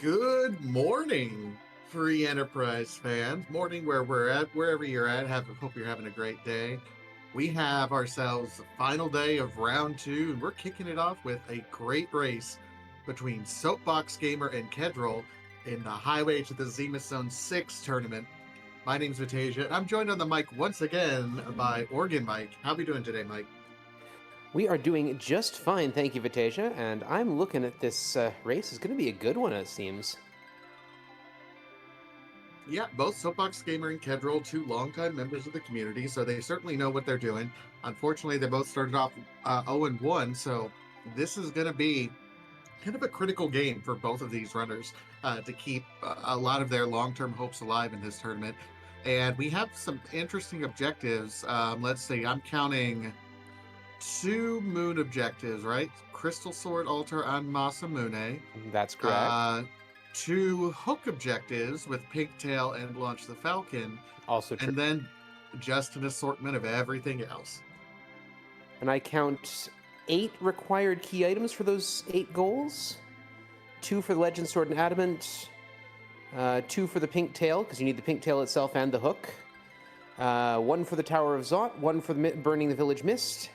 Good morning, free enterprise fans. Morning where we're at, wherever you're at. Hope you're having a great day. We have ourselves the final day of round two, and we're kicking it off with a great race between Soapbox Gamer and Keddril in the Highway to the Zemus Zone 6 tournament. My name's Vitasia, and I'm joined on the mic once again by Organ Mike. How are we doing today, Mike? We are doing just fine, thank you, Vitasia, and I'm looking at this race. It's going to be a good one, it seems. Yeah, both Soapbox Gamer and Keddril, two longtime members of the community, so they certainly know what they're doing. Unfortunately, they both started off 0-1, so this is going to be kind of a critical game for both of these runners to keep a lot of their long-term hopes alive in this tournament. And we have some interesting objectives. Let's see, I'm counting two moon objectives, right? Crystal Sword Altar on Masamune. That's correct. Two hook objectives with Pigtail and Launch the Falcon. Also true. And then just an assortment of everything else. And I count 8 required key items for those 8 goals. 2 for the Legend Sword and Adamant. 2 for the Pink Tail, because you need the Pink Tail itself and the hook. 1 for the Tower of Zot. 1 for the Burning the Village Mist.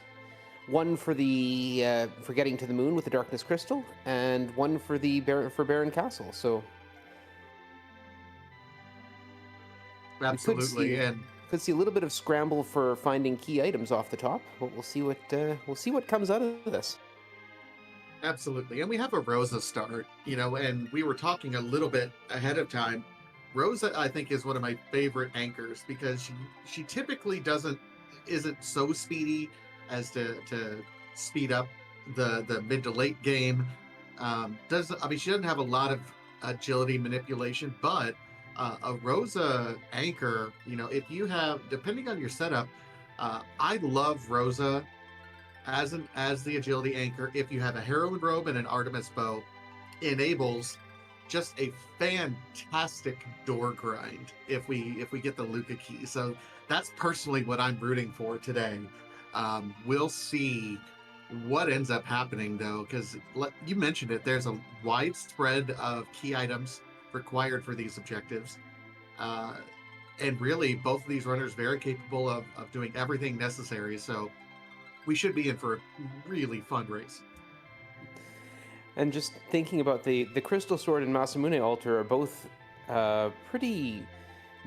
1 for the for getting to the moon with the Darkness Crystal, and 1 for the Baron Castle. So absolutely, could see a little bit of scramble for finding key items off the top, but we'll see what comes out of this. Absolutely, and we have a Rosa start, and we were talking a little bit ahead of time. Rosa, I think, is one of my favorite anchors because she typically isn't so speedy as to speed up the mid to late game. She doesn't have a lot of agility manipulation, but a Rosa anchor, if you have, depending on your setup, I love Rosa as the agility anchor. If you have a heroine robe and an Artemis bow, enables just a fantastic door grind if we get the Luca key. So that's personally what I'm rooting for today. We'll see what ends up happening, though, because you mentioned it, there's a wide spread of key items required for these objectives. And really, both of these runners very capable of doing everything necessary. So we should be in for a really fun race. And just thinking about the Crystal Sword and Masamune Altar are both pretty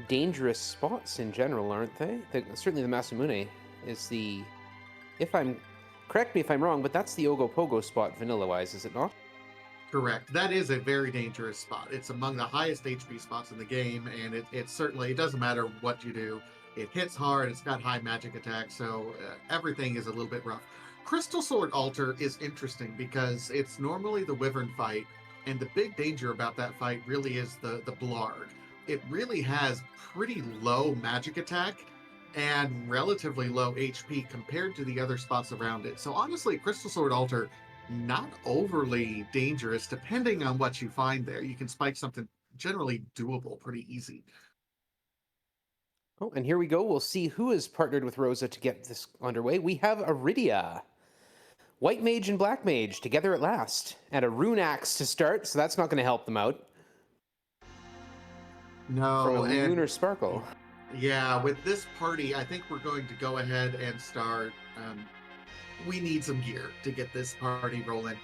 dangerous spots in general, aren't they? Certainly the Masamune is the, correct me if I'm wrong, but that's the Ogopogo spot vanilla-wise, is it not? Correct. That is a very dangerous spot. It's among the highest HP spots in the game, and it certainly doesn't matter what you do. It hits hard, it's got high magic attack, so everything is a little bit rough. Crystal Sword Altar is interesting because it's normally the Wyvern fight, and the big danger about that fight really is the Blarg. It really has pretty low magic attack and relatively low HP compared to the other spots around it. So honestly, Crystal Sword Altar, not overly dangerous depending on what you find there. You can spike something generally doable pretty easy. Oh, and here we go. We'll see who is partnered with Rosa to get this underway. We have Iridia. White Mage and Black Mage together at last. And a Rune Axe to start, so that's not going to help them out. No, from a Lunar Sparkle. Yeah, with this party, I think we're going to go ahead and start. We need some gear to get this party rolling.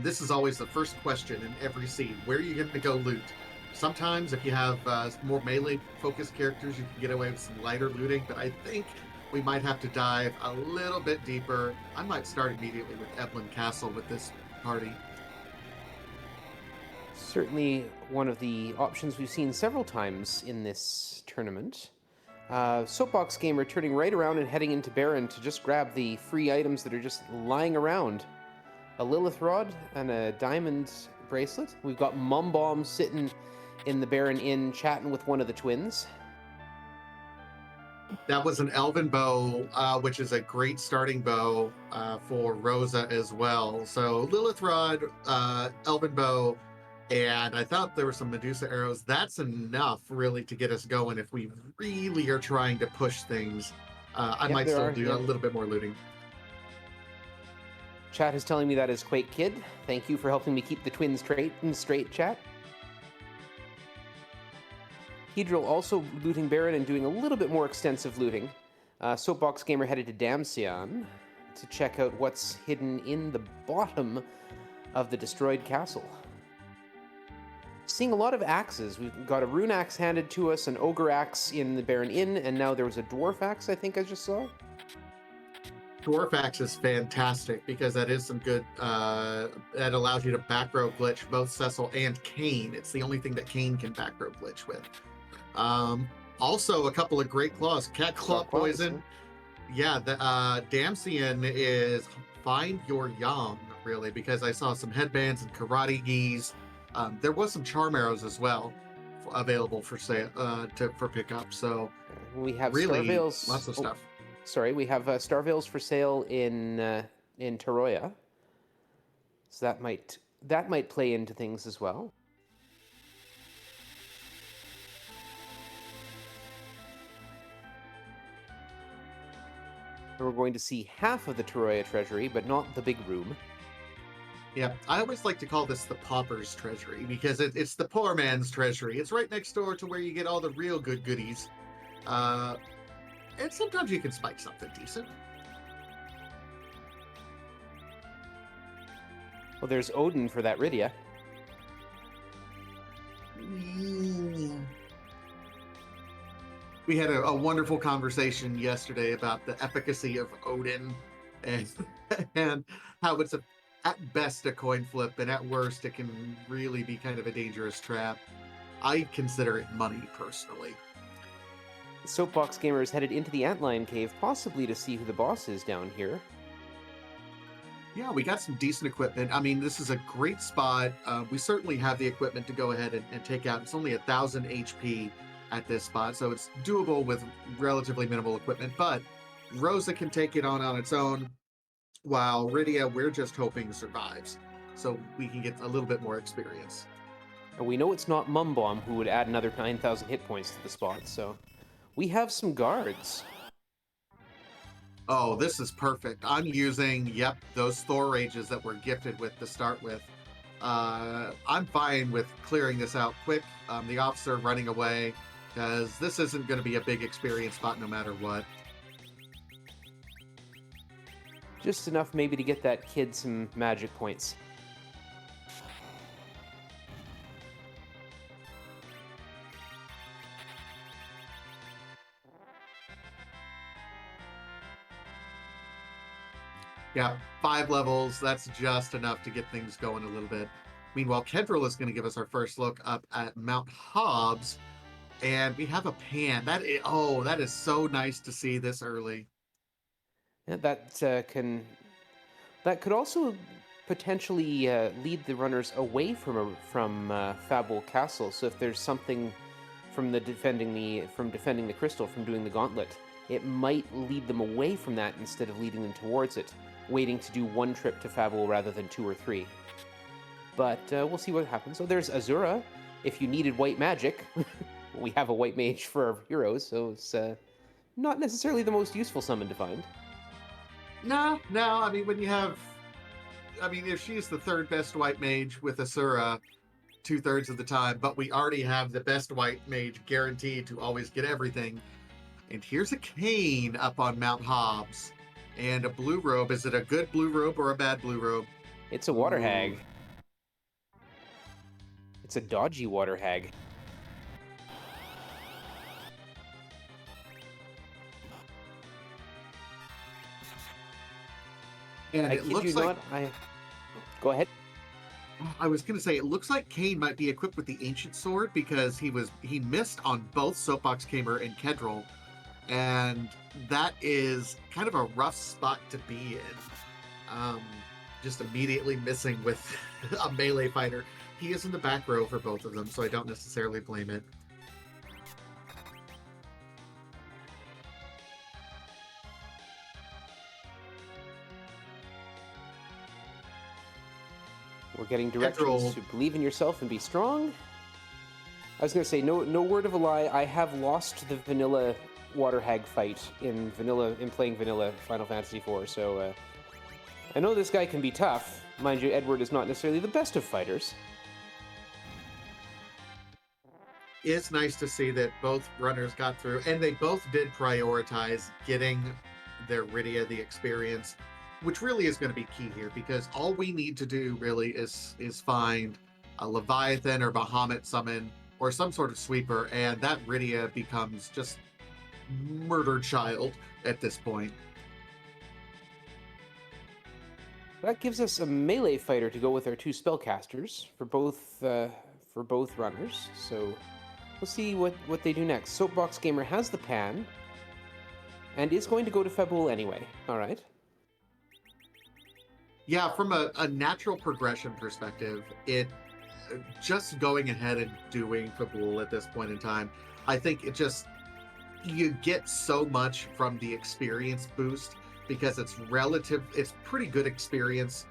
This is always the first question in every scene. Where are you going to go loot? Sometimes if you have more melee-focused characters, you can get away with some lighter looting, but I think we might have to dive a little bit deeper. I might start immediately with Evelyn Castle with this party. Certainly one of the options we've seen several times in this tournament. Soapbox Gamer turning right around and heading into Baron to just grab the free items that are just lying around. A Lilith Rod and a Diamond Bracelet. We've got Mum Bomb sitting in the Baron Inn chatting with one of the twins. That was an Elven bow, which is a great starting bow for Rosa as well. So Lilith Rod, Elven bow, and I thought there were some Medusa arrows. That's enough, really, to get us going if we really are trying to push things. I might still do a little bit more looting. Chat is telling me that is Quake Kid. Thank you for helping me keep the twins straight, chat. Keddril also looting Baron and doing a little bit more extensive looting. Soapbox Gamer headed to Damsion to check out what's hidden in the bottom of the destroyed castle. Seeing a lot of axes. We've got a rune axe handed to us, an ogre axe in the Baron Inn, and now there was a dwarf axe, I think I just saw. Dwarf axe is fantastic because that is some good. That allows you to back row glitch both Cecil and Kane. It's the only thing that Kane can back row glitch with. Also, a couple of great claws. Cat claw poison. Yeah, the Damsion is find your young, really, because I saw some headbands and karate gis. There was some charm arrows as well available for sale for pickup. So we have really Starveils. Lots of stuff. Sorry, we have Starveils for sale in Taroya. So that might play into things as well. We're going to see half of the Taroya treasury, but not the big room. Yeah, I always like to call this the pauper's treasury because it's the poor man's treasury. It's right next door to where you get all the real good goodies. And sometimes you can spike something decent. Well, there's Odin for that Rydia. We had a wonderful conversation yesterday about the efficacy of Odin and how it's at best a coin flip, and at worst it can really be kind of a dangerous trap. I consider it money, personally. Soapbox Gamer is headed into the Antlion Cave, possibly to see who the boss is down here. Yeah, we got some decent equipment. I mean, this is a great spot. We certainly have the equipment to go ahead and take out. It's only 1,000 HP at this spot, so it's doable with relatively minimal equipment. But Rosa can take it on its own, while Rydia, we're just hoping survives, so we can get a little bit more experience. And we know it's not Mumbomb who would add another 9,000 hit points to the spot, so we have some guards. Oh, this is perfect. I'm using, those Thor Rages that we're gifted with to start with. I'm fine with clearing this out quick. The officer running away, because this isn't going to be a big experience spot no matter what. Just enough maybe to get that kid some magic points. Yeah, 5 levels, that's just enough to get things going a little bit. Meanwhile, Keddril is going to give us our first look up at Mount Hobbs, and we have a pan. That is so nice to see this early. Yeah, that could also potentially lead the runners away from Fabul Castle. So if there's something from defending the crystal, from doing the gauntlet, it might lead them away from that instead of leading them towards it, waiting to do one trip to Fabul rather than 2 or 3. But we'll see what happens. So there's Azura. If you needed white magic, we have a white mage for our heroes, so it's not necessarily the most useful summon to find. No. I mean, if she's the 3rd best white mage with Asura 2/3 of the time, but we already have the best white mage guaranteed to always get everything. And here's a Kane up on Mount Hobbs. And a blue robe. Is it a good blue robe or a bad blue robe? It's a water hag. It's a dodgy water hag. And it looks like... Go ahead. I was going to say, it looks like Kane might be equipped with the Ancient Sword because he missed on both Soapbox Gamer and Keddril. And that is kind of a rough spot to be in. Just immediately missing with a melee fighter. He is in the back row for both of them, so I don't necessarily blame it. We're getting directions to believe in yourself and be strong. I was going to say, no word of a lie, I have lost the vanilla water hag fight in playing vanilla Final Fantasy IV, so I know this guy can be tough. Mind you, Edward is not necessarily the best of fighters. It's nice to see that both runners got through, and they both did prioritize getting their Rydia the experience, which really is going to be key here because all we need to do really is find a Leviathan or Bahamut summon or some sort of sweeper, and that Rydia becomes just murder child at this point. That gives us a melee fighter to go with our two spellcasters for both runners. So we'll see what they do next. Soapbox Gamer has the pan and is going to go to Febul anyway. All right. Yeah, from a natural progression perspective, it just going ahead and doing Fabul at this point in time, I think it just you get so much from the experience boost because it's pretty good experience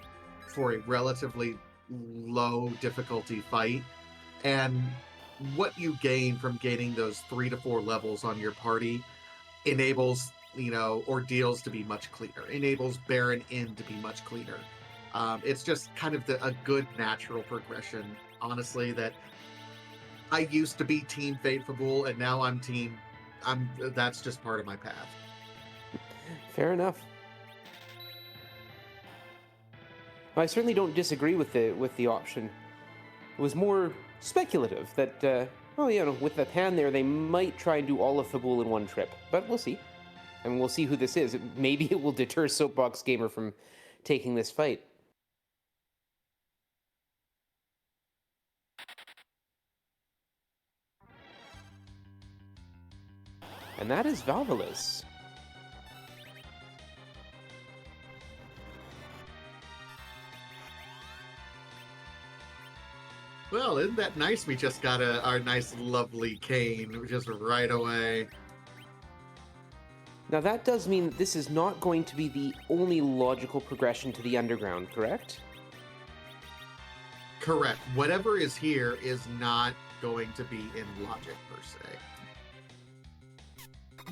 for a relatively low difficulty fight. And what you gain from gaining those 3 to 4 levels on your party enables ordeals to be much cleaner, enables Baron in to be much cleaner. It's just kind of a good natural progression, honestly, that I used to be Team Faithful, and now that's just part of my path. Fair enough. I certainly don't disagree with the option. It was more speculative that, with the pan there, they might try and do all of Fabul in one trip. But we'll see. And we'll see who this is. Maybe it will deter Soapbox Gamer from taking this fight. And that is Valvalis. Well, isn't that nice? We just got our nice, lovely cane just right away. Now that does mean that this is not going to be the only logical progression to the underground, correct? Correct. Whatever is here is not going to be in logic, per se.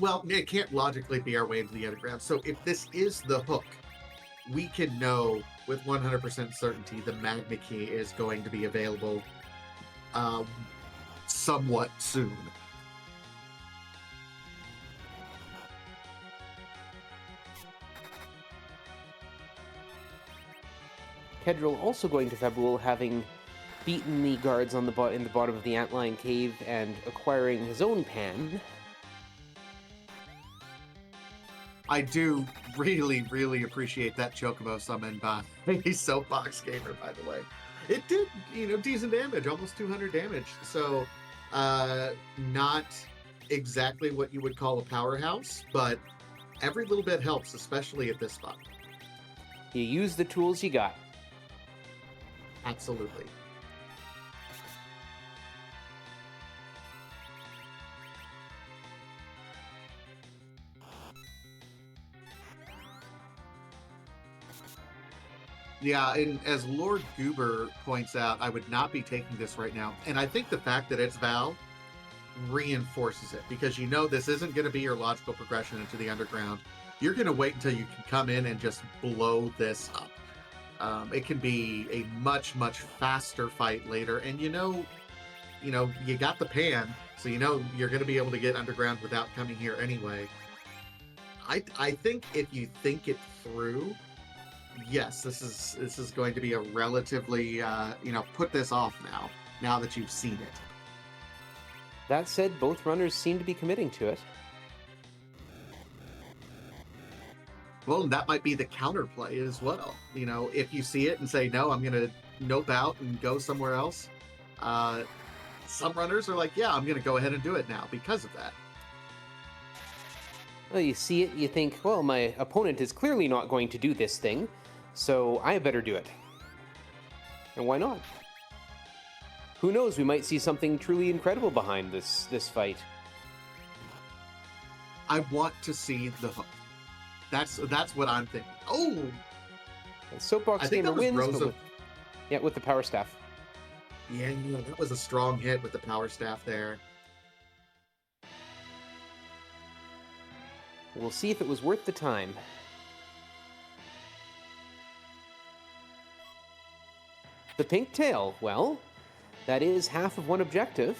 Well, it can't logically be our way into the underground. So if this is the hook, we can know with 100% certainty the Magna Key is going to be available somewhat soon. Keddril also going to Fabul, having beaten the guards in the bottom of the Antlion Cave and acquiring his own pan. I do really, really appreciate that Chocobo summon by Soapbox Gamer, by the way. It did, decent damage, almost 200 damage. So, not exactly what you would call a powerhouse, but every little bit helps, especially at this spot. You use the tools you got. Absolutely. Yeah, and as Lord Goober points out, I would not be taking this right now. And I think the fact that it's Val reinforces it because this isn't going to be your logical progression into the underground. You're going to wait until you can come in and just blow this up. It can be a much, much faster fight later. And you got the pan, so you're going to be able to get underground without coming here anyway. I think if you think it through, yes, this is going to be a relatively put this off now that you've seen it. That said, both runners seem to be committing to it. Well, that might be the counterplay as well. If you see it and say, no, I'm going to nope out and go somewhere else. Some runners are like, yeah, I'm going to go ahead and do it now because of that. Well, you see it, you think, well, my opponent is clearly not going to do this thing, so I better do it. And why not? Who knows, we might see something truly incredible behind this fight. I want to see the hook. That's what I'm thinking. Oh! Soapbox Gamer wins, with the power staff. Yeah, that was a strong hit with the power staff there. We'll see if it was worth the time. The pink tail, well, that is half of one objective.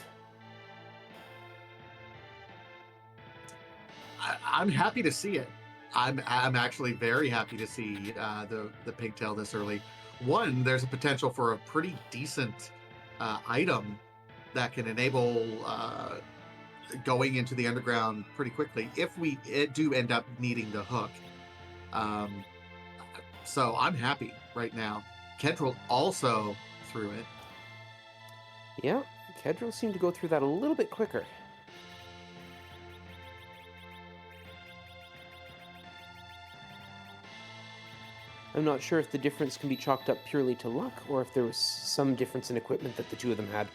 I'm happy to see it. I'm actually very happy to see the pigtail this early. One, there's a potential for a pretty decent item that can enable going into the underground pretty quickly if we do end up needing the hook. Um, so I'm happy right now. Keddril also threw it. Yeah, Keddril seemed to go through that a little bit quicker. I'm not sure if the difference can be chalked up purely to luck, or if there was some difference in equipment that the two of them had.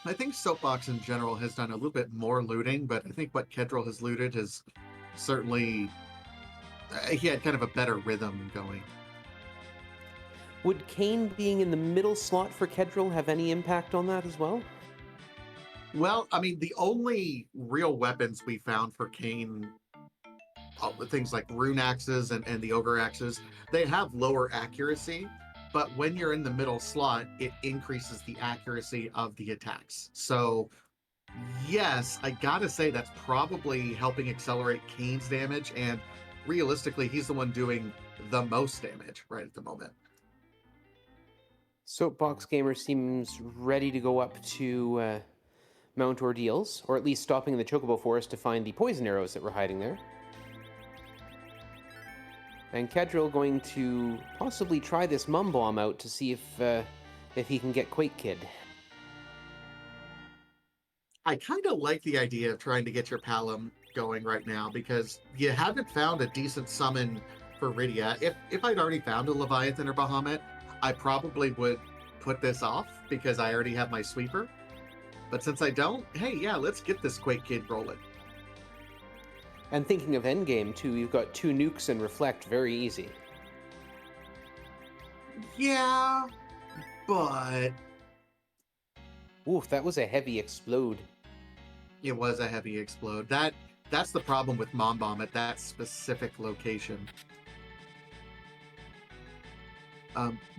I think Soapbox in general has done a little bit more looting, but I think what Keddril has looted has certainly he had kind of a better rhythm going. Would Kane being in the middle slot for Keddril have any impact on that as well? Well, I mean, the only real weapons we found for Kane, things like rune axes and the ogre axes, they have lower accuracy, but when you're in the middle slot, it increases the accuracy of the attacks. So, yes, I gotta say that's probably helping accelerate Kane's damage, and realistically, he's the one doing the most damage right at the moment. Soapbox Gamer seems ready to go up to Mount Ordeals, or at least stopping in the Chocobo Forest to find the poison arrows that were hiding there. And Keddril going to possibly try this Mum Bomb out to see if he can get Quake Kid. I kind of like the idea of trying to get your Palom going right now because you haven't found a decent summon for Rydia. If I'd already found a Leviathan or Bahamut, I probably would put this off because I already have my sweeper. But since I don't, hey, yeah, let's get this Quake Kid rolling. And thinking of endgame too, you've got 2 nukes and reflect very easy. Yeah, but Oof, that was a heavy explode. it was a heavy explode. That's the problem with Mom Bomb at that specific location.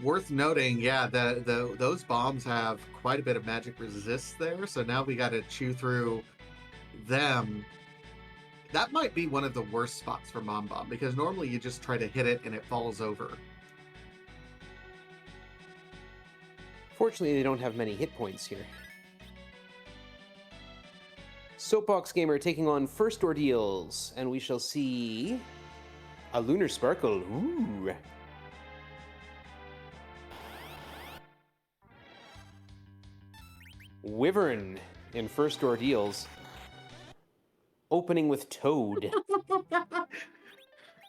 Worth noting, yeah, those bombs have quite a bit of magic resist there, so now we got to chew through them. That might be one of the worst spots for Mom Bomb because normally you just try to hit it and it falls over. Fortunately, they don't have many hit points here. Soapbox Gamer taking on First Ordeals, and we shall see a Lunar Sparkle. Ooh. Wyvern in First Ordeals, opening with Toad.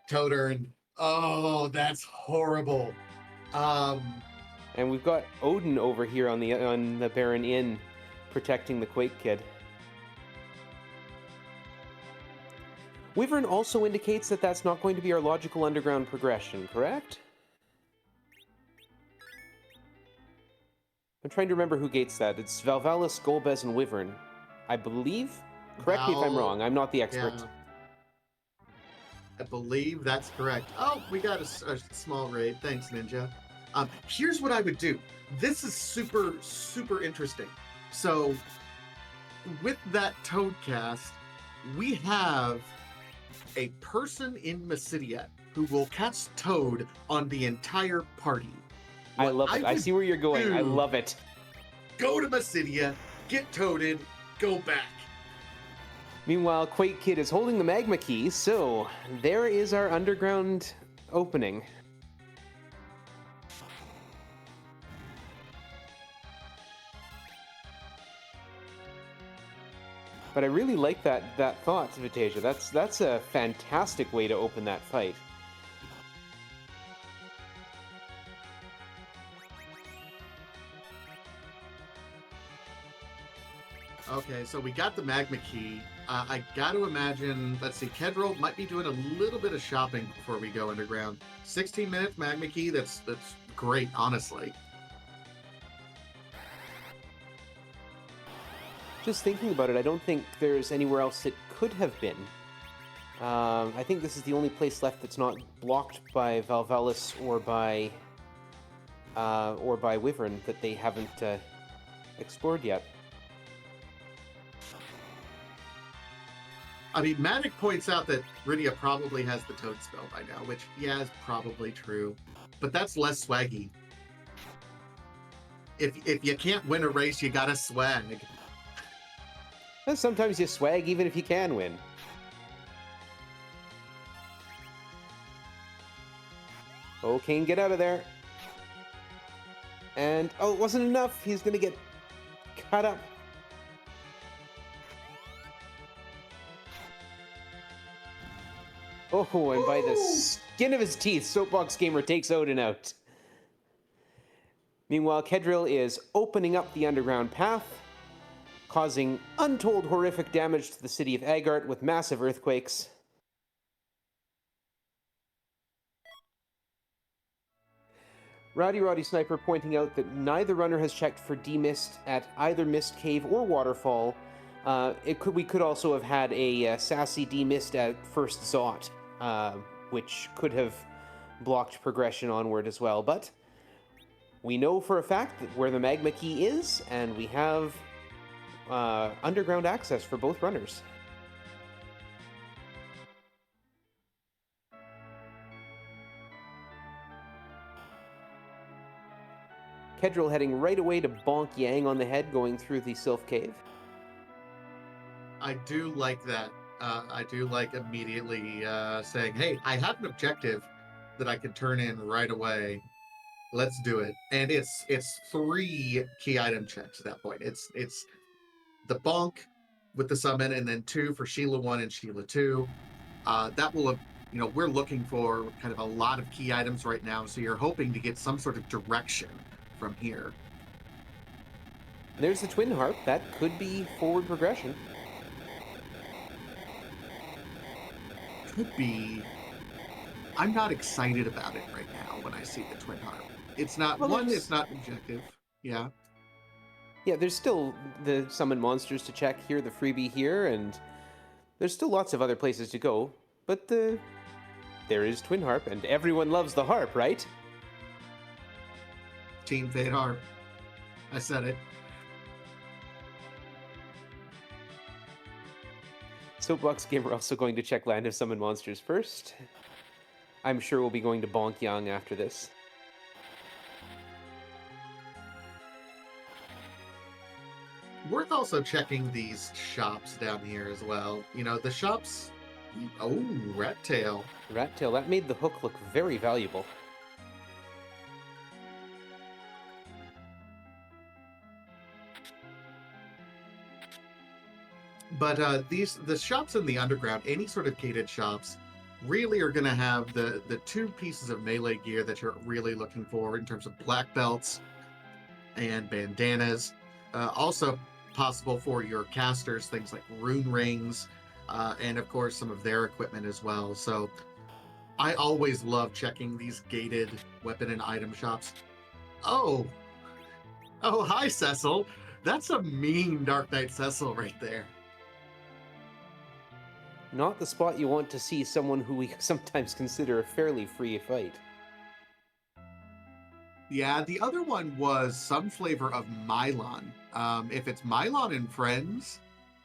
Toadern. Oh, that's horrible. And we've got Odin over here on the Baron Inn, protecting the Quake Kid. Wyvern also indicates that that's not going to be our logical underground progression, correct? I'm trying to remember who gates that. It's Valvalis, Golbez, and Wyvern, I believe. Correct me if I'm wrong. I'm not the expert. Yeah. I believe that's correct. Oh, we got a small raid. Thanks, Ninja. Here's what I would do. This is super, super interesting. So, with that Toad cast, we have a person in Mysidia who will cast Toad on the entire party. I love it. I see where you're going. I love it. Go to Mysidia, get toaded, go back. Meanwhile, Quake Kid is holding the magma key, so there is our underground opening. But I really like that thought, Vitasia. That's a fantastic way to open that fight. Okay, so we got the magma key. I got to imagine, let's see, Keddril might be doing a little bit of shopping before we go underground. 16 minutes magma key, that's great, honestly. Just thinking about it, I don't think there's anywhere else it could have been. I think this is the only place left that's not blocked by Valvalis or by Wyvern that they haven't explored yet. I mean, Matic points out that Rydia probably has the Toad spell by now, which, yeah, is probably true. But that's less swaggy. If you can't win a race, you gotta swag. And sometimes you swag even if you can win. Oh, Kane, get out of there. And, oh, it wasn't enough. He's going to get cut up. Oh, and by the skin of his teeth, Soapbox Gamer takes Odin out. Meanwhile, Keddril is opening up the underground path, causing untold horrific damage to the city of Agart with massive earthquakes. Roddy Sniper pointing out that neither runner has checked for demist at either Mist Cave or Waterfall. We could also have had a sassy demist at first Zot, which could have blocked progression onward as well. But we know for a fact that where the magma key is, and we have underground access for both runners. Keddril heading right away to bonk Yang on the head, going through the Sylph Cave. I do like that. I do like immediately saying, hey, I have an objective that I can turn in right away. Let's do it. And it's 3 key item checks at that point. It's the bonk with the summon, and then 2 for Sheila 1 and Sheila 2. That will have, we're looking for kind of a lot of key items right now, so you're hoping to get some sort of direction from here. There's the Twin Harp. That could be forward progression. Could be. I'm not excited about it right now when I see the Twin Harp. It's not, it's not objective. Yeah. Yeah, there's still the summon monsters to check here, the freebie here, and there's still lots of other places to go. But there is Twin Harp, and everyone loves the harp, right? Team Fade Harp. I said it. Soapbox Gamer also going to check Land of Summon Monsters first. I'm sure we'll be going to Bonk Yang after this. Worth also checking these shops down here as well. The shops... Oh, Rat Tail. Rat Tail, that made the hook look very valuable. But the shops in the underground, any sort of gated shops, really are going to have the 2 pieces of melee gear that you're really looking for in terms of black belts and bandanas. Also possible for your casters, things like rune rings, and of course some of their equipment as well. So I always love checking these gated weapon and item shops. Oh, hi Cecil. That's a mean Dark Knight Cecil right there. Not the spot you want to see someone who we sometimes consider a fairly free fight. Yeah, the other one was some flavor of Mylon. If it's Mylon and friends,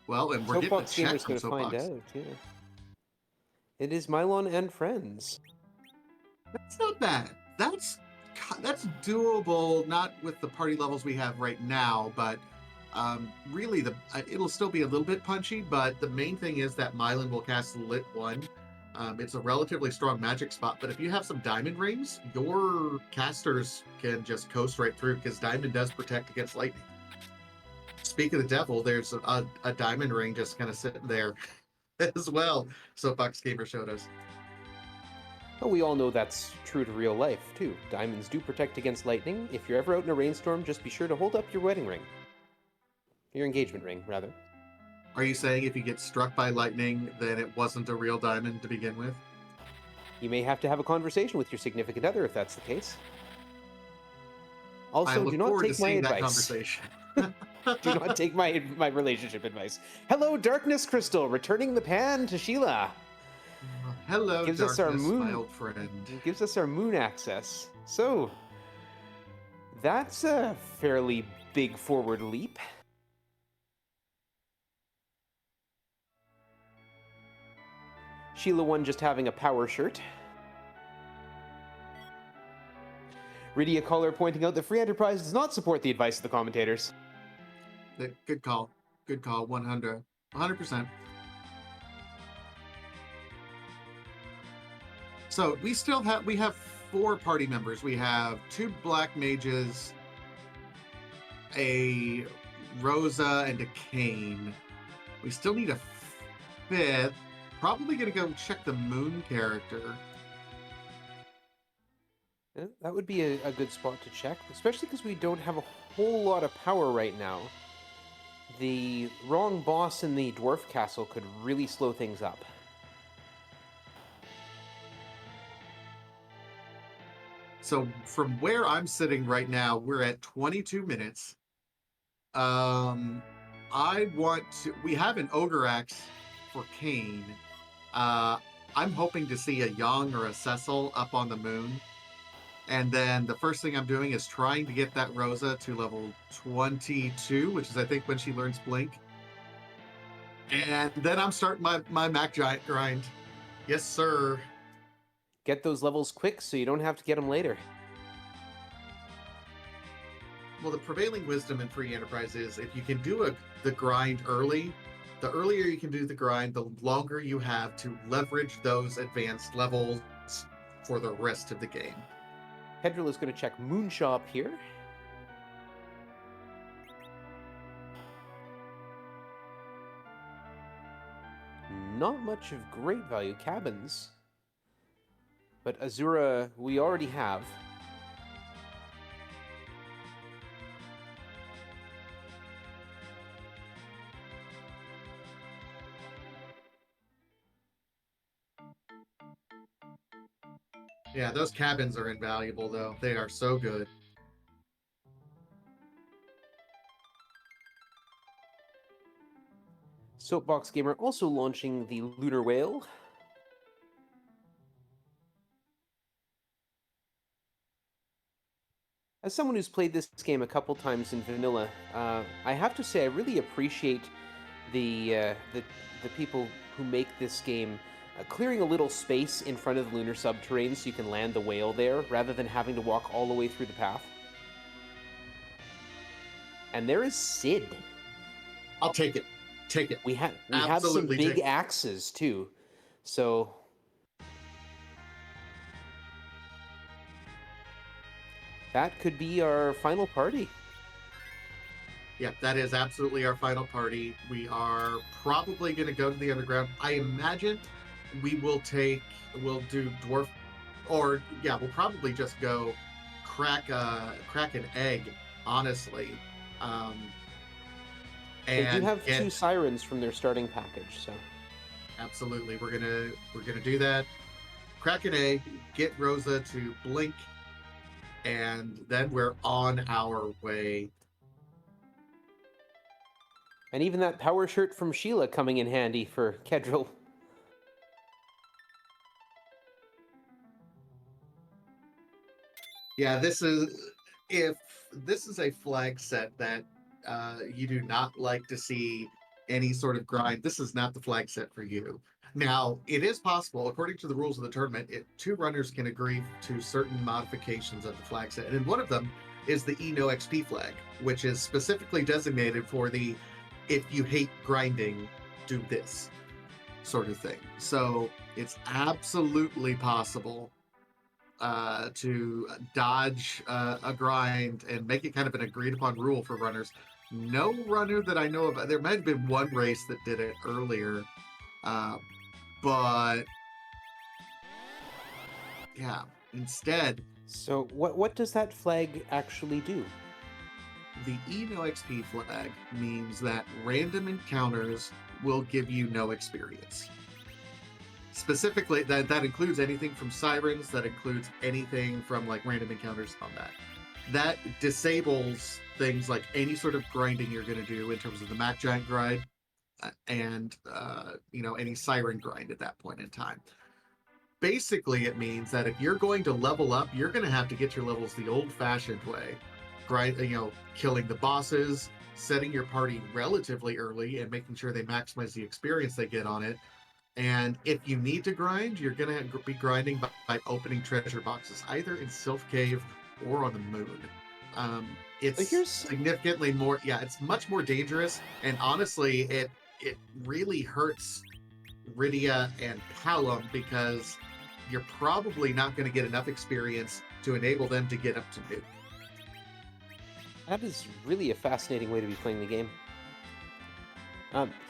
well, and we're getting a check from Soapbox. Find out, yeah. It is Mylon and friends. That's not bad. That's doable, not with the party levels we have right now, but really it'll still be a little bit punchy, but the main thing is that Mylon will cast Lit 1. It's a relatively strong magic spot, but if you have some diamond rings, your casters can just coast right through because diamond does protect against lightning. Speak of the devil, there's a diamond ring just kind of sitting there as well. Soapbox Gamer showed us. But we all know that's true to real life, too. Diamonds do protect against lightning. If you're ever out in a rainstorm, just be sure to hold up your wedding ring. Your engagement ring, rather. Are you saying if you get struck by lightning, then it wasn't a real diamond to begin with? You may have to have a conversation with your significant other if that's the case. Also, do not take my advice. Do not take my relationship advice. Hello, Darkness Crystal, returning the pan to Sheila. Hello, gives Darkness, us our moon, my old friend. Gives us our moon access. So, that's a fairly big forward leap. Sheila 1 just having a power shirt. Rydia Caller pointing out that Free Enterprise does not support the advice of the commentators. Good call. Good call. 100%. So we have 4 party members. We have 2 black mages, a Rosa, and a Kane. We still need a 5th. Probably gonna go check the moon character. Yeah, that would be a good spot to check, especially because we don't have a whole lot of power right now. The wrong boss in the dwarf castle could really slow things up. So from where I'm sitting right now, we're at 22 minutes. We have an ogre axe for Kane. I'm hoping to see a Young or a Cecil up on the moon. And then the first thing I'm doing is trying to get that Rosa to level 22, which is I think when she learns Blink. And then I'm starting my MacGiant grind. Yes, sir. Get those levels quick so you don't have to get them later. Well, the prevailing wisdom in Free Enterprise is if you can do the grind early, the earlier you can do the grind, the longer you have to leverage those advanced levels for the rest of the game. Keddril is going to check Moonshop here. Not much of great value. Cabins. But Azura, we already have. Yeah, those cabins are invaluable, though. They are so good. Soapboxgamer also launching the Lunar Whale. As someone who's played this game a couple times in vanilla, I have to say I really appreciate the people who make this game clearing a little space in front of the lunar subterranean so you can land the whale there rather than having to walk all the way through the path. And there is Sid. I'll take it. Take it. We have some big axes too, so. That could be our final party. Yeah, that is absolutely our final party. We are probably going to go to the underground. I imagine we'll do dwarf, or yeah, we'll probably just go crack an egg, honestly. They do have 2 sirens from their starting package, so. Absolutely, we're gonna do that. Crack an egg, get Rosa to blink, and then we're on our way. And even that power shirt from Sheila coming in handy for Keddril. Yeah, if this is a flag set that you do not like to see any sort of grind, this is not the flag set for you. Now, it is possible, according to the rules of the tournament, 2 runners can agree to certain modifications of the flag set. And one of them is the E No XP flag, which is specifically designated for the if you hate grinding, do this sort of thing. So it's absolutely possible to dodge a grind and make it kind of an agreed upon rule for runners. No runner that I know of, there might have been one race that did it earlier, but yeah, instead. So what does that flag actually do? The E No XP flag means that random encounters will give you no experience. Specifically, that includes anything from sirens, that includes anything from like random encounters on that. That disables things like any sort of grinding you're going to do in terms of the MacGiant grind and any siren grind at that point in time. Basically, it means that if you're going to level up, you're going to have to get your levels the old-fashioned way. Killing the bosses, setting your party relatively early and making sure they maximize the experience they get on it, And if you need to grind, you're going to be grinding by opening treasure boxes, either in Sylph Cave or on the moon. So It's here's significantly more, yeah, it's much more dangerous. And honestly, it really hurts Rydia and Hallam because you're probably not going to get enough experience to enable them to get up to nuke. that is really a fascinating way to be playing the game.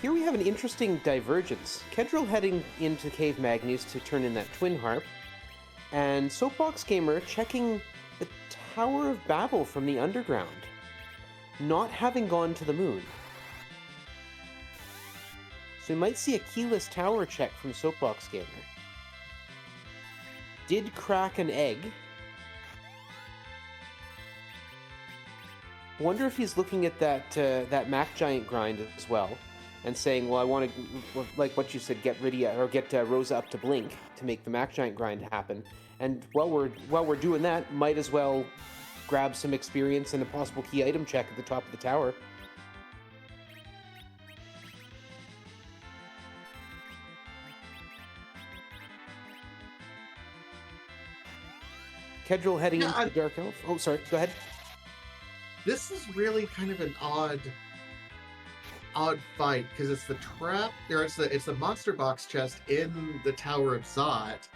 Here we have an interesting divergence. Keddril heading into Cave Magnes to turn in that Twin Harp, and Soapbox Gamer checking the Tower of Babel from the underground, not having gone to the moon. So we might see a keyless tower check from Soapbox Gamer. Did crack an egg. Wonder if he's looking at that MacGiant grind as well, and saying, "Well, I want to, like what you said, get Rydia or get Rosa up to blink to make the MacGiant grind happen." And while we're doing that, might as well grab some experience and a possible key item check at the top of the tower. Keddril heading into the Dark Elf. Oh, sorry. Go ahead. This is really kind of an odd fight because it's the trap, or it's the monster box chest in the Tower of Zot,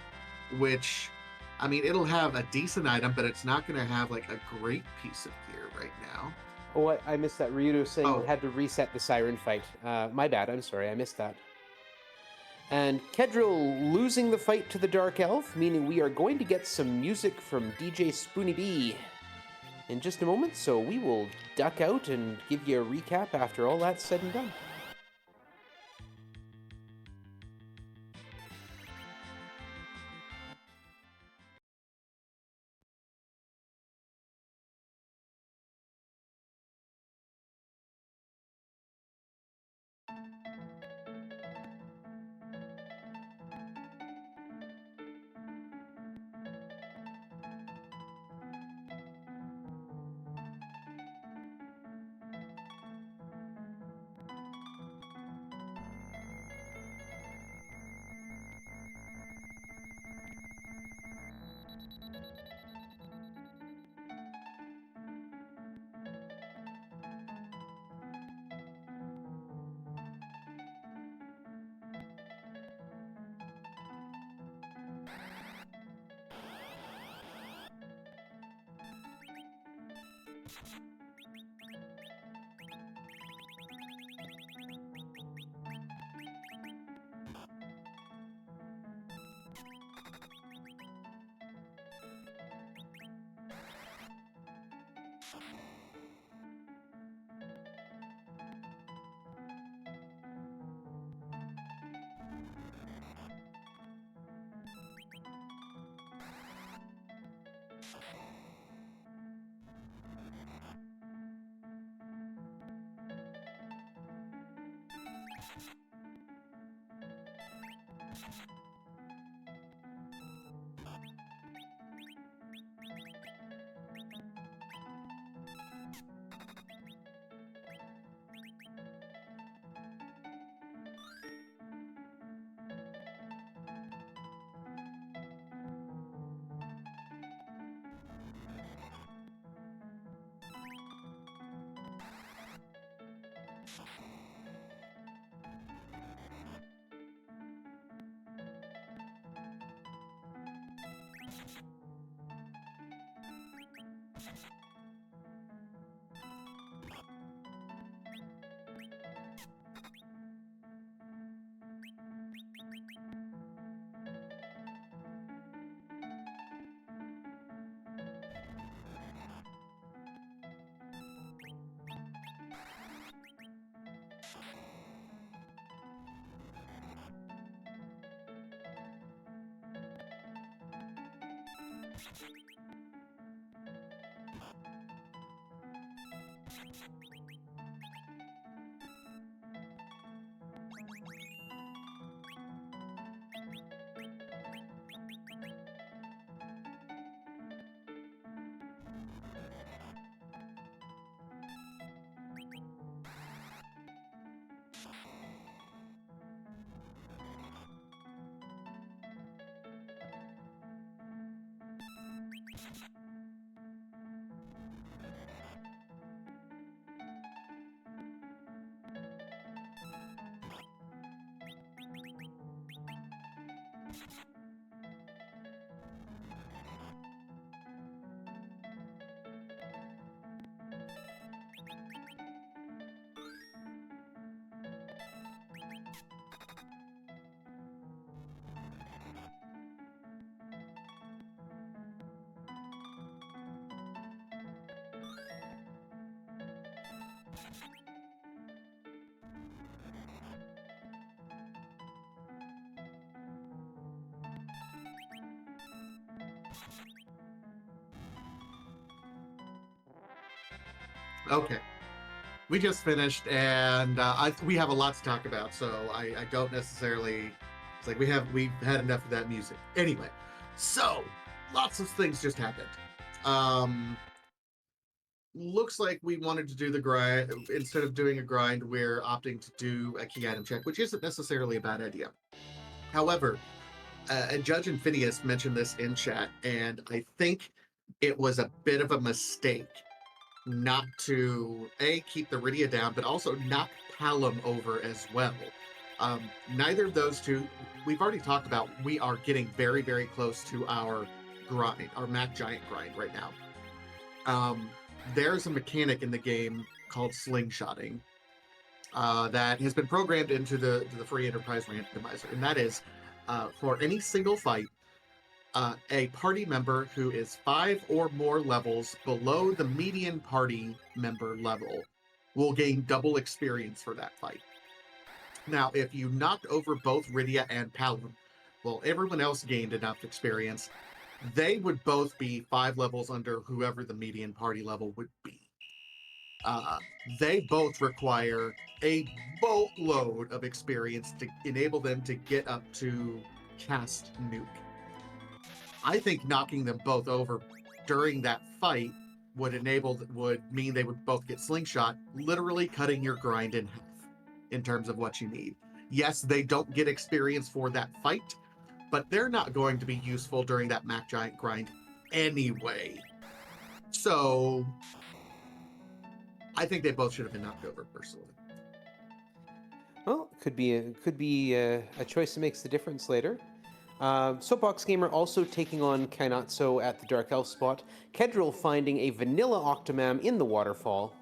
which, I mean, it'll have a decent item, but it's not going to have like a great piece of gear right now. Oh, I missed that. Ryudo saying you had to reset the Siren fight. My bad. I'm sorry. I missed that. And Keddril losing the fight to the Dark Elf, meaning we are going to get some music from DJ Spoony B in just a moment, so we will duck out and give you a recap after all that's said and done. Okay. We just finished, and we have a lot to talk about, so I don't necessarily. It's like we've had enough of that music. Anyway, so lots of things just happened. Um, Looks like we wanted to do the grind instead of doing a grind. We're opting to do a key item check, which isn't necessarily a bad idea. However, Judge and Phineas mentioned this in chat, and I think it was a bit of a mistake not to keep the Rydia down, but also knock Palom over as well. Neither of those two, we've already talked about. We are getting very, very close to our grind, our MacGiant grind right now. There's a mechanic in the game called slingshotting that has been programmed into the free enterprise randomizer, and that is for any single fight, a party member who is 5 or more levels below the median party member level will gain double experience for that fight. Now, if you knocked over both Rydia and Palom, well, everyone else gained enough experience. They would both be 5 levels under whoever the median party level would be. They both require a boatload of experience to enable them to get up to cast nuke. I think knocking them both over during that fight would mean they would both get slingshot, literally cutting your grind in half in terms of what you need. Yes, they don't get experience for that fight, but they're not going to be useful during that MacGiant grind anyway. So I think they both should have been knocked over personally. Well, could be a choice that makes the difference later. Soapbox Gamer also taking on Kainatso at the Dark Elf spot. Keddril finding a vanilla Octomam in the waterfall.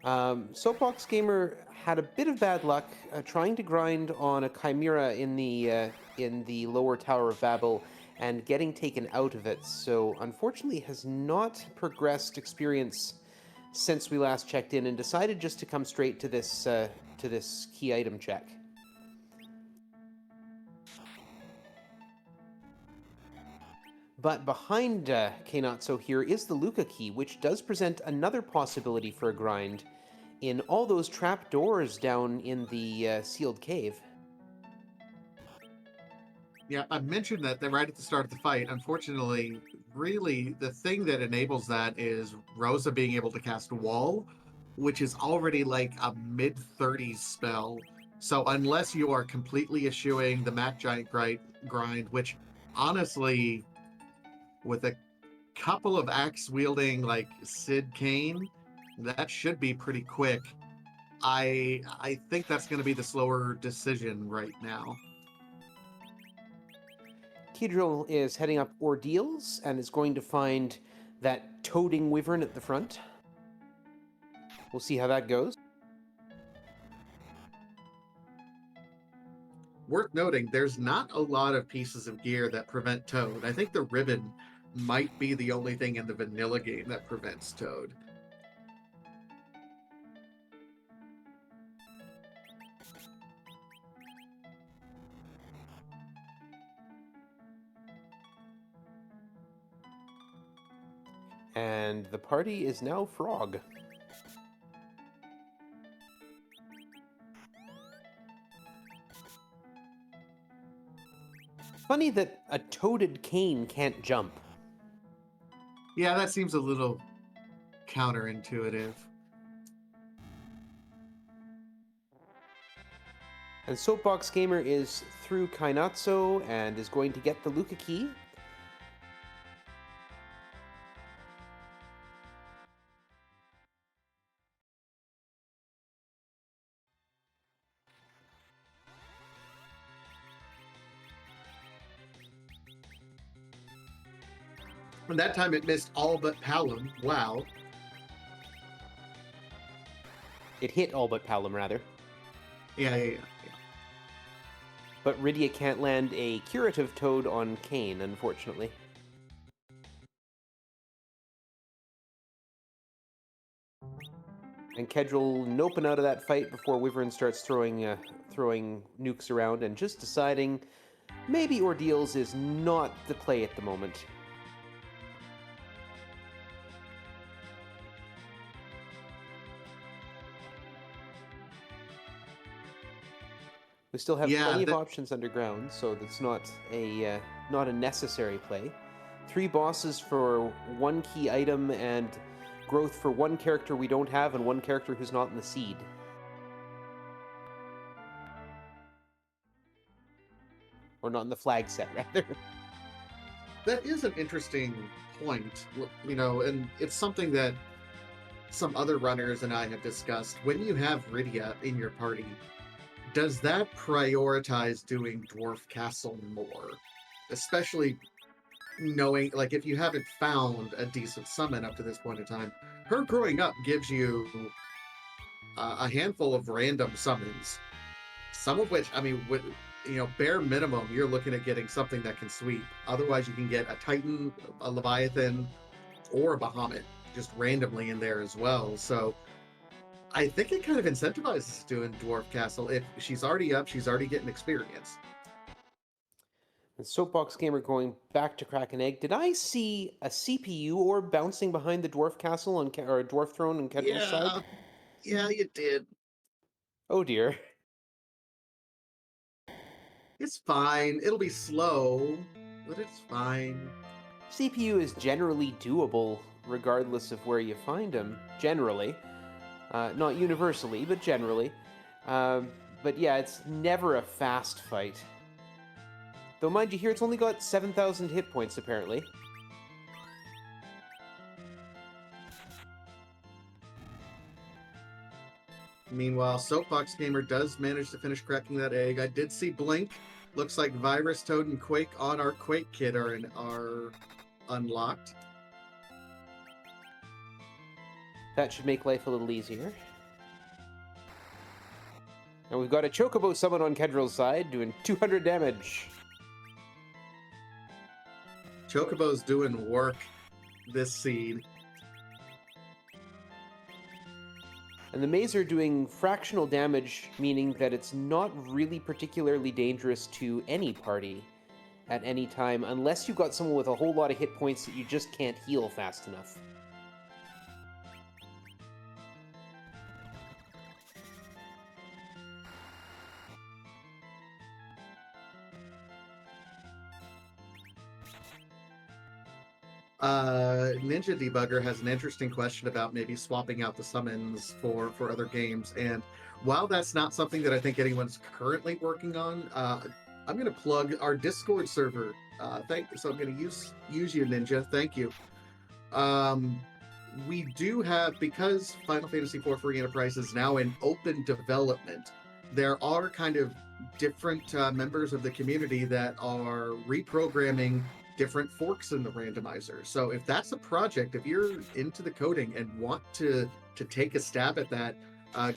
Soapbox Gamer had a bit of bad luck trying to grind on a Chimera in the lower Tower of Babel and getting taken out of it. So unfortunately, has not progressed experience since we last checked in, and decided just to come straight to this key item check. But behind Kainatso here is the Luca key, which does present another possibility for a grind in all those trap doors down in the sealed cave. Yeah, I mentioned that right at the start of the fight. Unfortunately, really, the thing that enables that is Rosa being able to cast Wall, which is already like a mid-30s spell. So unless you are completely eschewing the MacGiant grind, which honestly, with a couple of axe-wielding like Sid Kane, that should be pretty quick. I think that's going to be the slower decision right now. Keddril is heading up Ordeals and is going to find that toading wyvern at the front. We'll see how that goes. Worth noting, there's not a lot of pieces of gear that prevent Toad. I think the ribbon might be the only thing in the vanilla game that prevents Toad. And the party is now Frog. Funny that a toaded cane can't jump. Yeah, that seems a little counterintuitive. And Soapbox Gamer is through Kainatso and is going to get the Luca key. And that time it missed all but Palom. Wow. It hit all but Palom, rather. Yeah. But Rydia can't land a Curative Toad on Kane, unfortunately. And Keddril noping out of that fight before Wyvern starts throwing nukes around and just deciding maybe Ordeals is not the play at the moment. We still have plenty of options underground, so that's not a necessary play. 3 bosses for 1 key item and growth for 1 character we don't have and 1 character who's not in the seed. Or not in the flag set, rather. That is an interesting point, and it's something that some other runners and I have discussed. When you have Rydia in your party, does that prioritize doing Dwarf Castle more? Especially knowing, like, if you haven't found a decent summon up to this point in time, her growing up gives you a handful of random summons, some of which, I mean, bare minimum, you're looking at getting something that can sweep. Otherwise, you can get a Titan, a Leviathan, or a Bahamut just randomly in there as well. So I think it kind of incentivizes doing Dwarf Castle. If she's already up, she's already getting experience. And Soapbox Gamer going back to crack an egg. Did I see a CPU orb bouncing behind the Dwarf Castle or a Dwarf Throne on Keddril's side? Yeah, you did. Oh dear. It's fine. It'll be slow, but it's fine. CPU is generally doable regardless of where you find them. Generally. Not universally, but generally. But yeah, it's never a fast fight. Though, mind you, here it's only got 7,000 hit points, apparently. Meanwhile, Soapbox Gamer does manage to finish cracking that egg. I did see Blink. Looks like Virus, Toad, and Quake on our Quake kit are unlocked. That should make life a little easier. And we've got a Chocobo summon on Keddril's side, doing 200 damage. Chocobo's doing work this seed. And the Maze are doing fractional damage, meaning that it's not really particularly dangerous to any party at any time, unless you've got someone with a whole lot of hit points that you just can't heal fast enough. Ninja Debugger has an interesting question about maybe swapping out the summons for other games. And while that's not something that I think anyone's currently working on, I'm going to plug our Discord server. So I'm going to use you, Ninja. Thank you. We do have, because Final Fantasy IV Free Enterprise is now in open development, there are kind of different members of the community that are reprogramming different forks in the randomizer. So if that's a project, if you're into the coding and want to take a stab at that,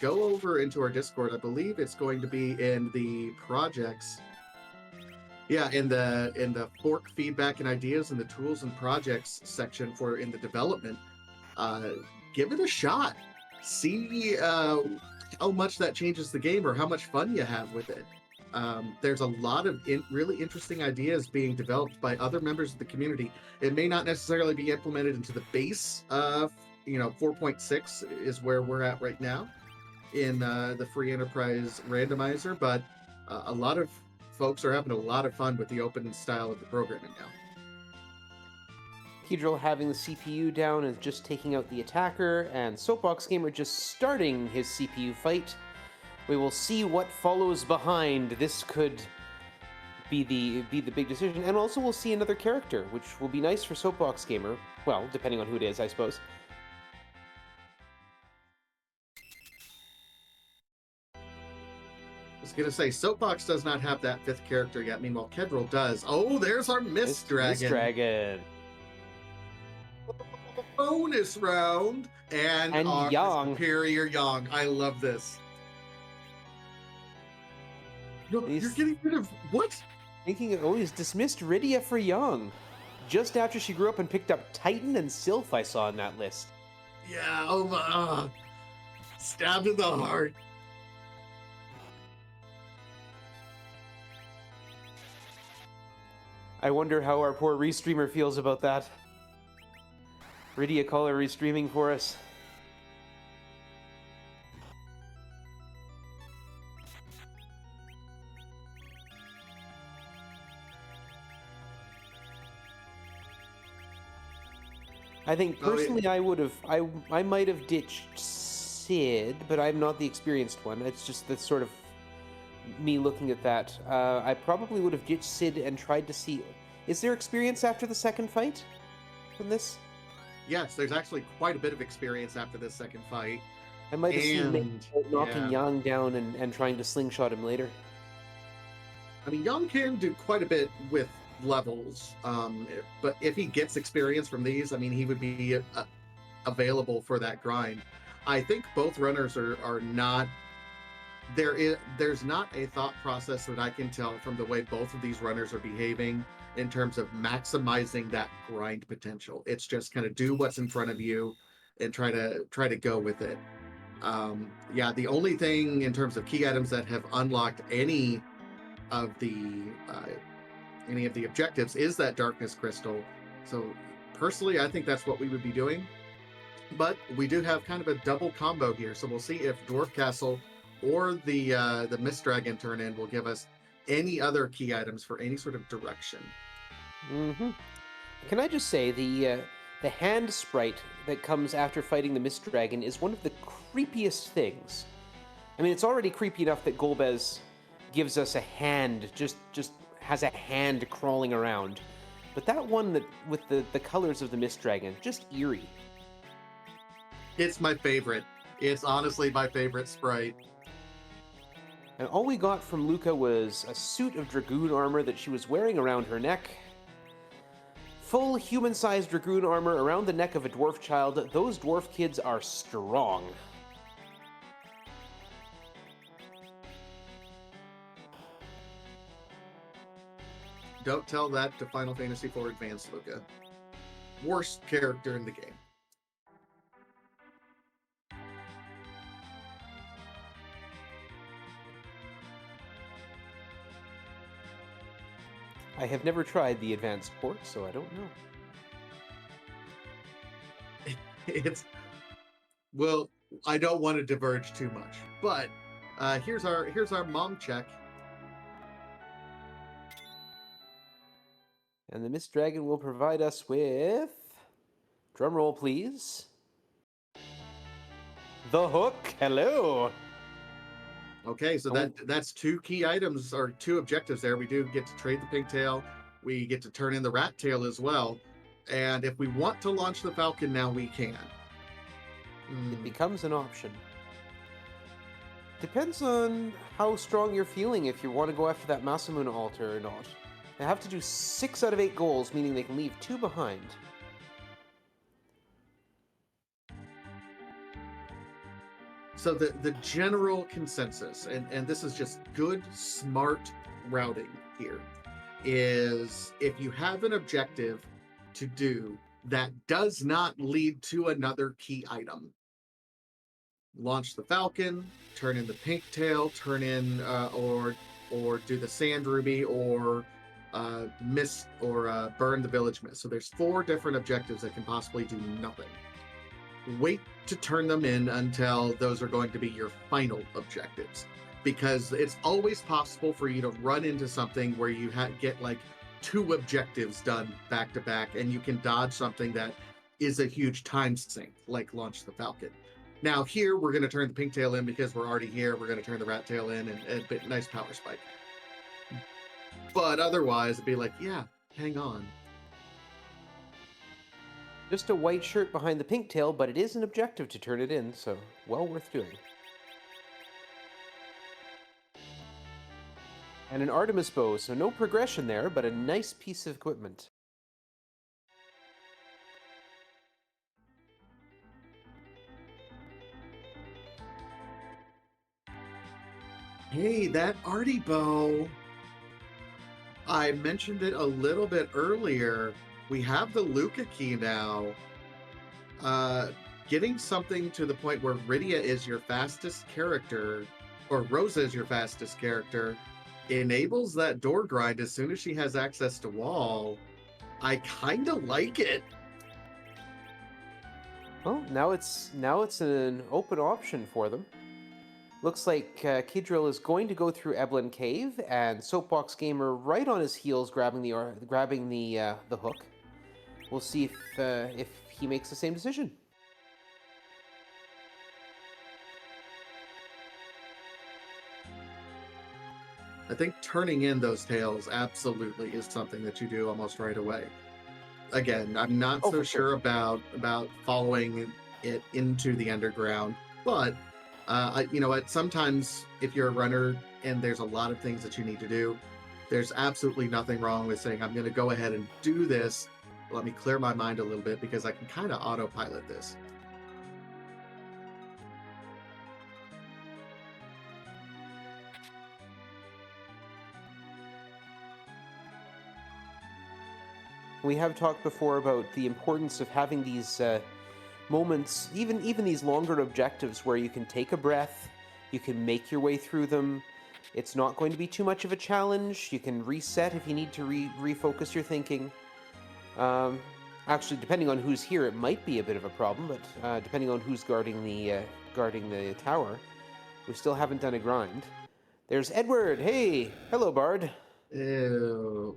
go over into our Discord. I believe it's going to be in the projects. Yeah, in the fork feedback and ideas and the tools and projects section in the development. Give it a shot. See how much that changes the game or how much fun you have with it. There's a lot of really interesting ideas being developed by other members of the community. It may not necessarily be implemented into the base. 4.6 is where we're at right now in the Free Enterprise randomizer, but a lot of folks are having a lot of fun with the open style of the programming now. Keddril having the CPU down and just taking out the attacker, and Soapbox Gamer just starting his CPU fight. We will see what follows behind. This could be the big decision, and also we'll see another character, which will be nice for Soapbox Gamer. Well, depending on who it is, I suppose. I was gonna say Soapbox does not have that 5th character yet. Meanwhile, Keddril does. Oh, there's our Mist Dragon. Mist Dragon. bonus round and And our Yang. superior Yang. I love this. No, you're getting rid of what? He's dismissed Rydia for Young. Just after she grew up and picked up Titan and Sylph, I saw in that list. Yeah, oh my. Stabbed in the heart. I wonder how our poor restreamer feels about that. Rydia caller restreaming for us. I think personally I might have ditched Sid, but I'm not the experienced one. It's just that's sort of me looking at that. I probably would have ditched Sid and tried to see. Is there experience after the second fight from this? Yes, there's actually quite a bit of experience after this second fight. I might have seen Nick knocking yeah. Yang down and trying to slingshot him later. I mean, Yang can do quite a bit with levels, but if he gets experience from these, I mean, he would be available for that grind. I think both runners are not. There's not a thought process that I can tell from the way both of these runners are behaving in terms of maximizing that grind potential. It's just kind of do what's in front of you and try to go with it. Yeah, the only thing in terms of key items that have unlocked any of the objectives is that darkness crystal. So personally, I think that's what we would be doing. But we do have kind of a double combo here, so we'll see if Dwarf Castle or the Mist Dragon turn in will give us any other key items for any sort of direction. Mm-hmm. Can I just say the hand sprite that comes after fighting the Mist Dragon is one of the creepiest things. I mean, it's already creepy enough that Golbez gives us a hand, just has a hand crawling around. But that one that with the colors of the Mist Dragon, just eerie. It's my favorite. It's honestly my favorite sprite. And all we got from Luca was a suit of Dragoon armor that she was wearing around her neck. Full human-sized Dragoon armor around the neck of a dwarf child. Those dwarf kids are strong. Don't tell that to Final Fantasy IV Advanced, Luca. Worst character in the game. I have never tried the advanced port, so I don't know. Well, I don't want to diverge too much, but here's our mom check. And the Mist Dragon will provide us with, drumroll please, the hook. Hello. Okay, so that's two key items or two objectives there. We do get to trade the pigtail. We get to turn in the rat tail as well. And if we want to launch the Falcon now, we can. It becomes an option. Depends on how strong you're feeling if you want to go after that Masamune altar or not. They have to do 6 out of 8 goals, meaning they can leave 2 behind. So the general consensus, and this is just good, smart routing here, is if you have an objective to do that does not lead to another key item, launch the Falcon, turn in the pink tail, turn in or do the sand ruby, or miss or burn the village mist. So there's 4 different objectives that can possibly do nothing. Wait to turn them in until those are going to be your final objectives, because it's always possible for you to run into something where you get like 2 objectives done back to back, and you can dodge something that is a huge time sink, like launch the Falcon. Now here we're going to turn the pink tail in because we're already here. We're going to turn the rat tail in and a nice power spike. But otherwise, it'd be like, yeah, hang on. Just a white shirt behind the pink tail, but it is an objective to turn it in, so well worth doing. And an Artemis bow, so no progression there, but a nice piece of equipment. Hey, that arty bow. I mentioned it a little bit earlier. We have the Luca key now. Uh, Getting something to the point where Rydia is your fastest character, or Rosa is your fastest character, enables that door grind as soon as she has access to wall. I kind of like it. Well, now it's an open option for them. Looks like Keddril is going to go through Eblin Cave, and Soapbox Gamer right on his heels, grabbing the hook. We'll see if he makes the same decision. I think turning in those tails absolutely is something that you do almost right away. Again, I'm not Oh, so for sure. sure about following it into the underground, but you know what? Sometimes if you're a runner and there's a lot of things that you need to do, there's absolutely nothing wrong with saying, I'm going to go ahead and do this. Let me clear my mind a little bit because I can kind of autopilot this. We have talked before about the importance of having these moments, even these longer objectives where you can take a breath, you can make your way through them. It's not going to be too much of a challenge. You can reset if you need to refocus your thinking. Um, Actually, depending on who's here, it might be a bit of a problem. But depending on who's guarding the tower, we still haven't done a grind. There's Edward. Hey, hello, Bard. Ew.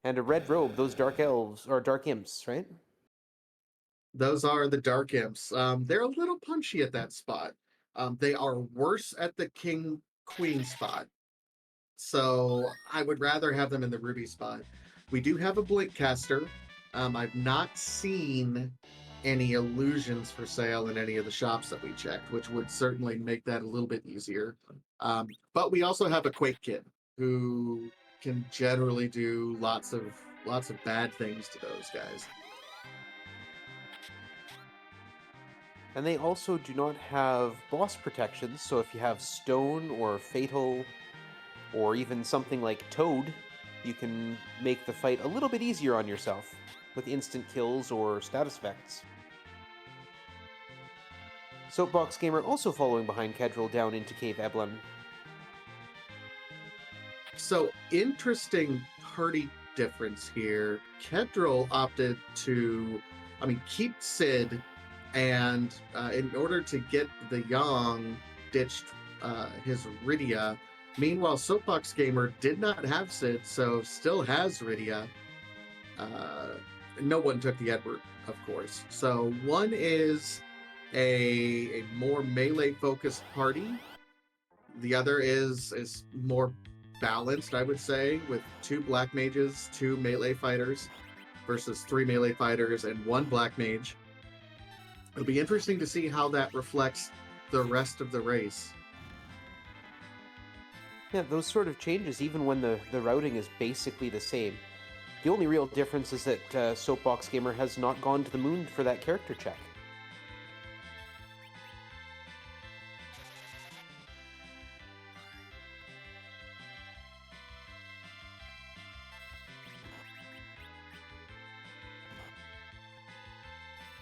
And a red robe. Those dark elves or dark imps, right? Those are the Dark Imps. They're a little punchy at that spot. They are worse at the King Queen spot. So I would rather have them in the Ruby spot. We do have a Blink caster. I've not seen any illusions for sale in any of the shops that we checked, which would certainly make that a little bit easier. But we also have a Quake Kid who can generally do lots of bad things to those guys. And they also do not have boss protections, so if you have stone or fatal or even something like toad, you can make the fight a little bit easier on yourself with instant kills or status effects. Soapbox Gamer also following behind Keddril down into Cave Eblin. So interesting party difference here. Keddril opted to, keep Sid, and in order to get the Yang, ditched his Rydia. Meanwhile, Soapbox Gamer did not have Sid, so still has Rydia. Uh, no one took the Edward, of course. So one is a more melee focused party. The other is more balanced, I would say, with two black mages, two melee fighters versus three melee fighters and one black mage. It'll be interesting to see how that reflects the rest of the race. Yeah, those sort of changes, even when the routing is basically the same. The only real difference is that Soapbox Gamer has not gone to the moon for that character check.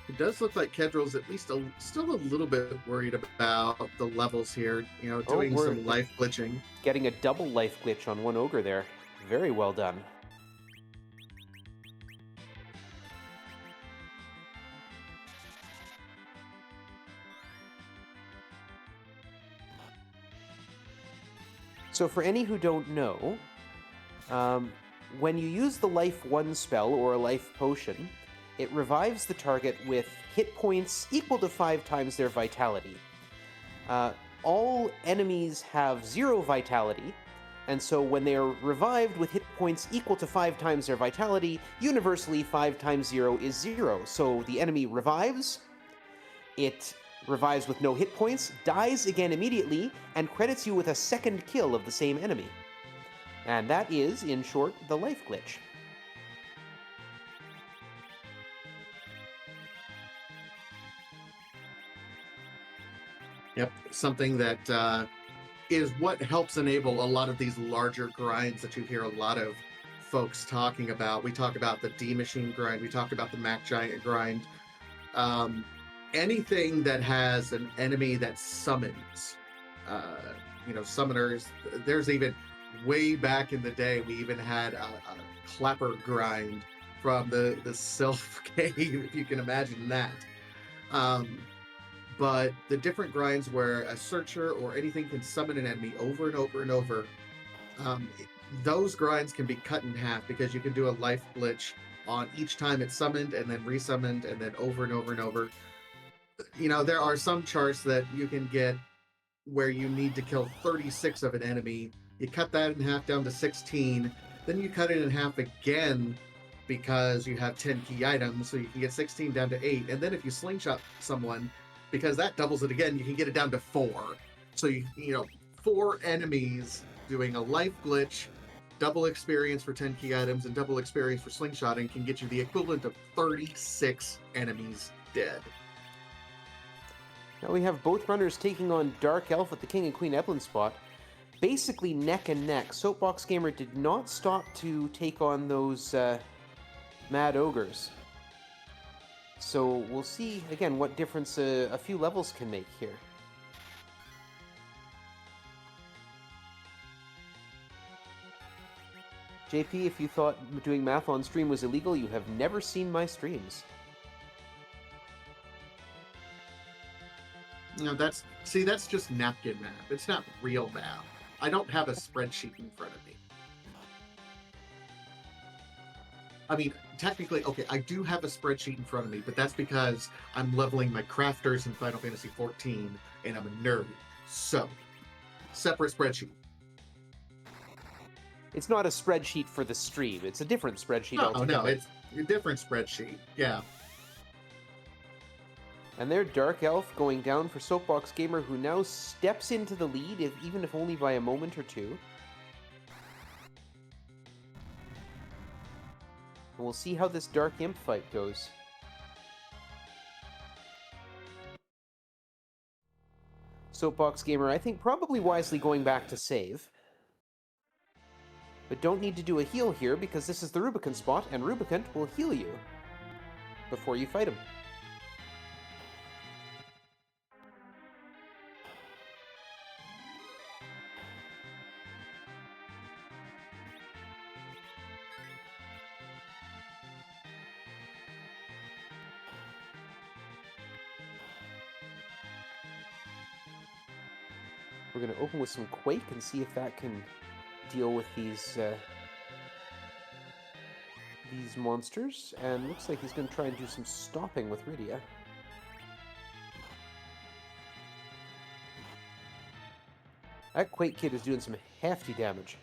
It does look like Keddril's at least still a little bit worried about the levels here, Oh, doing we're some life glitching. getting a double life glitch on one ogre there. Very well done. So for any who don't know, um, when you use the Life 1 spell or a Life Potion, it revives the target with hit points equal to 5 times their vitality. All enemies have 0 vitality, and so when they are revived with hit points equal to 5 times their vitality, universally 5 times 0 is 0. So the enemy revives, it revives with no hit points, dies again immediately, and credits you with a second kill of the same enemy. And that is, in short, the life glitch. Yep. Something that is what helps enable a lot of these larger grinds that you hear a lot of folks talking about. We talk about the D machine grind, we talk about the MacGiant grind. Um, Anything that has an enemy that summons, uh, summoners. There's even way back in the day, we even had a clapper grind from the Sylph cave, if you can imagine that. Um, but the different grinds where a searcher or anything can summon an enemy over and over and over, um, those grinds can be cut in half because you can do a life glitch on each time it's summoned and then resummoned and then over and over and over. There are some charts that you can get where you need to kill 36 of an enemy. You cut that in half down to 16, then you cut it in half again because you have 10 key items, so you can get 16 down to 8. And then if you slingshot someone, because that doubles it again, you can get it down to 4. So four enemies doing a life glitch, double experience for 10 key items, and double experience for slingshotting can get you the equivalent of 36 enemies dead. Now we have both runners taking on Dark Elf at the King and Queen Evelyn spot, basically neck and neck. Soapbox Gamer did not stop to take on those Mad Ogres. So we'll see, again, what difference a few levels can make here. JP, if you thought doing math on stream was illegal, you have never seen my streams. That's just napkin math. It's not real math. I don't have a spreadsheet in front of me. I mean, technically, okay, I do have a spreadsheet in front of me, but that's because I'm leveling my crafters in Final Fantasy XIV, and I'm a nerd. So, separate spreadsheet. It's not a spreadsheet for the stream. It's a different spreadsheet altogether. No, it's a different spreadsheet. Yeah. And there, Dark Elf going down for Soapbox Gamer, who now steps into the lead, even if only by a moment or two. And we'll see how this Dark Imp fight goes. Soapbox Gamer, I think, probably wisely going back to save. But don't need to do a heal here, because this is the Rubicon spot, and Rubicon will heal you before you fight him. We're going to open with some Quake and see if that can deal with these monsters. And looks like he's going to try and do some stopping with Rydia. That Quake Kid is doing some hefty damage.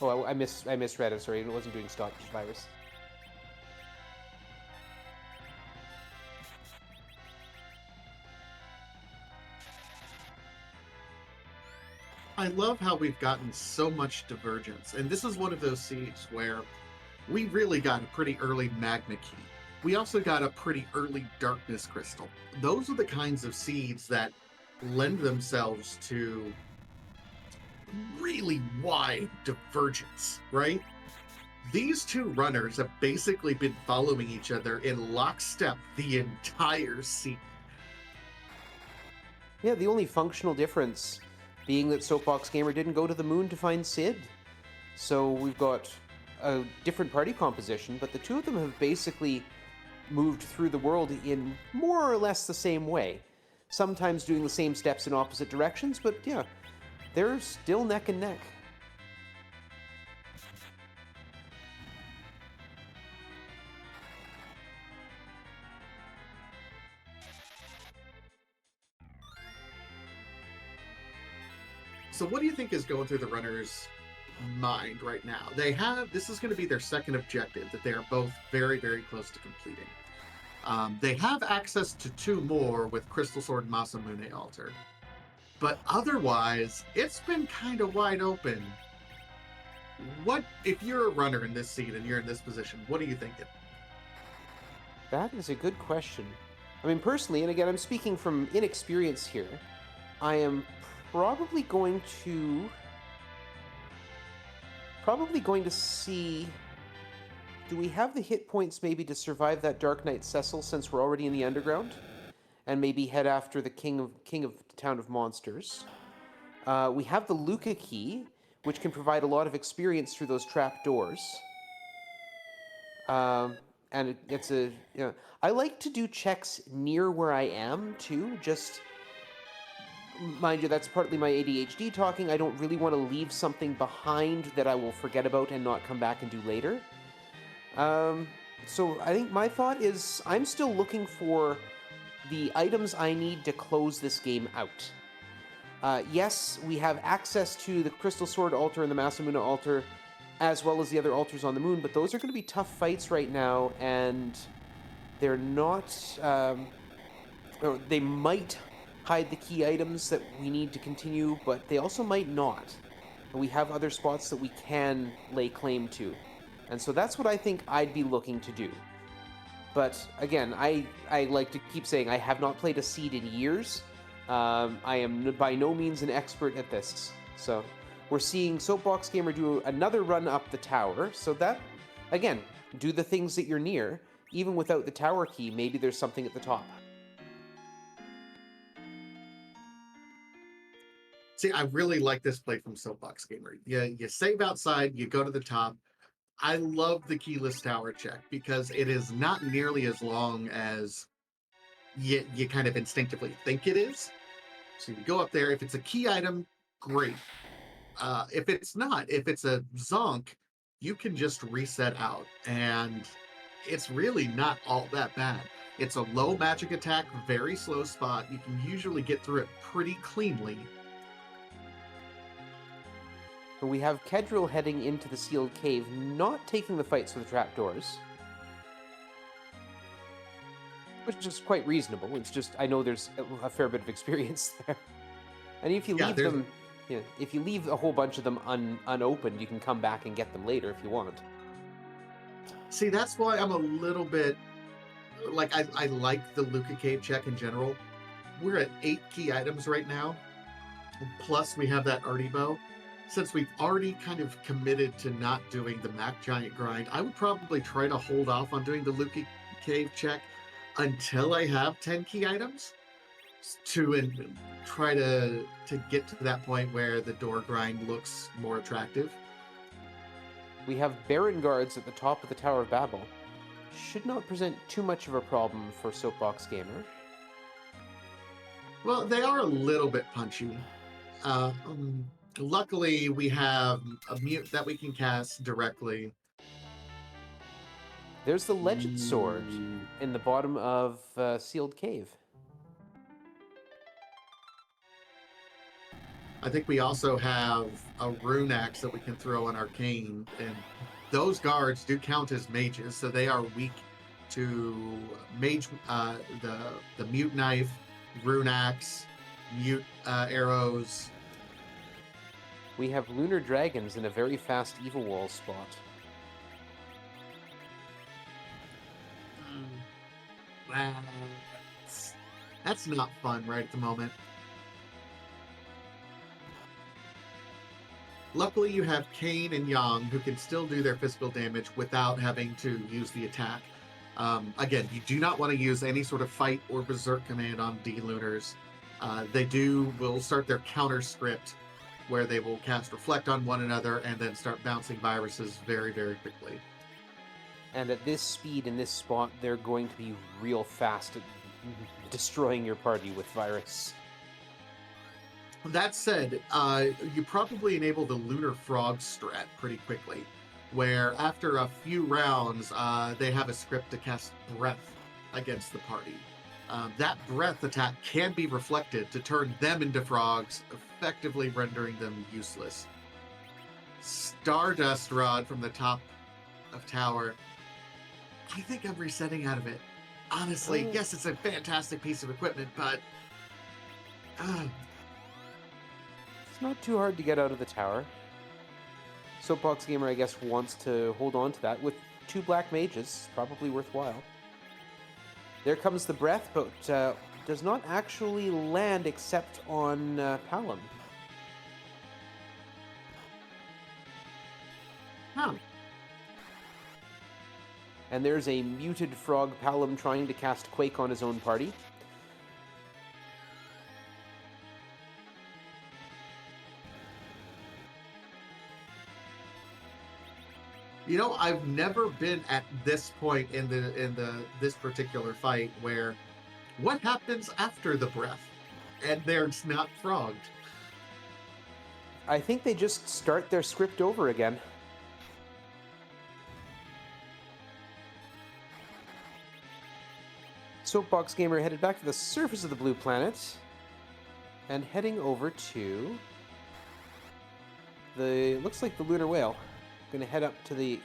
Oh, I misread it. Sorry, it wasn't doing stop virus. I love how we've gotten so much divergence, and this is one of those seeds where we really got a pretty early magma key. We also got a pretty early darkness crystal. Those are the kinds of seeds that lend themselves to really wide divergence, right? These two runners have basically been following each other in lockstep the entire season. Yeah, the only functional difference being that Soapbox Gamer didn't go to the moon to find Sid. So we've got a different party composition, but the two of them have basically moved through the world in more or less the same way. Sometimes doing the same steps in opposite directions, but yeah, they're still neck and neck. So what do you think is going through the runner's mind right now? This is going to be their second objective that they are both very, very close to completing. They have access to 2 more with Crystal Sword and Masamune Altar. But otherwise, it's been kind of wide open. If you're a runner in this seat and you're in this position, what are you thinking? That is a good question. I mean, personally, and again, I'm speaking from inexperience here, I am probably going to see. Do we have the hit points maybe to survive that Dark Knight Cecil since we're already in the underground, and maybe head after the King of Town of Monsters? We have the Luca key, which can provide a lot of experience through those trap doors. And it's a, I like to do checks near where I am too. Just mind you, that's partly my ADHD talking. I don't really want to leave something behind that I will forget about and not come back and do later. So I think my thought is I'm still looking for the items I need to close this game out. Yes, we have access to the Crystal Sword altar and the Masamuna altar, as well as the other altars on the moon, but those are going to be tough fights right now, and they're not... or they might hide the key items that we need to continue, but they also might not. We have other spots that we can lay claim to. And so that's what I think I'd be looking to do. But again, I like to keep saying I have not played a Seed in years. I am by no means an expert at this. So we're seeing Soapbox Gamer do another run up the tower. So that, again, do the things that you're near. Even without the tower key, maybe there's something at the top. See, I really like this play from Soapbox Gamer. You save outside, you go to the top. I love the keyless tower check because it is not nearly as long as you kind of instinctively think it is. So you go up there. If it's a key item, great. If it's not, if it's a zonk, you can just reset out. And it's really not all that bad. It's a low magic attack, very slow spot. You can usually get through it pretty cleanly. We have Keddril heading into the sealed cave, not taking the fights with the trapdoors. Which is quite reasonable. It's just, I know there's a fair bit of experience there. And if you leave them, if you leave a whole bunch of them unopened, you can come back and get them later if you want. See, that's why I'm a little bit, like, I like the Luca Cave check in general. We're at 8 key items right now. Plus, we have that Artie Bow. Since we've already kind of committed to not doing the MacGiant grind, I would probably try to hold off on doing the Luca Cave check until I have 10 key items to try to get to that point where the door grind looks more attractive. We have Baron guards at the top of the Tower of Babel. Should not present too much of a problem for Soapbox Gamer. Well, they are a little bit punchy. Luckily, we have a mute that we can cast directly. There's the Legend Sword in the bottom of Sealed Cave. I think we also have a Rune Axe that we can throw on Arcane, and those guards do count as mages, so they are weak to mage, the Mute Knife, Rune Axe, Mute Arrows. We have Lunar Dragons in a very fast Evil Wall spot. That's not fun right at the moment. Luckily, you have Kane and Yang who can still do their physical damage without having to use the attack. Again, you do not want to use any sort of fight or berserk command on D-Lunars. They will start their counter script where they will cast Reflect on one another and then start bouncing viruses very, very quickly. And at this speed in this spot, they're going to be real fast at destroying your party with virus. That said, you probably enable the Lunar Frog strat pretty quickly, where after a few rounds, they have a script to cast Breath against the party. That Breath attack can be reflected to turn them into frogs, effectively rendering them useless. Stardust Rod from the top of tower. I think I'm resetting out of it. Honestly, yes, it's a fantastic piece of equipment, but... It's not too hard to get out of the tower. Soapbox Gamer, I guess, wants to hold on to that with 2 black mages. Probably worthwhile. There comes the breath, but does not actually land except on Palom. Huh. And there's a muted frog Palom trying to cast Quake on his own party. You know, I've never been at this point in this particular fight where what happens after the breath? And they're not frogged. I think they just start their script over again. Soapbox Gamer headed back to the surface of the blue planet and heading over to the looks like the lunar whale. Gonna head up to the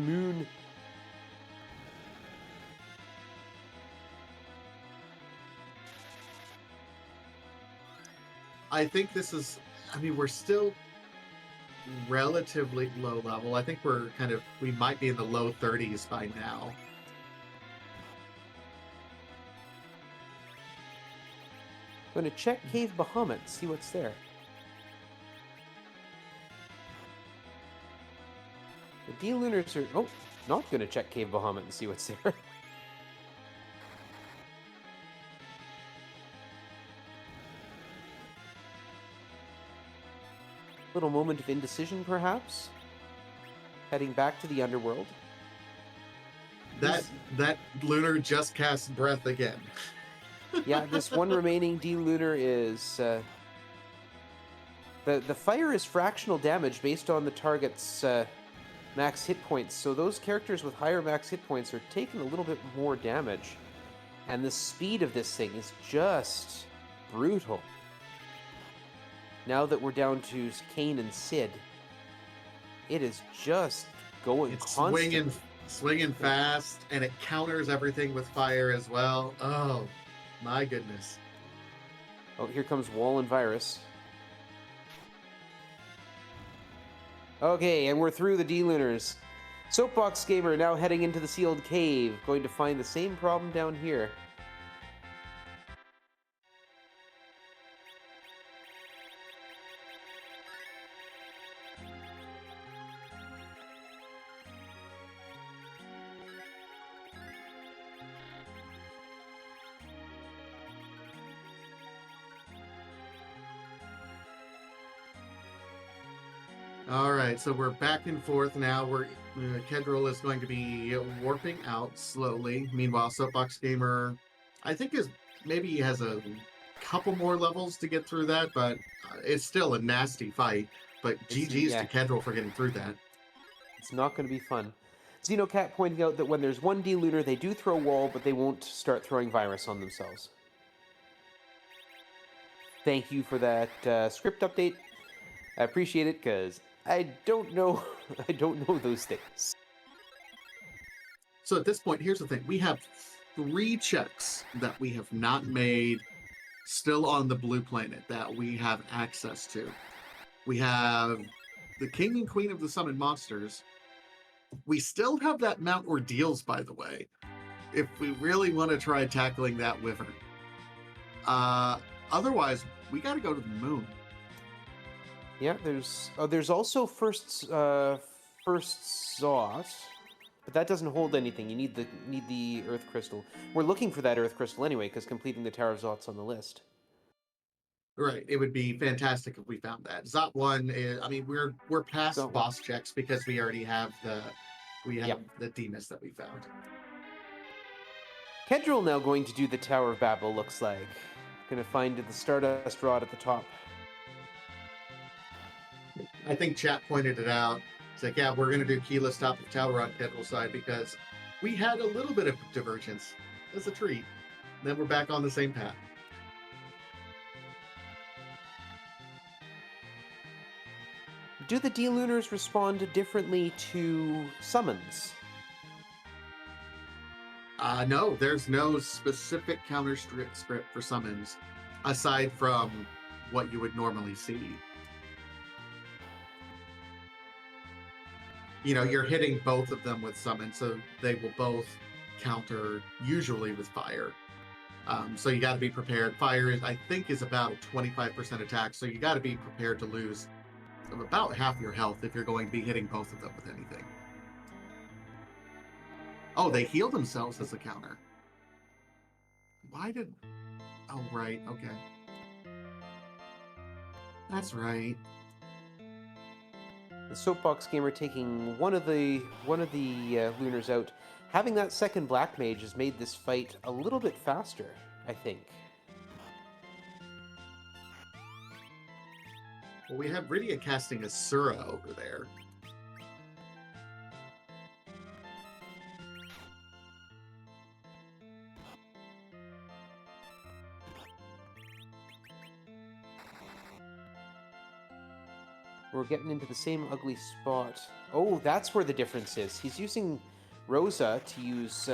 moon. I think this is, I mean, we're still relatively low level. I think we might be in the low 30s by now. Going to check Cave Bahamut, see what's there. The D-Lunars are... Oh, not going to check Cave Bahamut and see what's there. Little moment of indecision, perhaps. Heading back to the underworld. That lunar just cast breath again. Yeah, this one remaining D-Lunar is... The fire is fractional damage based on the target's max hit points, so those characters with higher max hit points are taking a little bit more damage. And the speed of this thing is just brutal. Now that we're down to Kane and Sid, it is just going constantly. Swinging fast, and it counters everything with fire as well. Oh, my goodness. Oh, here comes Wall and Virus. Okay, and we're through the D-Lunars. Soapbox Gamer now heading into the sealed cave, going to find the same problem down here. All right, so we're back and forth now. Keddril is going to be warping out slowly. Meanwhile, Soapbox Gamer, I think maybe he has a couple more levels to get through that, but it's still a nasty fight. But GG's to Keddril for getting through that. It's not going to be fun. Xenocat pointing out that when there's one D-Lunar, they do throw Wall, but they won't start throwing Virus on themselves. Thank you for that script update. I appreciate it, because I don't know those things. So at this point, here's the thing. We have 3 checks that we have not made still on the blue planet that we have access to. We have the King and Queen of the Summoned Monsters. We still have that Mount Ordeals, by the way, if we really want to try tackling that Wyvern. Otherwise, we got to go to the moon. Yeah, there's also first Zot, but that doesn't hold anything. You need the Earth Crystal. We're looking for that Earth Crystal anyway, because completing the Tower of Zot's on the list. Right, it would be fantastic if we found that. Zot 1 is, I mean, we're past Zot boss checks because we already have the Demas that we found. Keddril now going to do the Tower of Babel, looks like. Gonna find the Stardust Rod at the top. I think chat pointed it out. It's like, yeah, we're going to do keyless top of tower on Keddril side because we had a little bit of divergence. That's a treat. Then we're back on the same path. Do the D-Lunars respond differently to summons? No, there's no specific counter script for summons aside from what you would normally see. You know, you're hitting both of them with summon, so they will both counter usually with fire. So you got to be prepared. Fire is, I think, is about a 25% attack, so you got to be prepared to lose about half your health if you're going to be hitting both of them with anything. Oh, they heal themselves as a counter. Why did... Oh, right. Okay. That's right. The soapbox gamer taking one of the lunars out. Having that second black mage has made this fight a little bit faster, I think. Well, we have Rydia casting Asura over there. We're getting into the same ugly spot. Oh, that's where the difference is. He's using Rosa to use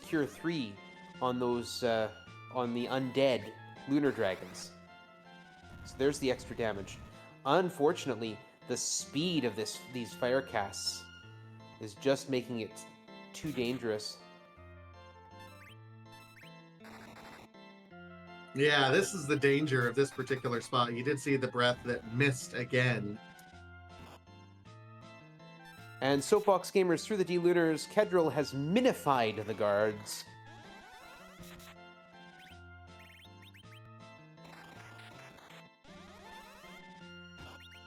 Cure 3 on those on the undead lunar dragons. So there's the extra damage. Unfortunately, the speed of these fire casts is just making it too dangerous. Yeah, this is the danger of this particular spot. You did see the breath that missed again. And soapbox gamers through the D-Lunars, Keddril has minified the guards.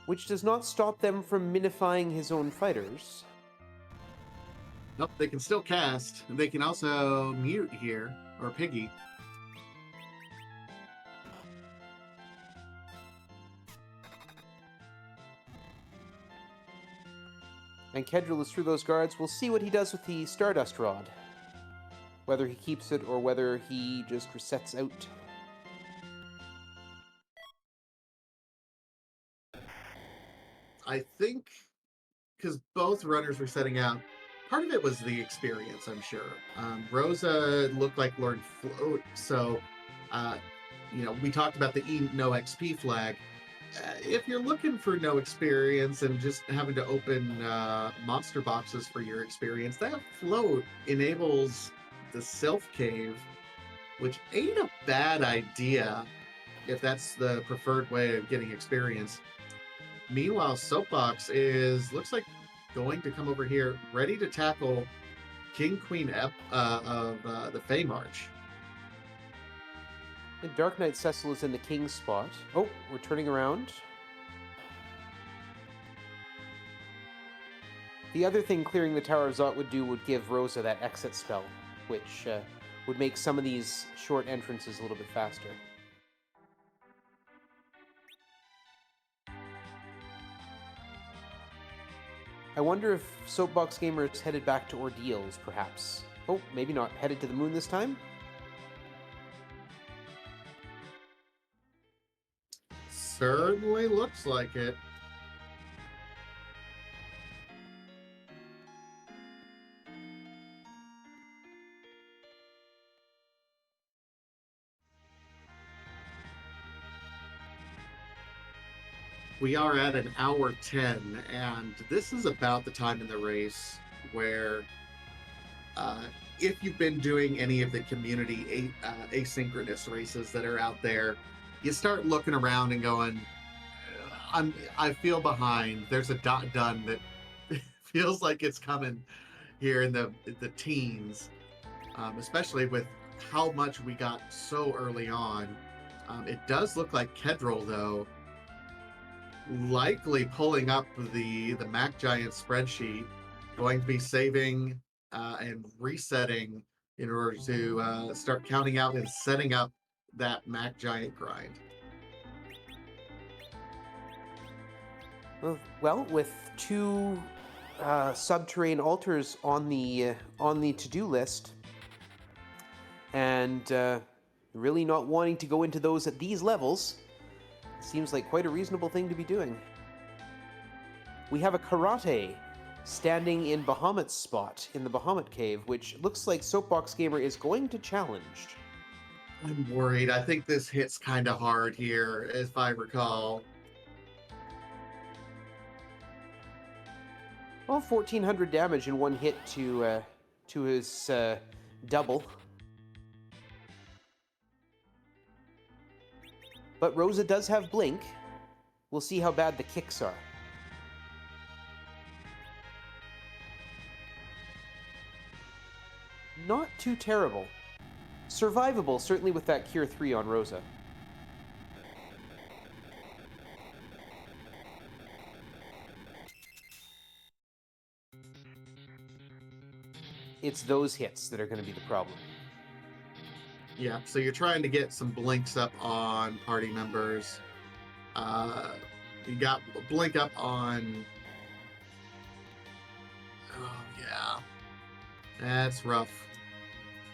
Which does not stop them from minifying his own fighters. Nope, they can still cast. They can also mute here, or piggy. And Keddril is through those guards. We'll see what he does with the Stardust Rod. Whether he keeps it or whether he just resets out. I think because both runners were setting out, part of it was the experience, I'm sure. Rosa looked like learned float, so we talked about the no XP flag. If you're looking for no experience and just having to open monster boxes for your experience, that float enables the self cave, which ain't a bad idea if that's the preferred way of getting experience. Meanwhile, Soapbox looks like going to come over here, ready to tackle King Queen of the Fey March. The Dark Knight Cecil is in the king's spot. Oh, we're turning around. The other thing clearing the Tower of Zot would do would give Rosa that exit spell, which would make some of these short entrances a little bit faster. I wonder if Soapbox Gamer is headed back to Ordeals, perhaps. Oh, maybe not. Headed to the moon this time? Certainly looks like it. We are at an hour 10, and this is about the time in the race where if you've been doing any of the community asynchronous races that are out there, you start looking around and going, I feel behind. There's a dot done that feels like it's coming here in the teens, especially with how much we got so early on. It does look like Keddril, though, likely pulling up the MacGiant spreadsheet, going to be saving and resetting in order to start counting out and setting up that MacGiant grind. Well, with two subterranean altars on the to-do list, and really not wanting to go into those at these levels, seems like quite a reasonable thing to be doing. We have a karate standing in Bahamut's spot in the Bahamut cave, which looks like Soapbox Gamer is going to challenge. I'm worried. I think this hits kind of hard here, if I recall. Well, 1,400 damage in one hit to his double. But Rosa does have Blink. We'll see how bad the kicks are. Not too terrible. Survivable, certainly with that Cure 3 on Rosa. It's those hits that are going to be the problem. Yeah, so you're trying to get some blinks up on party members. You got blink up on... Oh, yeah. That's rough.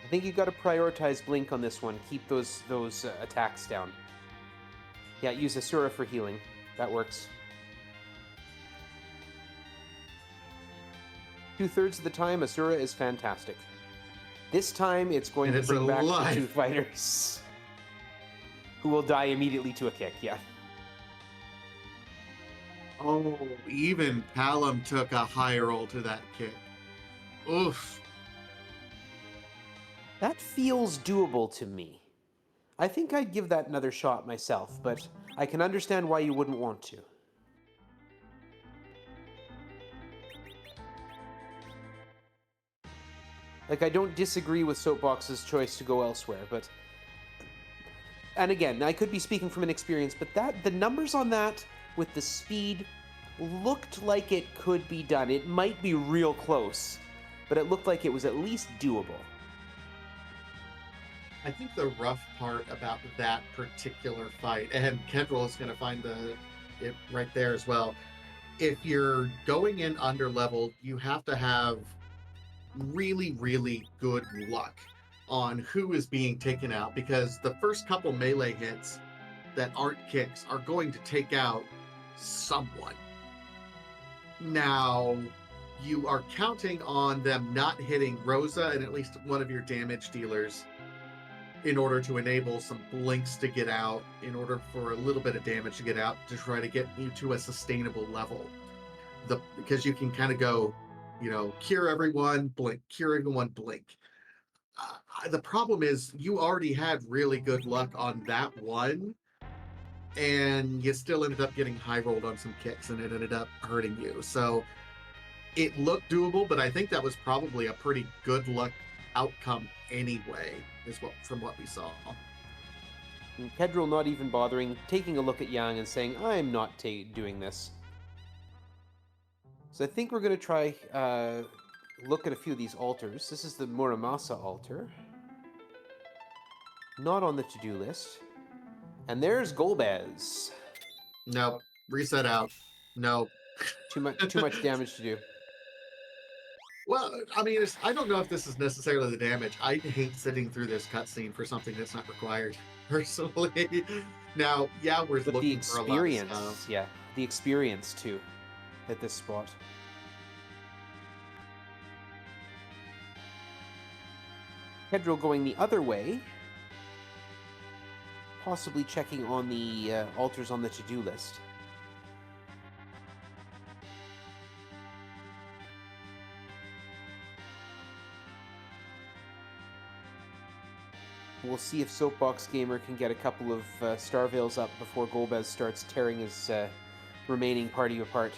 I think you've got to prioritize Blink on this one. Keep those attacks down. Yeah, use Asura for healing. That works. 2/3 of the time, Asura is fantastic. This time, it's going to bring back the 2 fighters. Who will die immediately to a kick, yeah. Oh, even Palom took a high roll to that kick. Oof. That feels doable to me. I think I'd give that another shot myself, but I can understand why you wouldn't want to. Like, I don't disagree with Soapbox's choice to go elsewhere, but... And again, I could be speaking from inexperience, but the numbers on that, with the speed, looked like it could be done. It might be real close, but it looked like it was at least doable. I think the rough part about that particular fight, and Keddril is going to find it right there as well. If you're going in underleveled, you have to have really, really good luck on who is being taken out, because the first couple melee hits that aren't kicks are going to take out someone. Now, you are counting on them not hitting Rosa and at least one of your damage dealers in order to enable some blinks to get out, in order for a little bit of damage to get out, to try to get you to a sustainable level. Because you can kind of go, cure everyone, blink, cure everyone, blink. The problem is you already had really good luck on that one, and you still ended up getting high rolled on some kicks, and it ended up hurting you. So it looked doable, but I think that was probably a pretty good luck outcome anyway, from what we saw. And Keddril not even bothering, taking a look at Yang and saying, I'm not doing this. So I think we're going to try look at a few of these altars. This is the Muramasa altar. Not on the to-do list. And there's Golbez. Nope. Reset out. Nope. Too much damage to do. Well, I mean, I don't know if this is necessarily the damage. I hate sitting through this cutscene for something that's not required, personally. Now, yeah, we're but looking the for a lot of stuff. Yeah, the experience too, at this spot. Keddril going the other way, possibly checking on the altars on the to-do list. We'll see if soapboxgamer can get a couple of Starveils up before Golbez starts tearing his remaining party apart.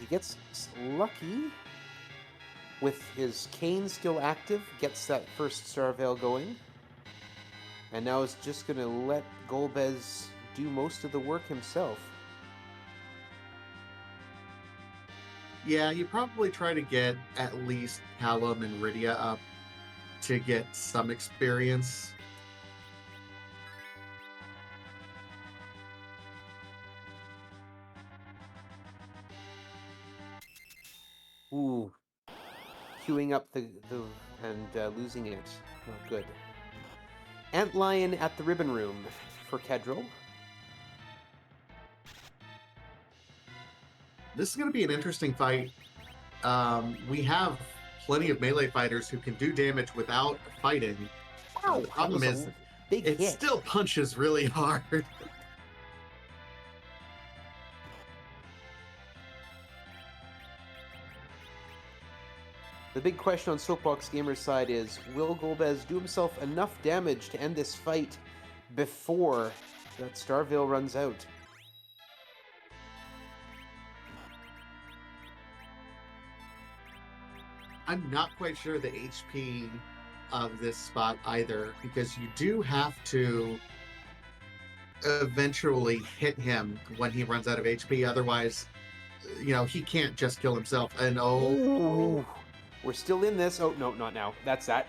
He gets lucky with his cane still active, gets that first Starveil going. And now is just going to let Golbez do most of the work himself. Yeah, you probably try to get at least Palom and Rydia up to get some experience. Ooh. Queuing up and losing it. Oh, good. Antlion at the Ribbon Room for Keddril. This is going to be an interesting fight. We have plenty of melee fighters who can do damage without fighting. Ow, the problem is, it still punches really hard. The big question on Soapbox Gamer's side is, will Golbez do himself enough damage to end this fight before that Starvale runs out? I'm not quite sure the HP of this spot either, because you do have to eventually hit him when he runs out of HP. Otherwise, he can't just kill himself. And Ooh, we're still in this. Oh, no, not now. That's that.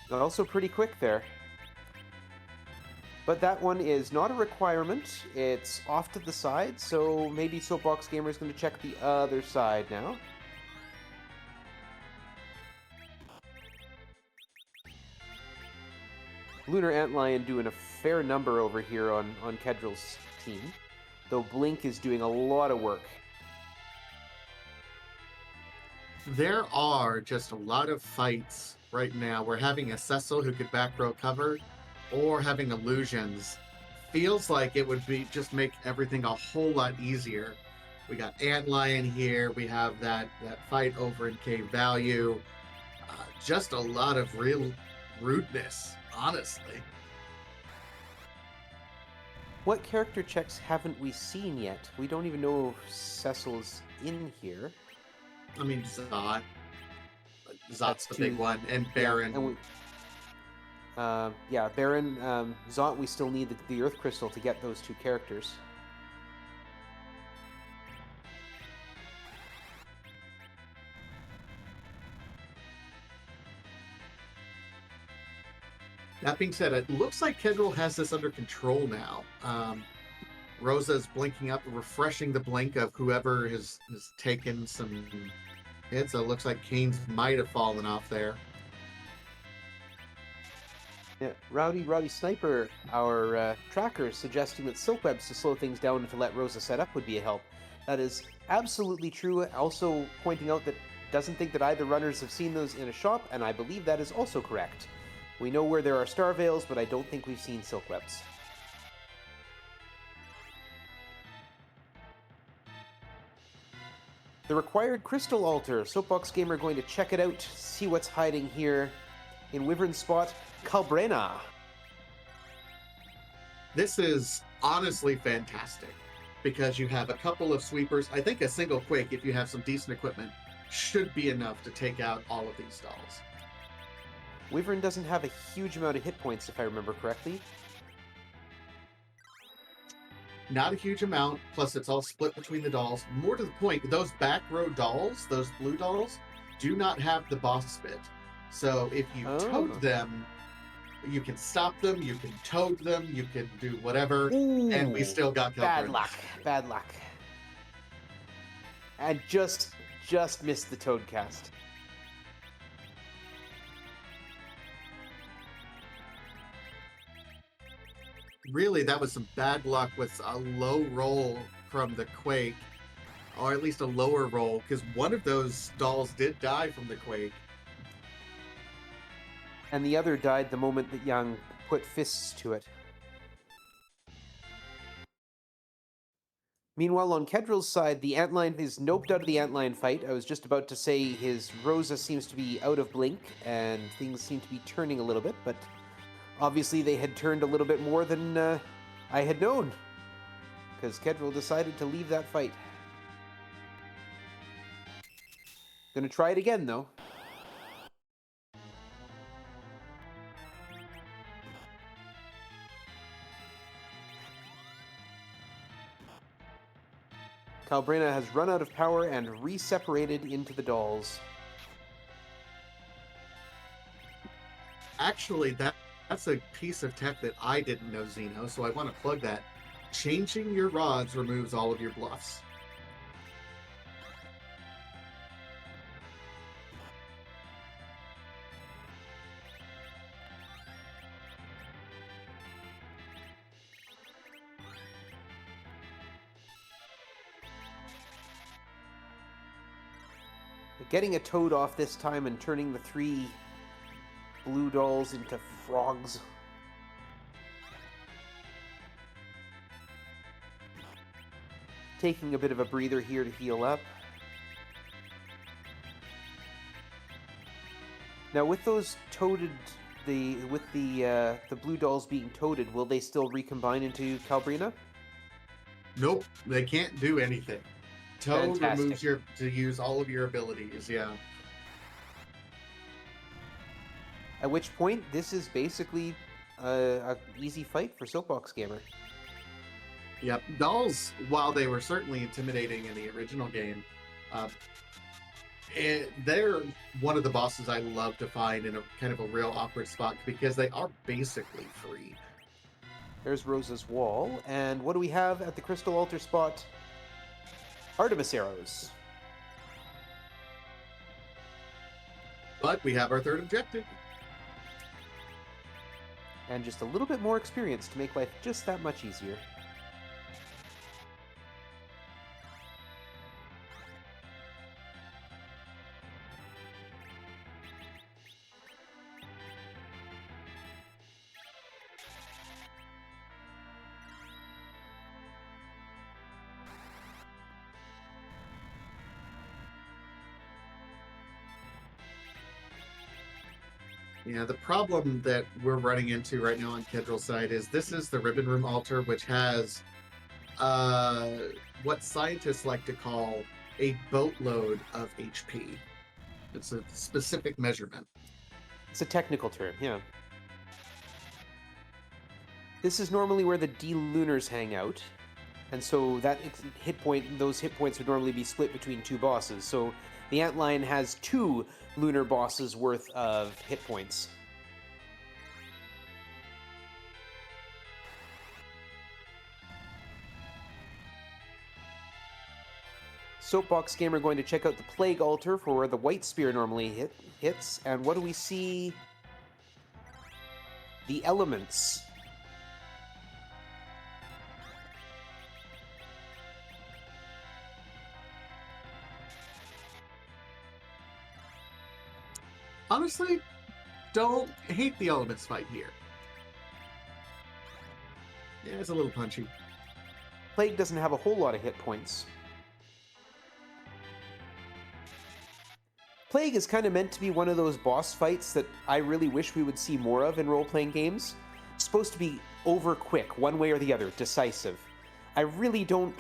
Also pretty quick there. But that one is not a requirement. It's off to the side, so maybe Soapbox Gamer is going to check the other side now. Lunar Antlion doing a fair number over here on Keddril's team, though Blink is doing a lot of work. There are just a lot of fights right now. We're having a Cecil who could back row cover, or having illusions. Feels like it would be just make everything a whole lot easier. We got Antlion here. We have that fight over in Cave Value. Just a lot of real rudeness, honestly. What character checks haven't we seen yet? We don't even know if Cecil's in here. I mean, Zot. Zot's That's the two. big one, and Baron. Baron, Zot, we still need the Earth Crystal to get those two characters. That being said, it looks like Keddril has this under control now. Rosa's blinking up, refreshing the blink of whoever has taken some hits. So it looks like Kane's might have fallen off there. Yeah, Rowdy Sniper, our tracker, suggesting that silk webs to slow things down and to let Rosa set up would be a help. That is absolutely true. Also pointing out that doesn't think that either runners have seen those in a shop, and I believe that is also correct. We know where there are star veils, but I don't think we've seen silk webs. The required crystal altar. Soapbox Gamer going to check it out, see what's hiding here in Wyvern's spot. Calbrena. This is honestly fantastic because you have a couple of sweepers. I think a single Quake, if you have some decent equipment, should be enough to take out all of these dolls. Wyvern doesn't have a huge amount of hit points, if I remember correctly. Not a huge amount, plus it's all split between the dolls. More to the point, those back row dolls, those blue dolls, do not have the boss bit. So if you toad them, you can stop them, you can toad them, you can do whatever, and we still got bad luck. Bad luck. And just missed the toad cast. Really, that was some bad luck with a low roll from the Quake, or at least a lower roll, because one of those dolls did die from the Quake. And the other died the moment that Young put fists to it. Meanwhile, on Keddril's side, the Antlion is noped out of the Antlion fight. I was just about to say his Rosa seems to be out of blink, and things seem to be turning a little bit, but obviously they had turned a little bit more than I had known, because Keddril decided to leave that fight. Gonna try it again, though. Calbrena has run out of power and re-separated into the dolls. Actually, that's a piece of tech that I didn't know, Zeno, so I want to plug that. Changing your rods removes all of your bluffs. Getting a toad off this time and turning the 3 blue dolls into frogs. taking a bit of a breather here to heal up. Now, with those toted, the blue dolls being toted, will they still recombine into Calbrina? Nope, they can't do anything. Toad Fantastic. removes to use all of your abilities. Yeah. At which point, this is basically a easy fight for soapboxgamer. Yep. Dolls, while they were certainly intimidating in the original game, uh, they're one of the bosses I love to find in a kind of a real awkward spot because they are basically free. There's Rosa's wall, and what do we have at the crystal altar spot? Artemis arrows. But we have our third objective. And just a little bit more experience to make life just that much easier. Yeah, the problem that we're running into right now on Keddril's side is this is the Ribbon Room altar, which has what scientists like to call a boatload of HP. It's a specific measurement. It's a technical term, yeah. This is normally where the D-Lunars hang out, and so that those hit points would normally be split between two bosses. So the Antlion has 2 lunar bosses worth of hit points. Soapboxgamer going to check out the Plague Altar for where the White Spear normally hits. And what do we see? The Elements. Honestly, don't hate the Elements fight here. Yeah, it's a little punchy. Plague doesn't have a whole lot of hit points. Plague is kind of meant to be one of those boss fights that I really wish we would see more of in role-playing games. It's supposed to be over quick, one way or the other, decisive. I really don't...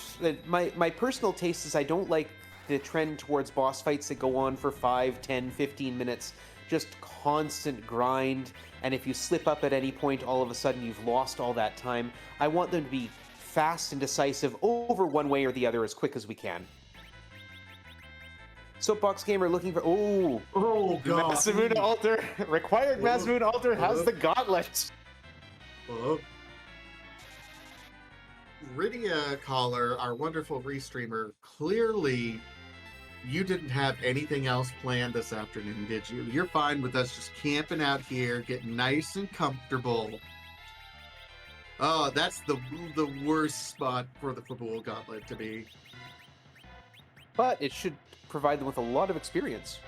My personal taste is I don't like the trend towards boss fights that go on for 5, 10, 15 minutes. Just constant grind, and if you slip up at any point, all of a sudden you've lost all that time. I want them to be fast and decisive, over one way or the other as quick as we can. Soapboxgamer looking for... Oh, God. Masamune Altar. Required Masamune Altar has the gauntlet. Rydia Caller, our wonderful restreamer, clearly you didn't have anything else planned this afternoon, did you? You're fine with us just camping out here, getting nice and comfortable. Oh, that's the worst spot for the Fabul Gauntlet to be. But it should provide them with a lot of experience.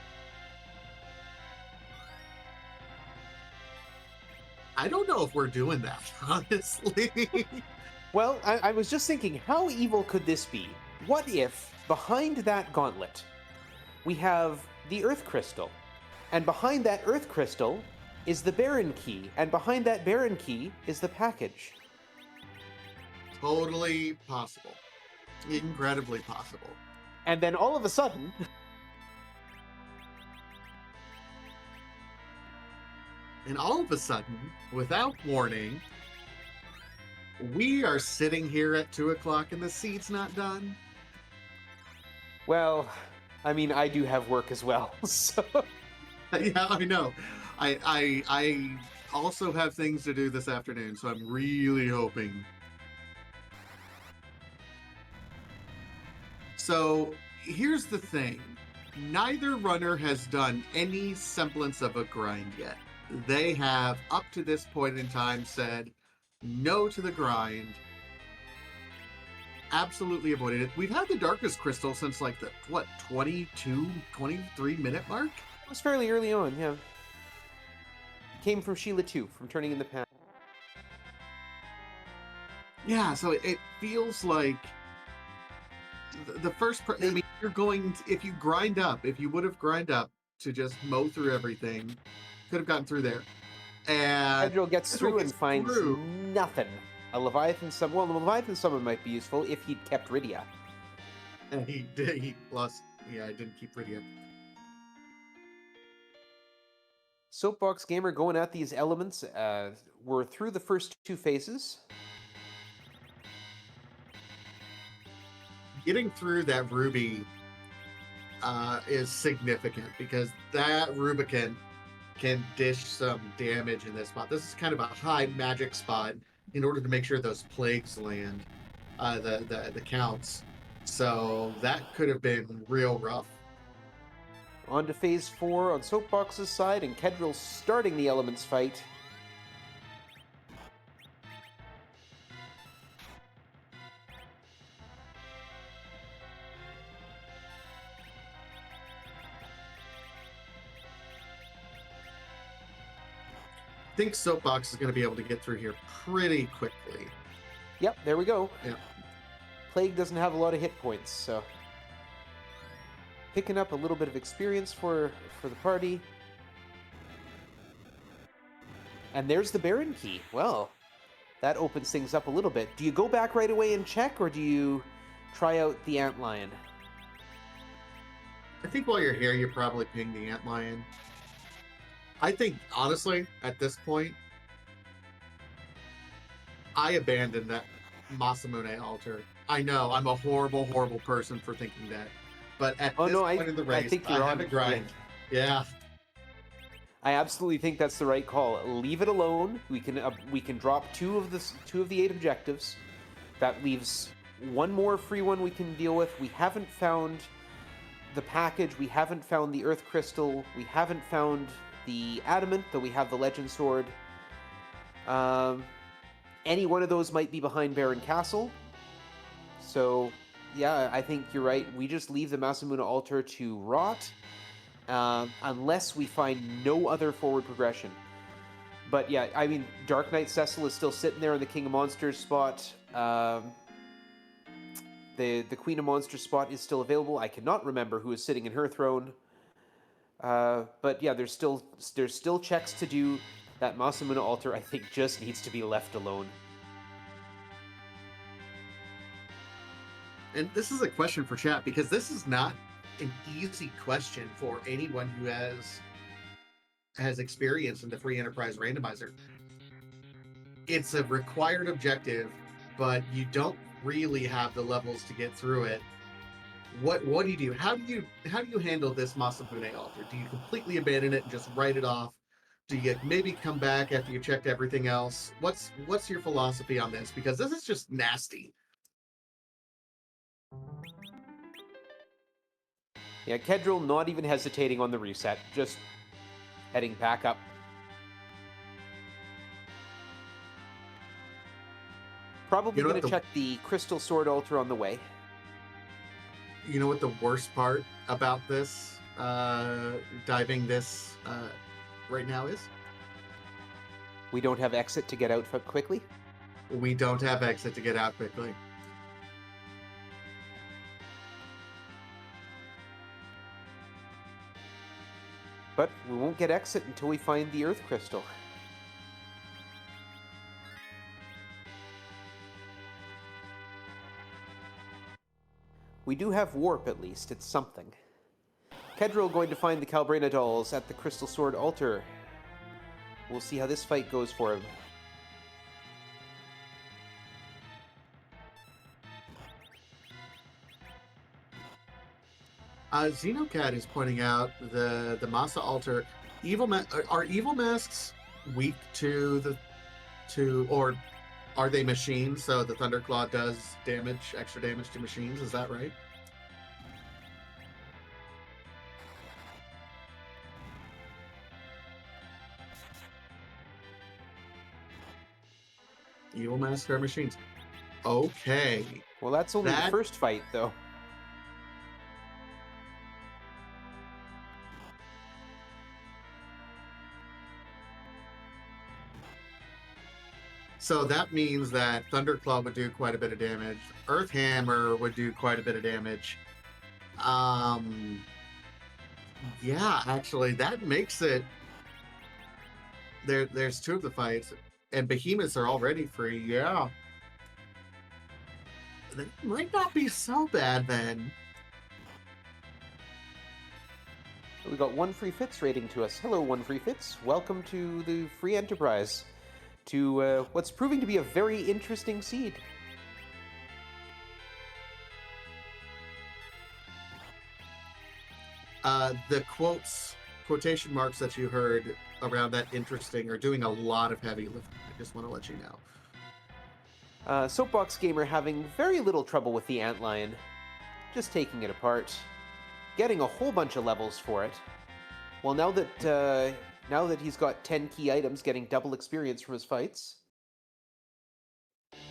I don't know if we're doing that, honestly. Well, I was just thinking, how evil could this be? What if, behind that gauntlet, we have the Earth Crystal, and behind that Earth Crystal is the Baron Key, and behind that Baron Key is the package? Totally possible. Incredibly possible. And then all of a sudden... And all of a sudden, without warning, we are sitting here at 2 o'clock and the seed's not done. Well, I mean, I do have work as well, so... Yeah, I know. I also have things to do this afternoon, so I'm really hoping. So here's the thing. Neither runner has done any semblance of a grind yet. They have, up to this point in time, said no to the grind. Absolutely avoided it. We've had the Darkest Crystal since like the, 22, 23 minute mark? It was fairly early on, yeah. Came from Sheila 2, from Turning in the Pan. Yeah, so it feels like the first. I mean, you're going if you grind up. If you would have grind up to just mow through everything, could have gotten through there. And Keddril gets Keddril through gets and finds through, nothing. A Leviathan summon. Well, the Leviathan summon might be useful if he'd kept Rydia. and he lost. Yeah, I didn't keep Rydia. Soapbox Gamer going at these elements. We're through the first two phases. Getting through that ruby is significant because that Rubicon can dish some damage in this spot. This is kind of a high magic spot in order to make sure those plagues land, the counts. So that could have been real rough. On to phase 4 on Soapbox's side, and Keddril starting the elements fight. I think Soapbox is going to be able to get through here pretty quickly. Yep, there we go. Yeah. Plague doesn't have a lot of hit points, so picking up a little bit of experience for the party. And there's the Baron key. Well, that opens things up a little bit. Do you go back right away and check, or do you try out the Antlion? I think while you're here, you probably ping the Antlion. I think, honestly, at this point, I abandoned that Masamune altar. I know, I'm a horrible, horrible person for thinking that. But at this point in the race, I have a grind. Yeah. I absolutely think that's the right call. Leave it alone. We can drop two of the 8 objectives. That leaves one more free one we can deal with. We haven't found the package. We haven't found the Earth Crystal. We haven't found the Adamant, though we have the Legend Sword. Any one of those might be behind Baron Castle. So, yeah, I think you're right. We just leave the Masamune altar to rot. Unless we find no other forward progression. But yeah, I mean, Dark Knight Cecil is still sitting there in the King of Monsters spot. The Queen of Monsters spot is still available. I cannot remember who is sitting in her throne. But yeah, there's still checks to do. That Masamune altar, I think, just needs to be left alone. And this is a question for chat because this is not an easy question for anyone who has experience in the free enterprise randomizer. It's a required objective, but you don't really have the levels to get through it. What do you do? How do you handle this Masamune altar? Do you completely abandon it and just write it off? Do you maybe come back after you checked everything else? What's your philosophy on this? Because this is just nasty. Yeah, Keddril not even hesitating on the reset, just heading back up. Probably going to check the Crystal Sword altar on the way. You know what the worst part about this, diving this right now is? We don't have exit to get out quickly? We don't have exit to get out quickly. But we won't get exit until we find the Earth Crystal. We do have warp, at least. It's something. Keddril going to find the Calbrena dolls at the Crystal Sword altar. We'll see how this fight goes for him. Xenocat is pointing out the Masa altar. Are evil masks weak or are they machines? So the Thunderclaw does extra damage to machines. Is that right? Evil masks are machines. Okay. Well, that's only the first fight, though. So that means that Thunderclaw would do quite a bit of damage. Earth Hammer would do quite a bit of damage. Um, yeah, actually, that makes it. There's two of the fights, and behemoths are already free. Yeah, they might not be so bad then. We got one free Fitz rating to us. Hello, one free Fitz. Welcome to the free enterprise. To what's proving to be a very interesting seed. The quotation marks that you heard around that interesting are doing a lot of heavy lifting. I just want to let you know. Soapbox Gamer having very little trouble with the antlion. Just taking it apart. Getting a whole bunch of levels for it. Well, now that he's got 10 key items, getting double experience from his fights.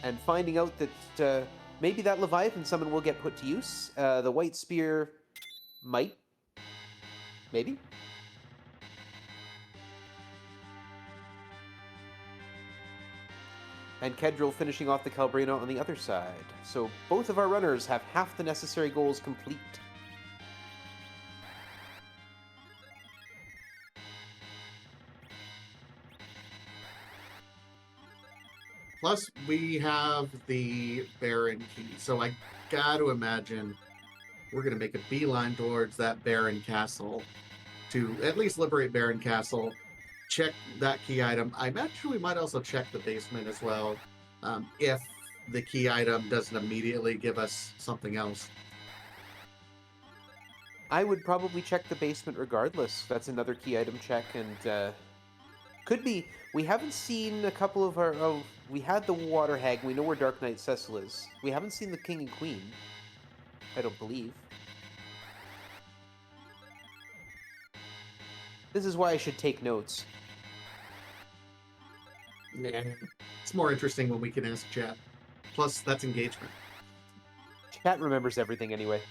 And finding out that maybe that Leviathan summon will get put to use. The White Spear might. Maybe. And Keddril finishing off the Calbrina on the other side. So both of our runners have half the necessary goals complete. Plus, we have the Baron key, so I got to imagine we're going to make a beeline towards that Baron Castle to at least liberate Baron Castle, check that key item. I imagine we might also check the basement as well, if the key item doesn't immediately give us something else. I would probably check the basement regardless. That's another key item check, and could be. We haven't seen a couple of our. Oh, we had the Water Hag. We know where Dark Knight Cecil is. We haven't seen the King and Queen. I don't believe. This is why I should take notes. Yeah. It's more interesting when we can ask chat. Plus, that's engagement. Chat remembers everything anyway.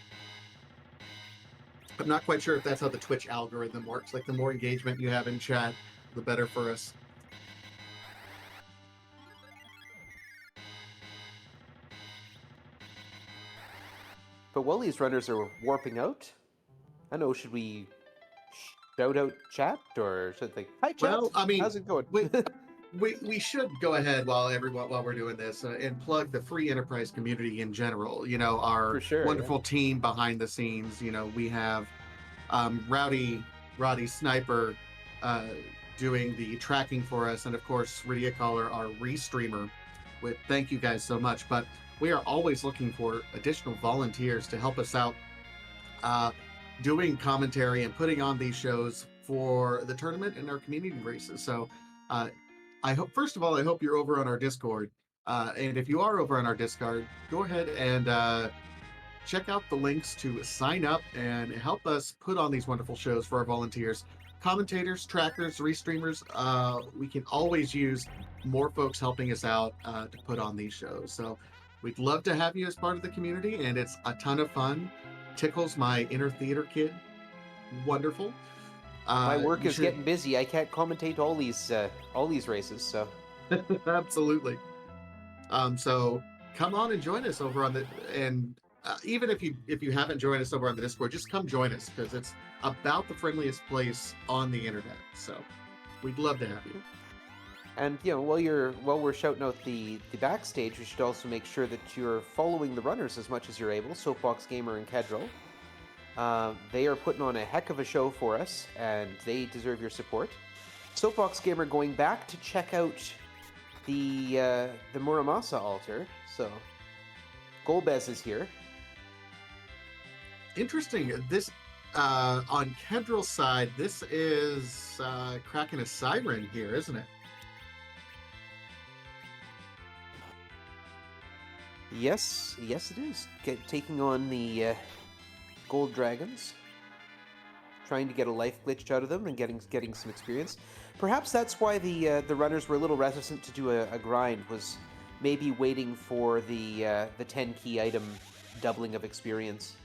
I'm not quite sure if that's how the Twitch algorithm works. Like, the more engagement you have in chat, the better for us. But while these runners are warping out, I don't know, should we shout out chat or should they? Hi chat. Well, I mean, How's it going? we should go ahead while we're doing this and plug the free enterprise community in general. You know, our For sure, wonderful team behind the scenes. You know, we have Roddy Sniper doing the tracking for us, and of course Rydia Caller, our restreamer. With thank you guys so much. But we are always looking for additional volunteers to help us out, doing commentary and putting on these shows for the tournament and our community races. So uh, I hope, first of all, I hope you're over on our Discord. And if you are over on our Discord, go ahead and check out the links to sign up and help us put on these wonderful shows for our volunteers, commentators, trackers, restreamers. We can always use more folks helping us out to put on these shows. So we'd love to have you as part of the community, and it's a ton of fun. Tickles my inner theater kid. Wonderful. My work is getting busy. I can't commentate all these races, so Absolutely. So come on and join us over on the and even if you haven't joined us over on the Discord, just come join us because it's about the friendliest place on the internet. So we'd love to have you. And you know, while we're shouting out the backstage, we should also make sure that you're following the runners as much as you're able. Soapbox Gamer and Keddril. They are putting on a heck of a show for us, and they deserve your support. Soapbox Gamer going back to check out the Muramasa altar. So Golbez is here. Interesting. This on Keddril's side, this is cracking a siren here, isn't it? Yes, it is. Taking on the Gold Dragons, trying to get a life glitch out of them and getting some experience. Perhaps that's why the runners were a little reticent to do a grind. Was maybe waiting for the 10 key item doubling of experience.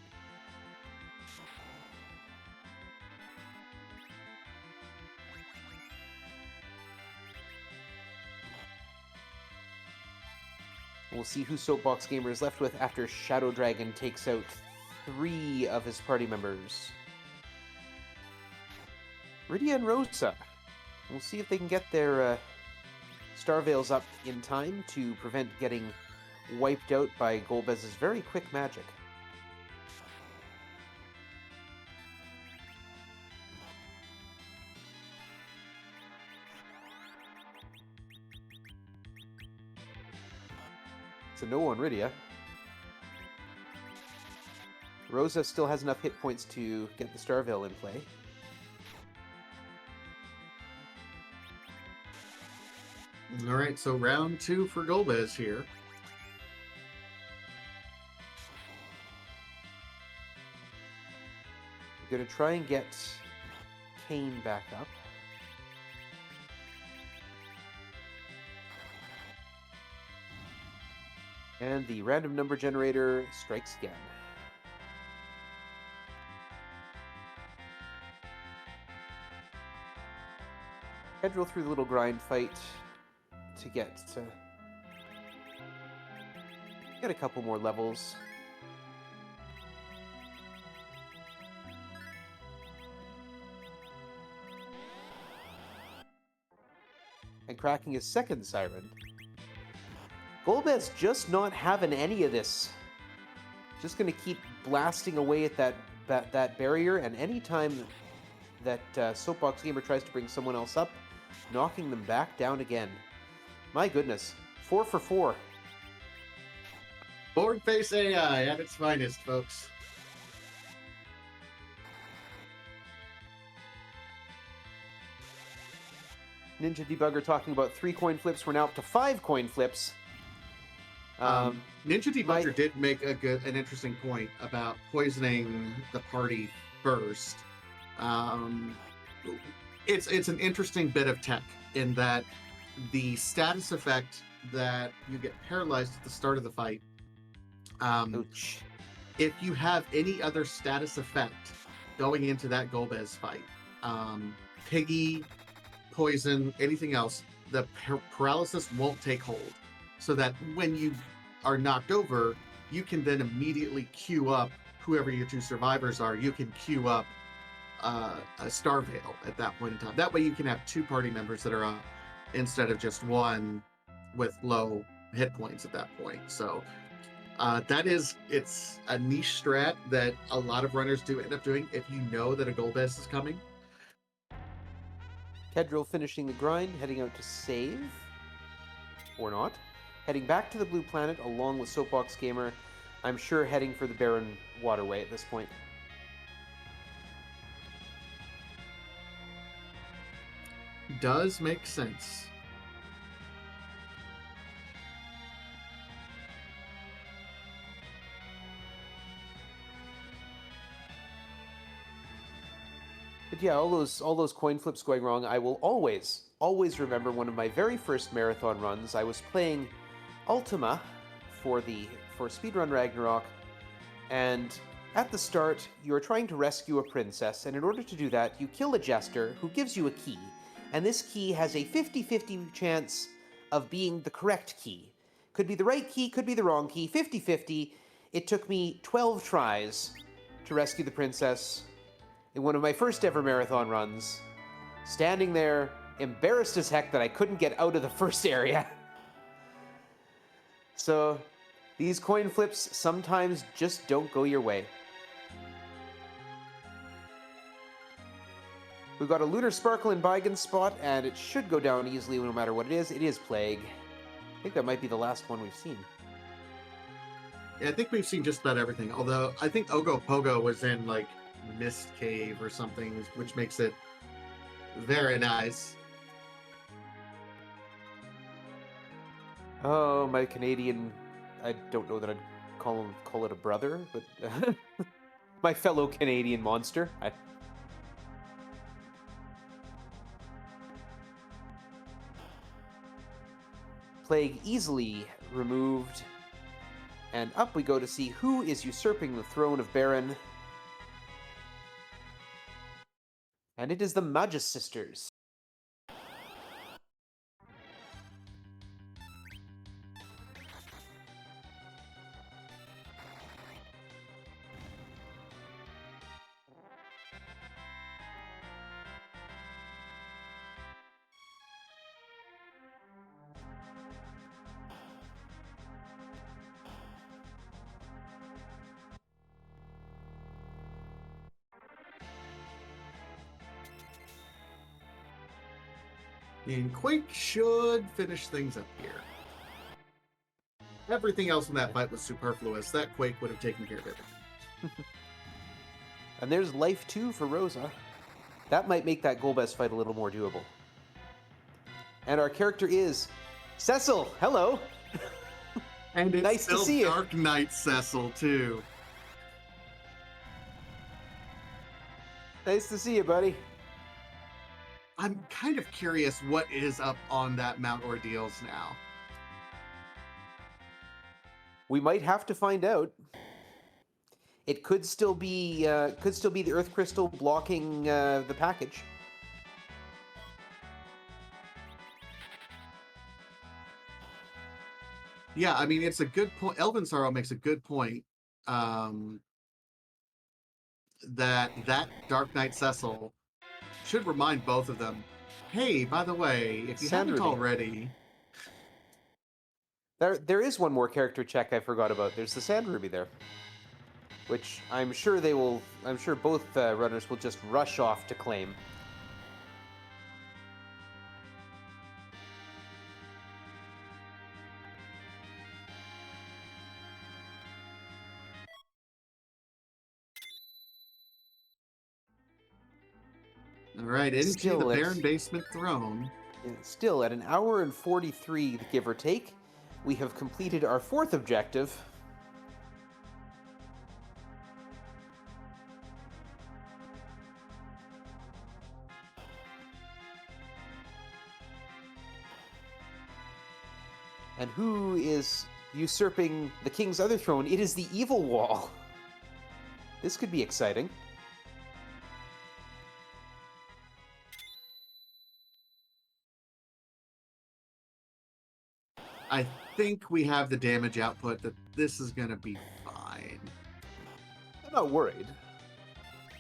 We'll see who Soapbox Gamer is left with after Shadow Dragon takes out 3 of his party members. Rydia and Rosa. We'll see if they can get their Star Veils up in time to prevent getting wiped out by Golbez's very quick magic. It's a no on Rydia. Rosa still has enough hit points to get the Star Veil in play. All right, so round 2 for Golbez here. We're going to try and get Kane back up. And the random number generator strikes again. Keddril through the little grind fight to get a couple more levels. And cracking his second siren. Golbez just not having any of this. Just going to keep blasting away at that barrier, and anytime that Soapbox Gamer tries to bring someone else up, knocking them back down again. My goodness. 4 for 4. Board face AI at its finest, folks. Ninja Debugger talking about 3 coin flips. We're now up to 5 coin flips. Ninja Debugger did make an interesting point about poisoning the party first. It's an interesting bit of tech in that the status effect that you get paralyzed at the start of the fight. Ouch. If you have any other status effect going into that Golbez fight, Piggy, poison, anything else, the paralysis won't take hold. So that when you are knocked over, you can then immediately queue up whoever your 2 survivors are. You can queue up a Star Veil at that point in time. That way you can have 2 party members that are up instead of just 1 with low hit points at that point. So it's a niche strat that a lot of runners do end up doing if you know that a Golbez is coming. Keddril finishing the grind, heading out to save. Or not. Heading back to the blue planet along with Soapbox Gamer. I'm sure heading for the barren waterway at this point. Does make sense. But yeah, all those coin flips going wrong. I will always remember one of my very first marathon runs. I was playing Ultima for Speedrun Ragnarok, and at the start, you are trying to rescue a princess, and in order to do that, you kill a jester who gives you a key, and this key has a 50-50 chance of being the correct key. Could be the right key, could be the wrong key, 50-50. It took me 12 tries to rescue the princess in one of my first ever marathon runs, standing there, embarrassed as heck that I couldn't get out of the first area. So, these coin flips sometimes just don't go your way. We've got a Lunar Sparkle in Bygone spot, and it should go down easily no matter what it is. It is Plague. I think that might be the last one we've seen. Yeah, I think we've seen just about everything. Although I think Ogopogo was in like Mist Cave or something, which makes it very nice. Oh, my Canadian, I don't know that I'd call it a brother, but my fellow Canadian monster. Plague easily removed, and up we go to see who is usurping the throne of Baron. And it is the Magus Sisters. And Quake should finish things up here. Everything else in that fight was superfluous. That Quake would have taken care of everything. And there's life 2 for Rosa. That might make that Golbez fight a little more doable. And our character is Cecil. Hello. And it's nice still to see Dark Knight Cecil, too. Nice to see you, buddy. I'm kind of curious what is up on that Mount Ordeals now. We might have to find out. It could still be the Earth Crystal blocking the package. Yeah, I mean, it's a good point. Elven Sorrow makes a good point that Dark Knight Cecil should remind both of them, hey, by the way, if you Sand haven't Ruby. already... There is one more character check I forgot about. There's the Sand Ruby there, which I'm sure both runners will just rush off to claim. All right, into Still, the Barren Basement Throne. Still, at 1 hour and 43, give or take, we have completed our 4th objective. And who is usurping the king's other throne? It is the Evil Wall. This could be exciting. I think we have the damage output that this is going to be fine. I'm not worried.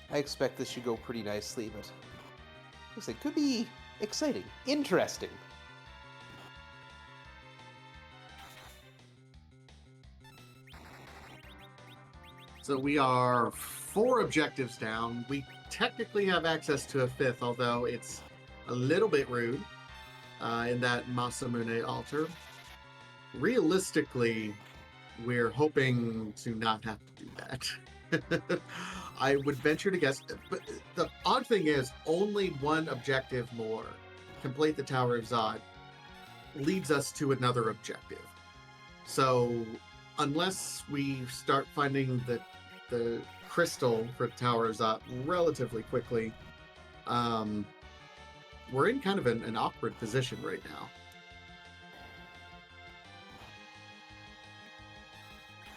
I expect this should go pretty nicely, but it could be exciting, interesting. So we are 4 objectives down. We technically have access to a 5th, although it's a little bit rude in that Masamune altar. Realistically, we're hoping to not have to do that. I would venture to guess, but the odd thing is only one objective more, complete the Tower of Zod, leads us to another objective. So unless we start finding the crystal for the Tower of Zod relatively quickly, we're in kind of an awkward position right now.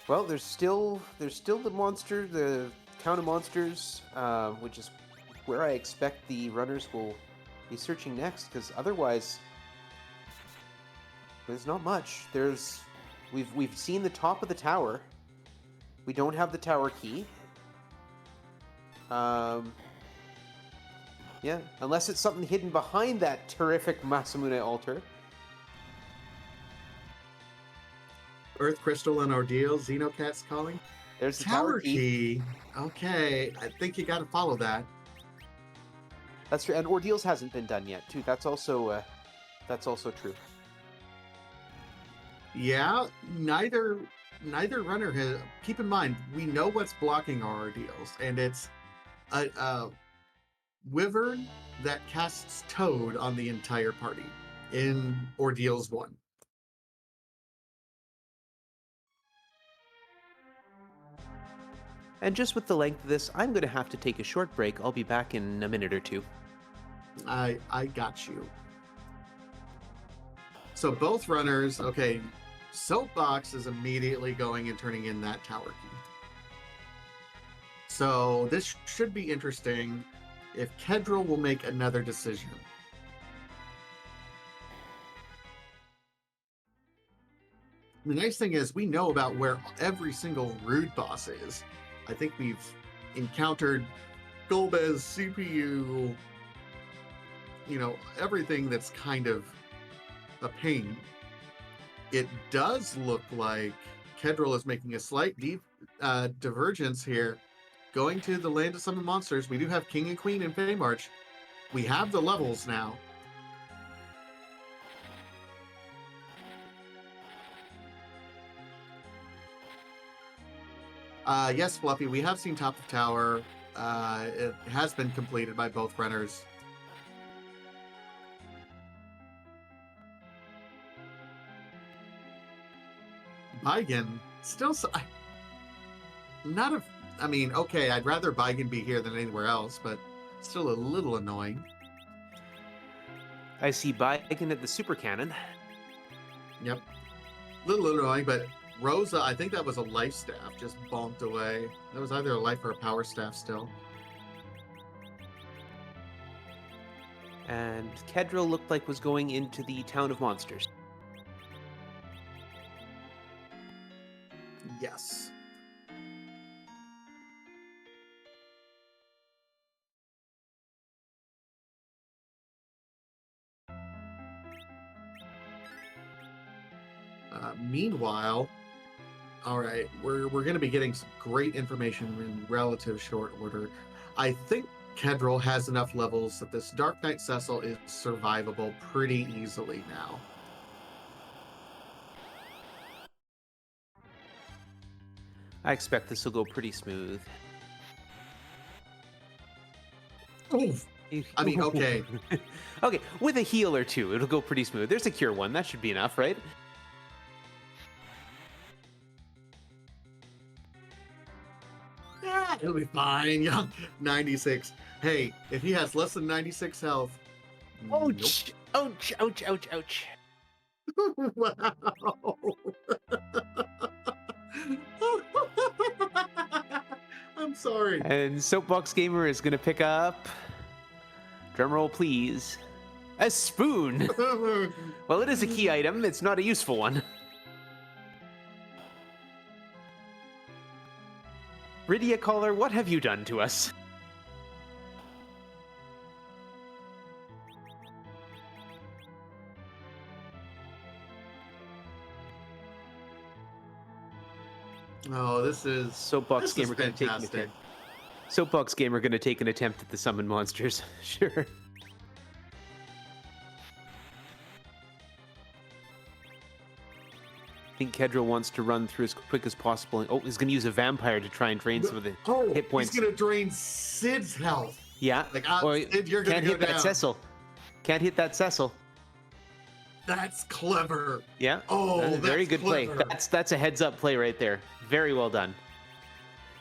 Well, there's still the monster, the town of monsters, which is where I expect the runners will be searching next. Because otherwise, there's not much. We've seen the top of the tower. We don't have the tower key. Yeah, unless it's something hidden behind that terrific Masamune altar. Earth Crystal and Ordeal, Xenocat's calling. There's the Tower key. Okay, I think you got to follow that. That's true, and Ordeals hasn't been done yet too. That's also true. Yeah, neither runner has. Keep in mind, we know what's blocking our Ordeals, and it's a wyvern that casts Toad on the entire party in Ordeals 1. And just with the length of this, I'm going to have to take a short break. I'll be back in a minute or two. I got you. So both runners, okay, Soapbox is immediately going and turning in that tower key. So this should be interesting if Keddril will make another decision. The nice thing is we know about where every single Rude boss is. I think we've encountered Golbez, CPU, everything that's kind of a pain. It does look like Keddril is making a slight divergence here. Going to the Land of Summon Monsters, we do have King and Queen in Feymarch. We have the levels now. Yes, Fluffy, we have seen Top of Tower. It has been completed by both runners. Baigen, still, not a, I mean, okay, I'd rather Baigen be here than anywhere else, but still a little annoying. I see Baiken at the Super Cannon. Yep. Little annoying, but Rosa, I think that was a life staff, just bonked away. That was either a life or a power staff still. And Keddril looked like was going into the Town of Monsters. Yes. Meanwhile, all right, we're going to be getting some great information in relative short order. I think Keddril has enough levels that this Dark Knight Cecil is survivable pretty easily now. I expect this will go pretty smooth. Oh, I mean, okay. Okay, with a heal or two, it'll go pretty smooth. There's a cure one. That should be enough, right? Yeah, it'll be fine. Yeah, 96. Hey, if he has less than 96 health, Ouch! Ouch! Ouch! Ouch! Ouch! nope. Wow. I'm sorry. And Soapbox Gamer is going to pick up, drumroll please, a spoon. Well, it is a key item. It's not a useful one. Rydia Caller, what have you done to us? Oh, this is Soapbox Gamer going to take an fantastic. attempt. Soapbox Gamer going to take an attempt at the summon monsters. Sure. I think Keddril wants to run through as quick as possible. Oh, he's going to use a vampire to try and drain some of the hit points. He's gonna drain Sid's health. Yeah. Like, Sid, you're gonna can't go hit down. that Cecil. Can't hit that Cecil. That's clever. Yeah. Oh, That's a very good clever. play. That's a heads up play right there. Very well done.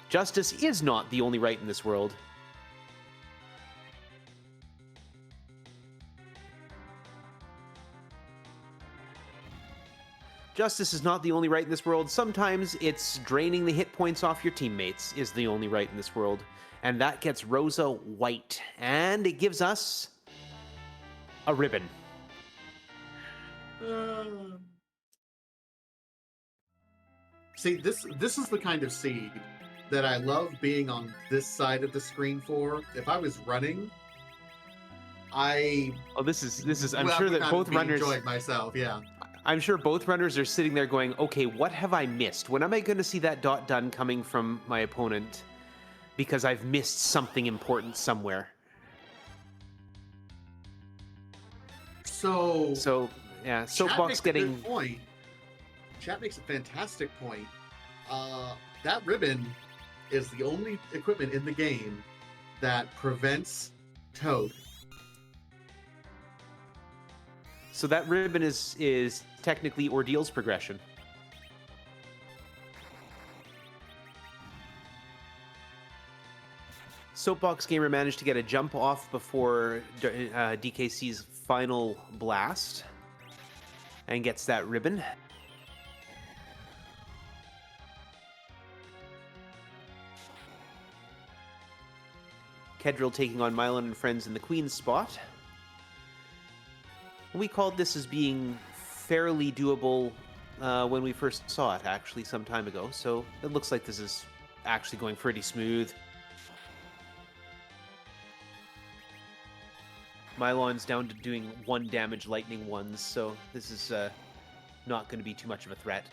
Justice is not the only right in this world. Justice is not the only right in this world. Sometimes it's draining the hit points off your teammates is the only right in this world. And that gets Rosa white. And it gives us a ribbon. See, this is the kind of seed that I love being on this side of the screen for. If I was running, this is I'm well, sure would that not both be runners enjoying myself. Yeah. I'm sure both runners are sitting there going, okay, what have I missed? When am I going to see that dot done coming from my opponent? Because I've missed something important somewhere. So yeah, Chat Soapbox makes a getting good point. Chat makes a fantastic point. That ribbon is the only equipment in the game that prevents Toad. So that ribbon is technically Ordeal's progression. Soapbox Gamer managed to get a jump off before DKC's final blast and gets that ribbon. Keddril taking on Mylon and friends in the Queen's spot. We called this as being fairly doable when we first saw it, actually, some time ago. So it looks like this is actually going pretty smooth. Mylon's down to doing 1 damage lightning ones, so this is not going to be too much of a threat.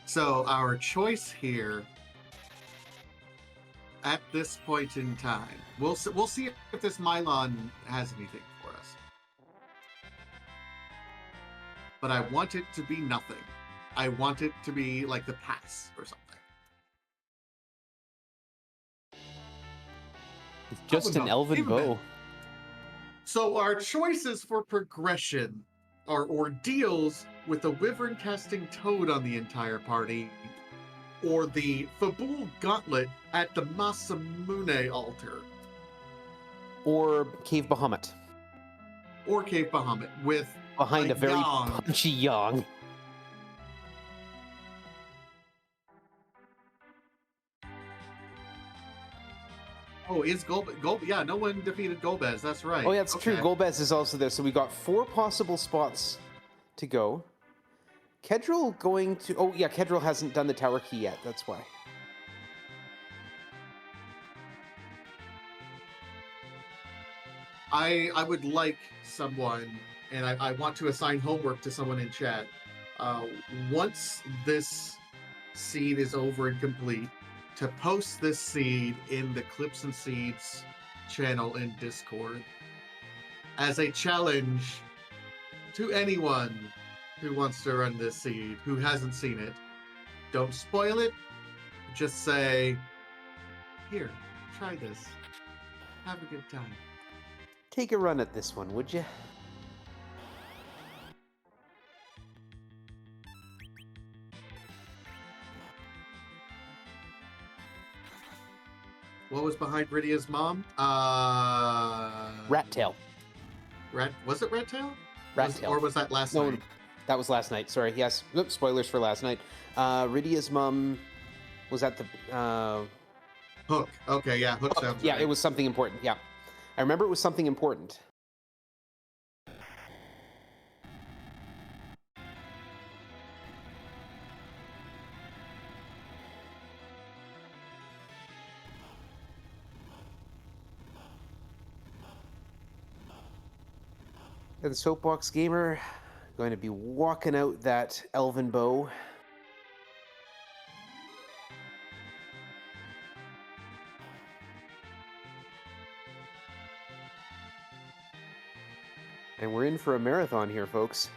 So our choice here at this point in time. We'll see if this Mylon has anything for us. But I want it to be nothing. I want it to be like the pass or something. It's just an elven bow. So our choices for progression are ordeals with the wyvern casting toad on the entire party, or the Fabul gauntlet at the Masamune altar. Or Cave Bahamut. Or Cave Bahamut with behind a very Yang. punchy Yang. Oh, is Golbez? Yeah, no one defeated Golbez. That's right. Oh, yeah, it's true. Golbez is also there. So we got 4 possible spots to go. Keddril going to... Oh, yeah, Keddril hasn't done the tower key yet. That's why. I would like someone, and I want to assign homework to someone in chat. Once this seed is over and complete, to post this seed in the Clips and Seeds channel in Discord as a challenge to anyone who wants to run this seed, who hasn't seen it. Don't spoil it. Just say, here, try this. Have a good time. Take a run at this one, would you? What was behind Rydia's mom? Rat tail. Was it Rat Tail? Rat tail. Or was that last night? That was last night. Sorry. Yes. Oops, spoilers for last night. Rydia's mom was at the Hook. Okay, yeah, Hook sounds yeah, right. it was something important. Yeah. I remember it was something important. And the soapbox gamer going to be walking out that elven bow. And we're in for a marathon here, folks.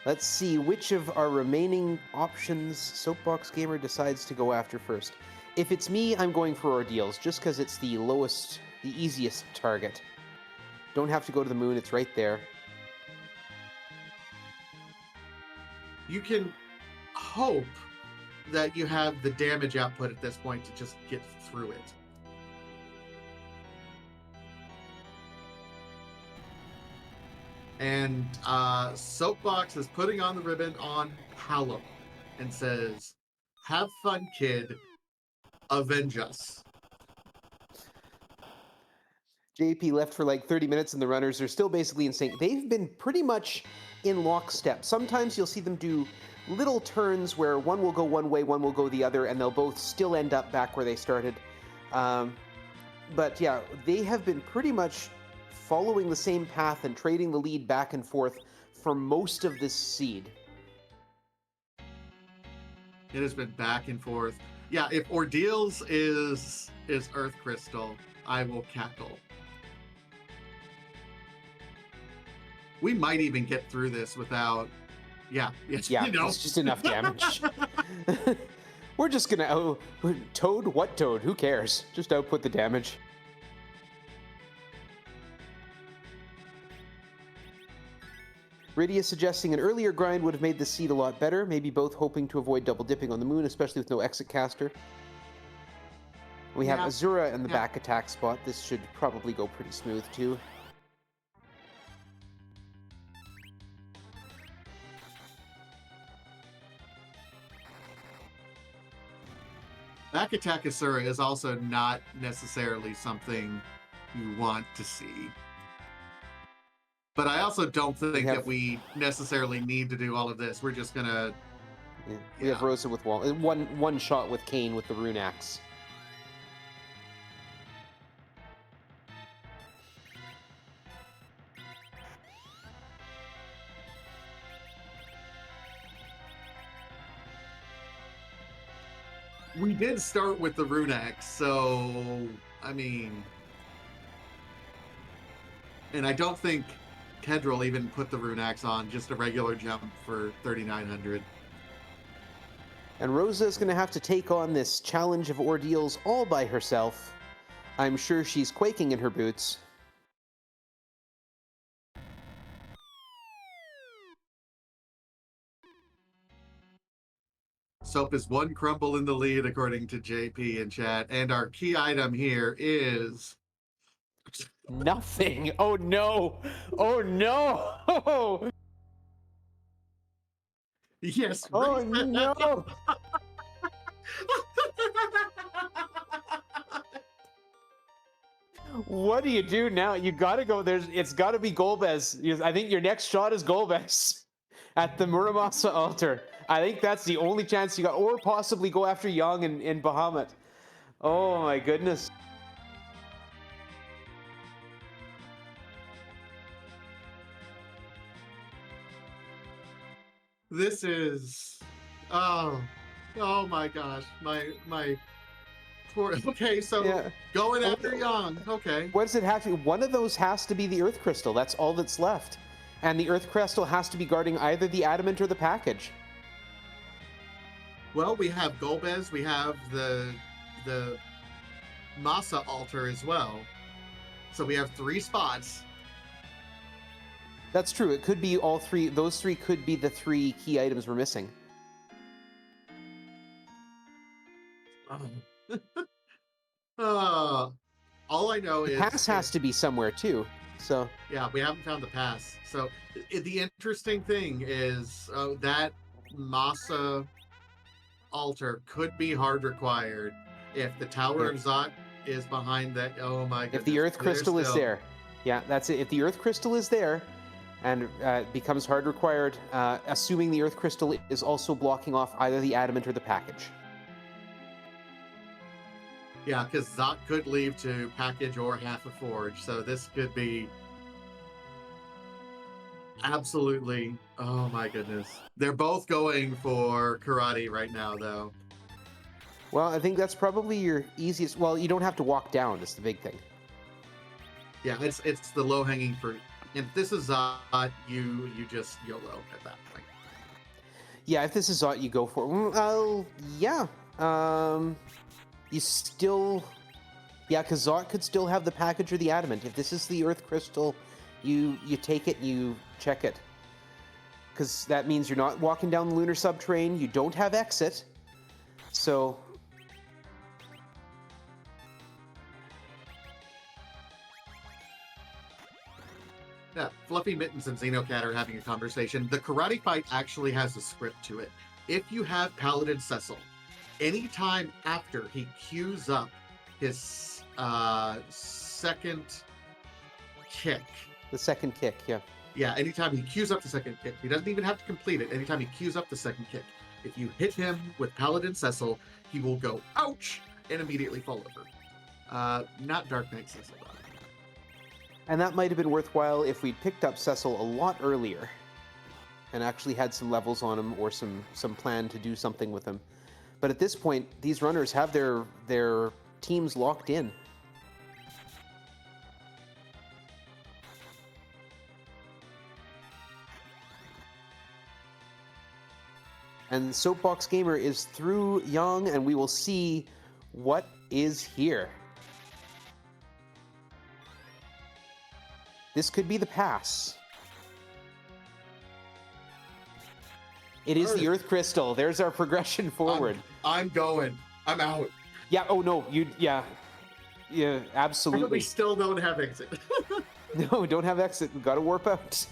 Let's see which of our remaining options Soapbox Gamer decides to go after first. If it's me, I'm going for ordeals, just because it's the lowest, the easiest target. Don't have to go to the moon, it's right there. You can hope that you have the damage output at this point to just get through it. And Soapbox is putting on the ribbon on Hallam and says, have fun, kid. Avenge us. JP left for like 30 minutes and the runners are still basically in sync. They've been pretty much in lockstep. Sometimes you'll see them do little turns where one will go one way, one will go the other, and they'll both still end up back where they started. But yeah, they have been pretty much following the same path and trading the lead back and forth for most of this seed. It has been back and forth. Yeah, if Ordeals is Earth Crystal, I will cackle. We might even get through this without... Yeah, it's just enough damage. We're just gonna... Toad? What Toad? Who cares? Just output the damage. Rydia suggesting an earlier grind would have made the seed a lot better, maybe both hoping to avoid double dipping on the moon, especially with no exit caster. We have Azura in the back attack spot. This should probably go pretty smooth too. Back attack Azura is also not necessarily something you want to see. But I also don't think that we necessarily need to do all of this. We're just gonna... Yeah. We have Rosa with wall. One shot with Kane with the rune axe. We did start with the rune axe, so I mean, and I don't think Keddril even put the rune axe on, just a regular jump for 3,900. And Rosa is going to have to take on this challenge of ordeals all by herself. I'm sure she's quaking in her boots. Soap is one crumble in the lead, according to JP in chat. And our key item here is Nothing. Oh no. Oh no. yes, Oh reset. no. What do you do now? You got to go. It's got to be Golbez. I think your next shot is Golbez at the Muramasa altar. I think that's the only chance you got, or possibly go after Young in Bahamut. Oh my goodness. This is oh my gosh. My poor okay, so Yeah. going after Young. Okay. What does it have to be? One of those has to be the Earth Crystal. That's all that's left. And the Earth Crystal has to be guarding either the Adamant or the package. Well, we have Golbez, we have the Masa altar as well. So we have 3 spots. That's true. It could be all 3. Those 3 could be the 3 key items we're missing. All I know The is pass has to be somewhere too. So yeah, we haven't found the pass. So the interesting thing is that Masa altar could be hard required if the Tower of Zot is behind that. Oh my goodness! If the Earth Crystal is there, yeah, that's it. If the Earth Crystal is there, and becomes hard required, assuming the Earth Crystal is also blocking off either the Adamant or the package. Yeah, because Zot could leave to package or half a forge, so this could be absolutely. Oh my goodness! They're both going for karate right now, though. Well, I think that's probably your easiest. Well, you don't have to walk down. That's the big thing. Yeah, it's the low hanging fruit. If this is Zot, you just YOLO at that point. Yeah, if this is Zot, you go for it. Well, yeah. You still, yeah, because Zot could still have the package or the Adamant. If this is the Earth Crystal, you take it and you check it. Because that means you're not walking down the lunar subterrane. You don't have exit. So yeah, Fluffy Mittens and Xenocat are having a conversation. The karate fight actually has a script to it. If you have Paladin Cecil, anytime after he queues up his second kick. the second kick, yeah. Yeah, anytime he queues up the second kick, he doesn't even have to complete it. Anytime he queues up the second kick, if you hit him with Paladin Cecil, he will go, ouch, and immediately fall over. Not Dark Knight Cecil, though. And that might have been worthwhile if we'd picked up Cecil a lot earlier and actually had some levels on him or some plan to do something with him. But at this point, these runners have their teams locked in. And Soapbox Gamer is through Young, and we will see what is here. This could be the pass. It is the Earth Crystal. There's our progression forward. I'm going. I'm out. Yeah, oh no, yeah, absolutely. We still don't have exit. No, we don't have exit. We've got to warp out.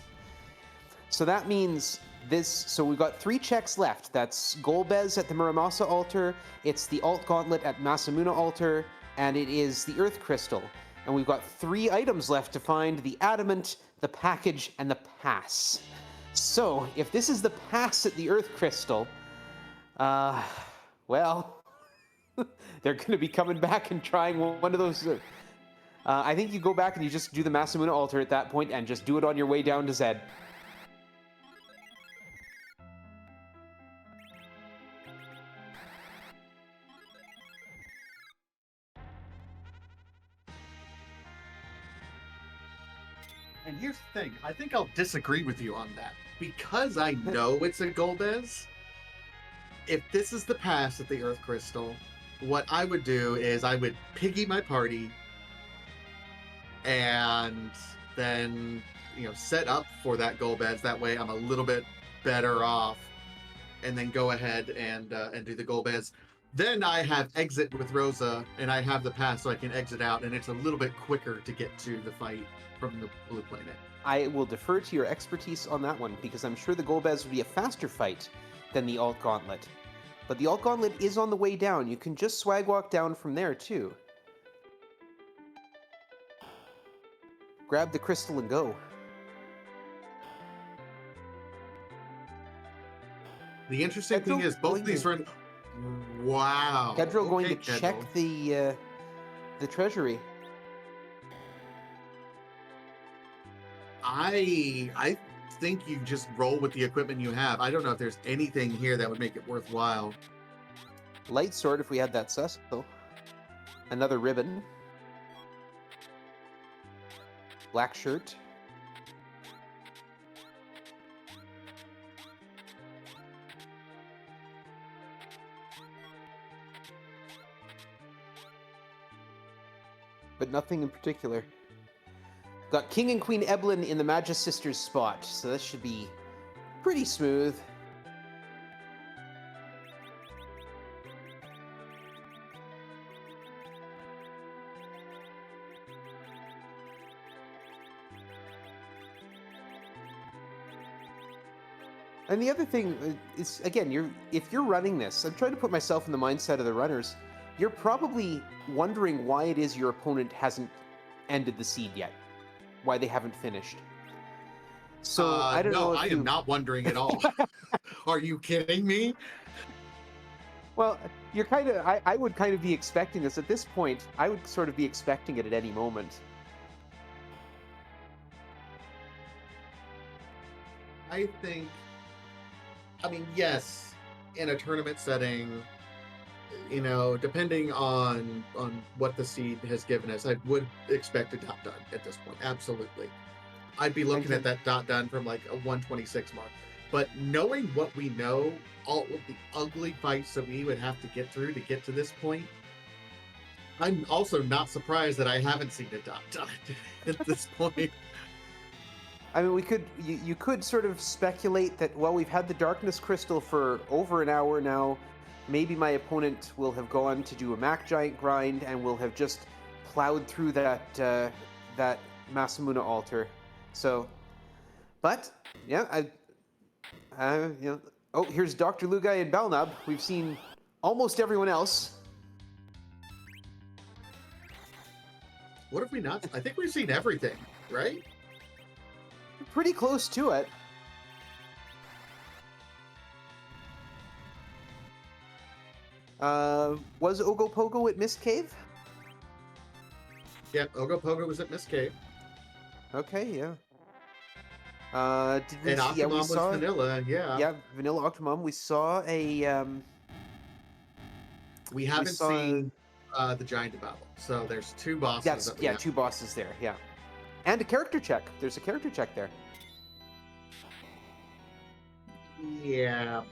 So that means this, so we've got 3 checks left. That's Golbez at the Muramasa altar, it's the Alt Gauntlet at Masamuna altar, and it is the Earth Crystal. And we've got 3 items left to find: the Adamant, the package, and the pass. So, if this is the pass at the Earth Crystal, well, they're going to be coming back and trying one of those. I think you go back and you just do the Masamuna altar at that point and just do it on your way down to Zed. And here's the thing, I think I'll disagree with you on that. Because I know it's a Golbez, if this is the pass at the Earth Crystal, what I would do is I would piggy my party and then set up for that Golbez. That way I'm a little bit better off, and then go ahead and do the Golbez. Then I have exit with Rosa, and I have the pass so I can exit out, and it's a little bit quicker to get to the fight from the blue planet. I will defer to your expertise on that one, because I'm sure the Golbez would be a faster fight than the Alt Gauntlet. But the Alt Gauntlet is on the way down. You can just swag walk down from there, too. Grab the crystal and go. The interesting thing is both these run. Wow. Keddril going to Keddril. check the treasury. I think you just roll with the equipment you have. I don't know if there's anything here that would make it worthwhile. Light sword if we had that Cecil. Another ribbon. Black shirt. But nothing in particular. Got King and Queen Eblin in the Magus Sisters spot, so this should be pretty smooth. And the other thing is, again, if you're running this, I'm trying to put myself in the mindset of the runners. You're probably wondering why it is your opponent hasn't ended the seed yet, why they haven't finished. So I don't know. I am not wondering at all. Are you kidding me? Well, you're kind of. I would kind of be expecting this at this point. I would sort of be expecting it at any moment. I think. I mean, yes, in a tournament setting, depending on what the seed has given us, I would expect a dot done at this point. Absolutely. I'd be looking at that dot done from like a 126 mark. But knowing what we know, all of the ugly fights that we would have to get through to get to this point, I'm also not surprised that I haven't seen a dot done at this point. I mean, you could sort of speculate that, well, we've had the Darkness Crystal for over an hour now. Maybe my opponent will have gone to do a MacGiant grind and will have just plowed through that Masamuna altar. So, but yeah, oh, here's Dr. Lugai and Balnab. We've seen almost everyone else. What have we not? I think we've seen everything, right? Pretty close to it. Was Ogopogo at Mist Cave? Yeah, Ogopogo was at Mist Cave. Okay, yeah. Did we and see? Yeah, we Octomom saw was Vanilla, yeah. Yeah, Vanilla Octomom. We saw a. We haven't seen the Giant Battle, so there's two bosses. That's two bosses there. Yeah, and a character check. There's a character check there. Yeah.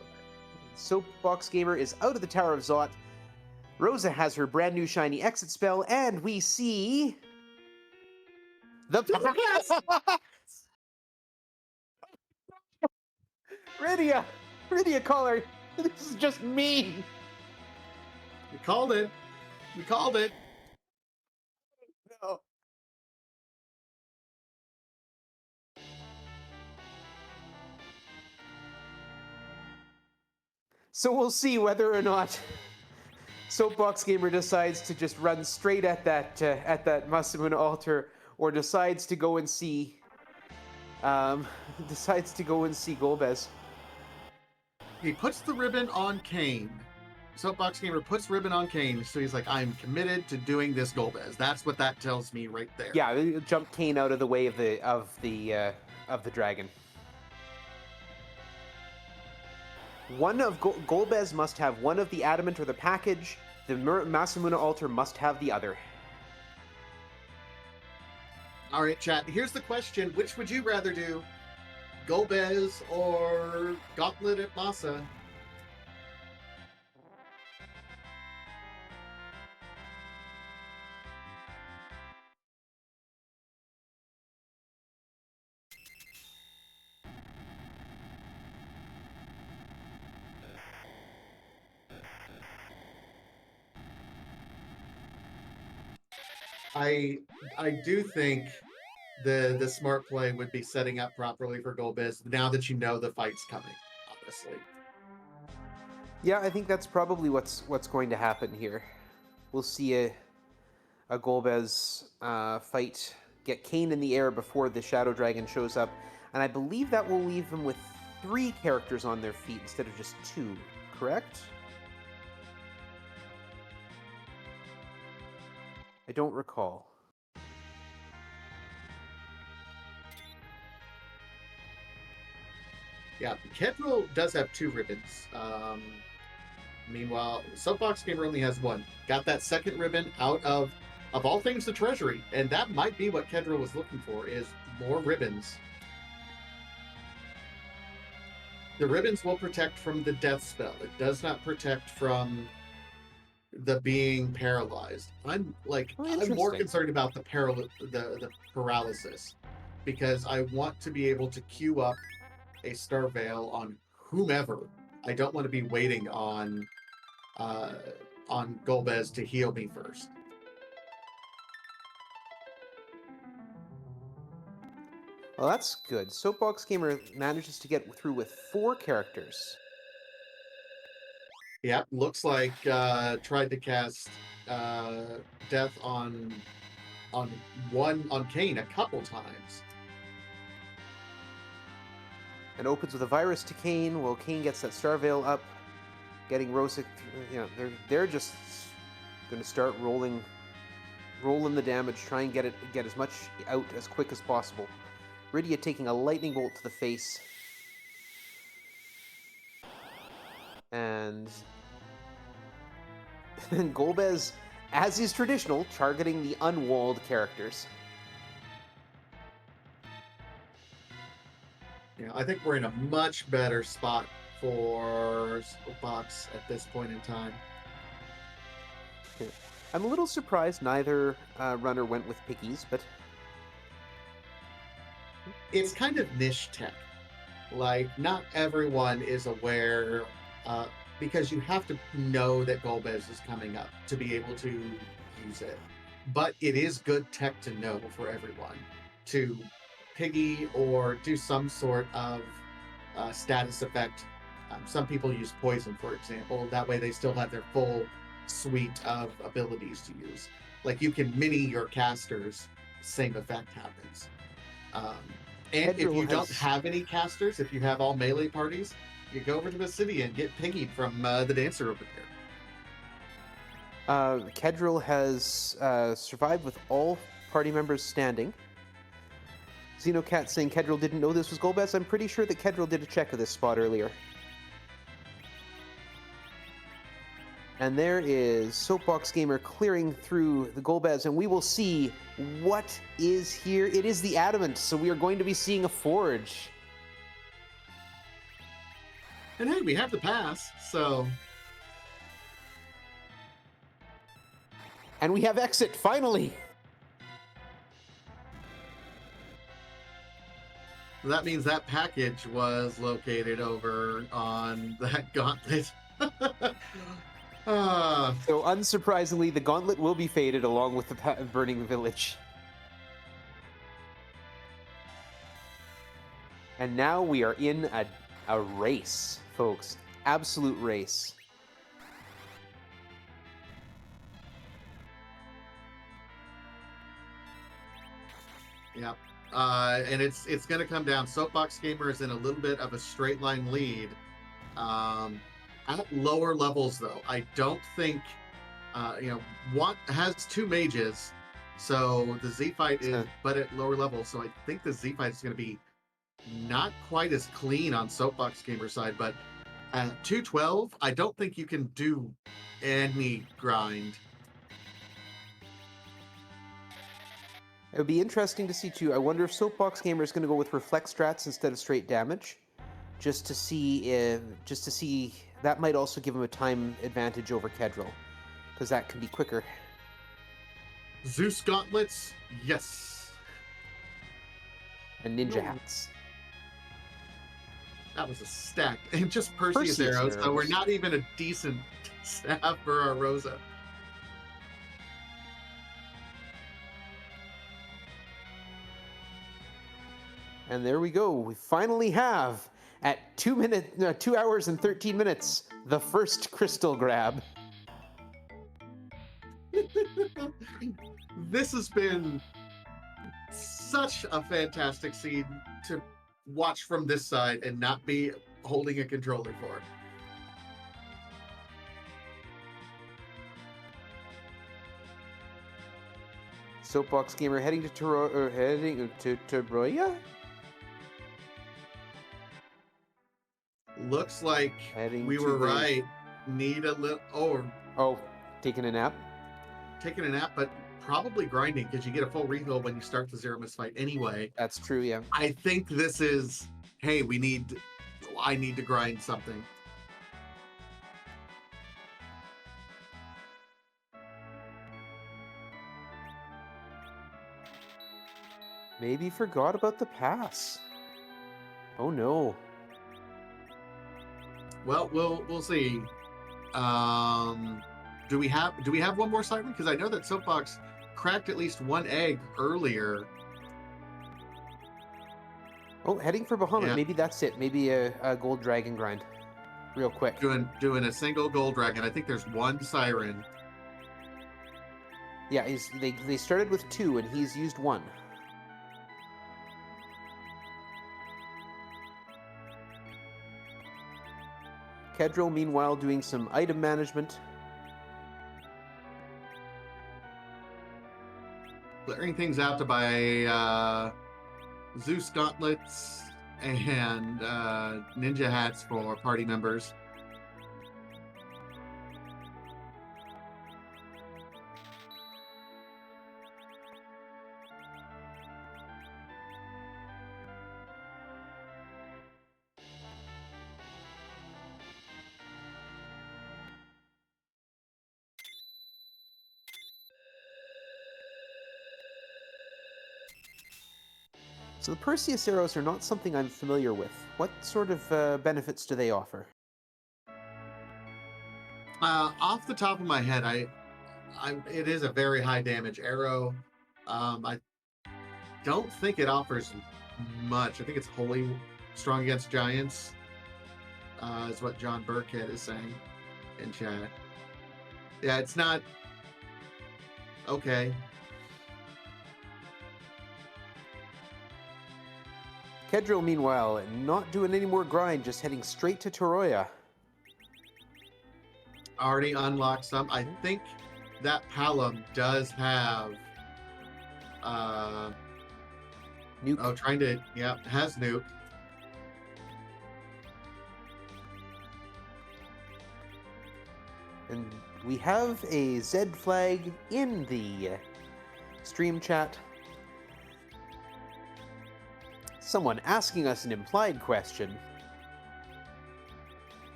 Soapboxgamer is out of the Tower of Zot. Rosa has her brand new shiny exit spell, and we see the pass. Rydia caller. This is just mean. We called it. We called it. No. So we'll see whether or not Soapboxgamer decides to just run straight at that Masamuna altar, or decides to go and see Golbez. He puts the ribbon on Kane. Soapboxgamer puts ribbon on Kane, so he's like, I'm committed to doing this Golbez. That's what that tells me right there. Yeah, jump Kane out of the way of the dragon. One of Golbez must have one of the adamant or the package. The Masamuna altar must have the other. All right, chat. Here's the question: which would you rather do, Golbez or Gauntlet at Masa? I I do think the smart play would be setting up properly for Golbez now that you know the fight's coming. Honestly, Yeah, I think that's probably what's going to happen here. We'll see a Golbez fight get Kane in the air before the Shadow Dragon shows up, and I believe that will leave them with 3 characters on their feet instead of just 2. Correct? I don't recall. yeah. Keddril does have 2 ribbons. Meanwhile, Soapbox Gamer only has 1. Got that second ribbon out of all things the Treasury, and that might be what Keddril was looking for: is more ribbons. The ribbons will protect from the death spell. It does not protect from the being paralyzed. I'm more Interesting. concerned about the paralysis, because I want to be able to queue up a Star Veil on whomever. I don't want to be waiting uh, on Golbez to heal me first. Well, that's good. Soapbox Gamer manages to get through with 4 characters. Yep, looks like tried to cast death on Kane a couple times. And opens with a virus to Kane. Well, Kane gets that Star Veil up, getting Rosic. They're just going to start rolling the damage, try and get as much out as quick as possible. Rydia taking a lightning bolt to the face, and Golbez, as is traditional, targeting the unwalled characters. I think we're in a much better spot for Soapbox at this point in time. I'm a little surprised neither runner went with pickies, but It's kind of niche tech. Like, not everyone is aware, because you have to know that Golbez is coming up to be able to use it. But it is good tech to know for everyone to piggy or do some sort of status effect. Some people use poison, for example. That way they still have their full suite of abilities to use. Like, you can mini your casters, same effect happens. And if you don't have any casters, if you have all melee parties, you go over to the city and get piggied from the dancer over there. Keddril has survived with all party members standing. Xenocat saying Keddril didn't know this was Golbez. I'm pretty sure that Keddril did a check of this spot earlier. And there is Soapbox Gamer clearing through the Golbez, and we will see what is here. It is the Adamant, so we are going to be seeing a forge. And hey, we have the pass, so... And we have exit, finally! That means that package was located over on that gauntlet. So unsurprisingly, the gauntlet will be faded along with the burning village. And now we are in a race, folks. Absolute race. Yeah. And it's going to come down. Soapbox Gamer is in a little bit of a straight line lead. At lower levels, though, I don't think, one has 2 mages, so the Z fight is, but at lower levels, so I think the Z fight is going to be not quite as clean on Soapbox Gamer's side, but at 212, I don't think you can do any grind. It would be interesting to see too. I wonder if Soapbox Gamer is going to go with reflex strats instead of straight damage, just to see that might also give him a time advantage over Keddril, because that can be quicker. Zeus gauntlets, yes. And ninja No. hats. That was a stack. And just Perseus Perseus arrows, so we're arrows. not even a decent staff for our Rosa. And there we go. We finally have, at 2 hours and 13 minutes, the first crystal grab. This has been such a fantastic scene to watch from this side and not be holding a controller for. Soapbox Gamer heading to Troya? Looks like Heading we to were the- right. Need a little. Oh, taking a nap? Taking a nap, but probably grinding because you get a full refill when you start the Zemus fight anyway. That's true, yeah. I think this is, hey, I need to grind something. Maybe forgot about the pass. Oh no. Well, we'll see. Do we have one more siren? Because I know that Soapbox cracked at least one egg earlier. Oh, heading for Bahamut. Yeah. Maybe that's it. Maybe a gold dragon grind. Real quick. Doing a single gold dragon. I think there's one siren. Yeah, they started with 2 and he's used 1. Keddril, meanwhile, doing some item management. Clearing things out to buy Zeus gauntlets and ninja hats for party members. So the Perseus arrows are not something I'm familiar with. What sort of benefits do they offer? Off the top of my head, it is a very high damage arrow. I don't think it offers much. I think it's wholly strong against giants. Is what John Burkhead is saying in chat. Yeah, it's not okay. Keddril, meanwhile, not doing any more grind, just heading straight to Troya. Already unlocked some. I think that Palom does have Nuke. has nuke. And we have a Z flag in the stream chat. Someone asking us an implied question.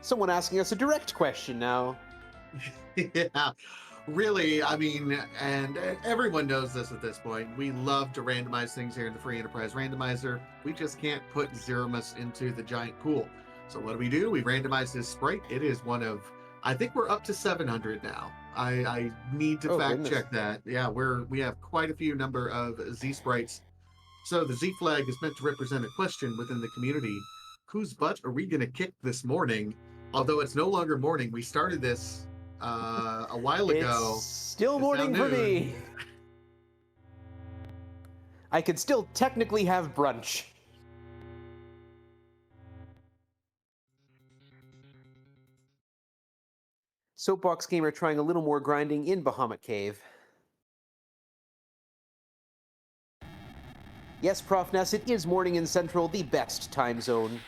Someone asking us a direct question now. Yeah, really, I mean, and everyone knows this at this point. We love to randomize things here in the Free Enterprise Randomizer. We just can't put Zemus into the giant pool. So what do? We randomize this sprite. It is one of, I think we're up to 700 now. I need to fact check that. Yeah, we have quite a few number of Z sprites. So the Z flag is meant to represent a question within the community. Whose butt are we going to kick this morning? Although it's no longer morning. We started this a while ago. It's still morning for me. I could still technically have brunch. Soapbox Gamer trying a little more grinding in Bahamut Cave. Yes, Prof. Ness, it is morning in Central, the best time zone.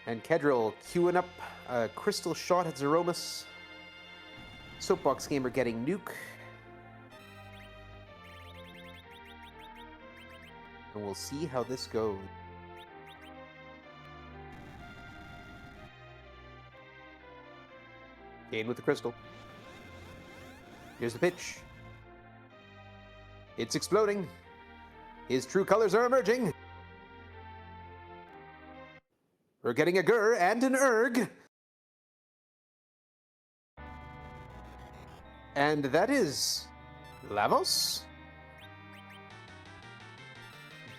And Keddril queuing up a crystal shot at Zemus. Soapbox Gamer getting nuke. And we'll see how this goes. Gain with the crystal. Here's the pitch. It's exploding. His true colors are emerging. We're getting a Gur and an Erg. And that is Lavos.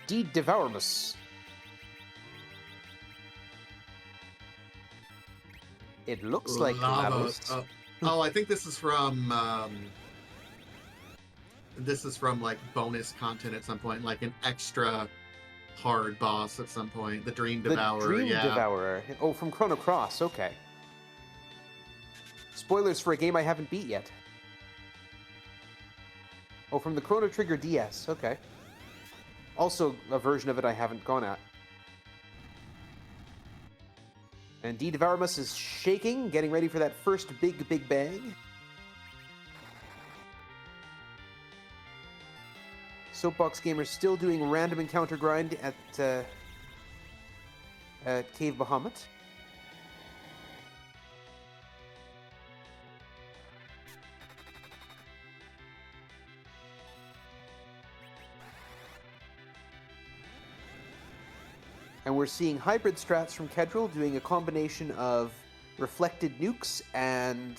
Devourmus. It looks like Lavos. Oh, I think this is from like bonus content at some point, like an extra hard boss at some point. The Dream Devourer. The Dream Devourer. Oh, from Chrono Cross. Okay. Spoilers for a game I haven't beat yet. Oh, from the Chrono Trigger DS. Okay. Also, a version of it I haven't gone at. And Devourmus is shaking, getting ready for that first big bang. Soapbox Gamer still doing random encounter grind at Cave Bahamut. And we're seeing hybrid strats from Keddril doing a combination of reflected nukes and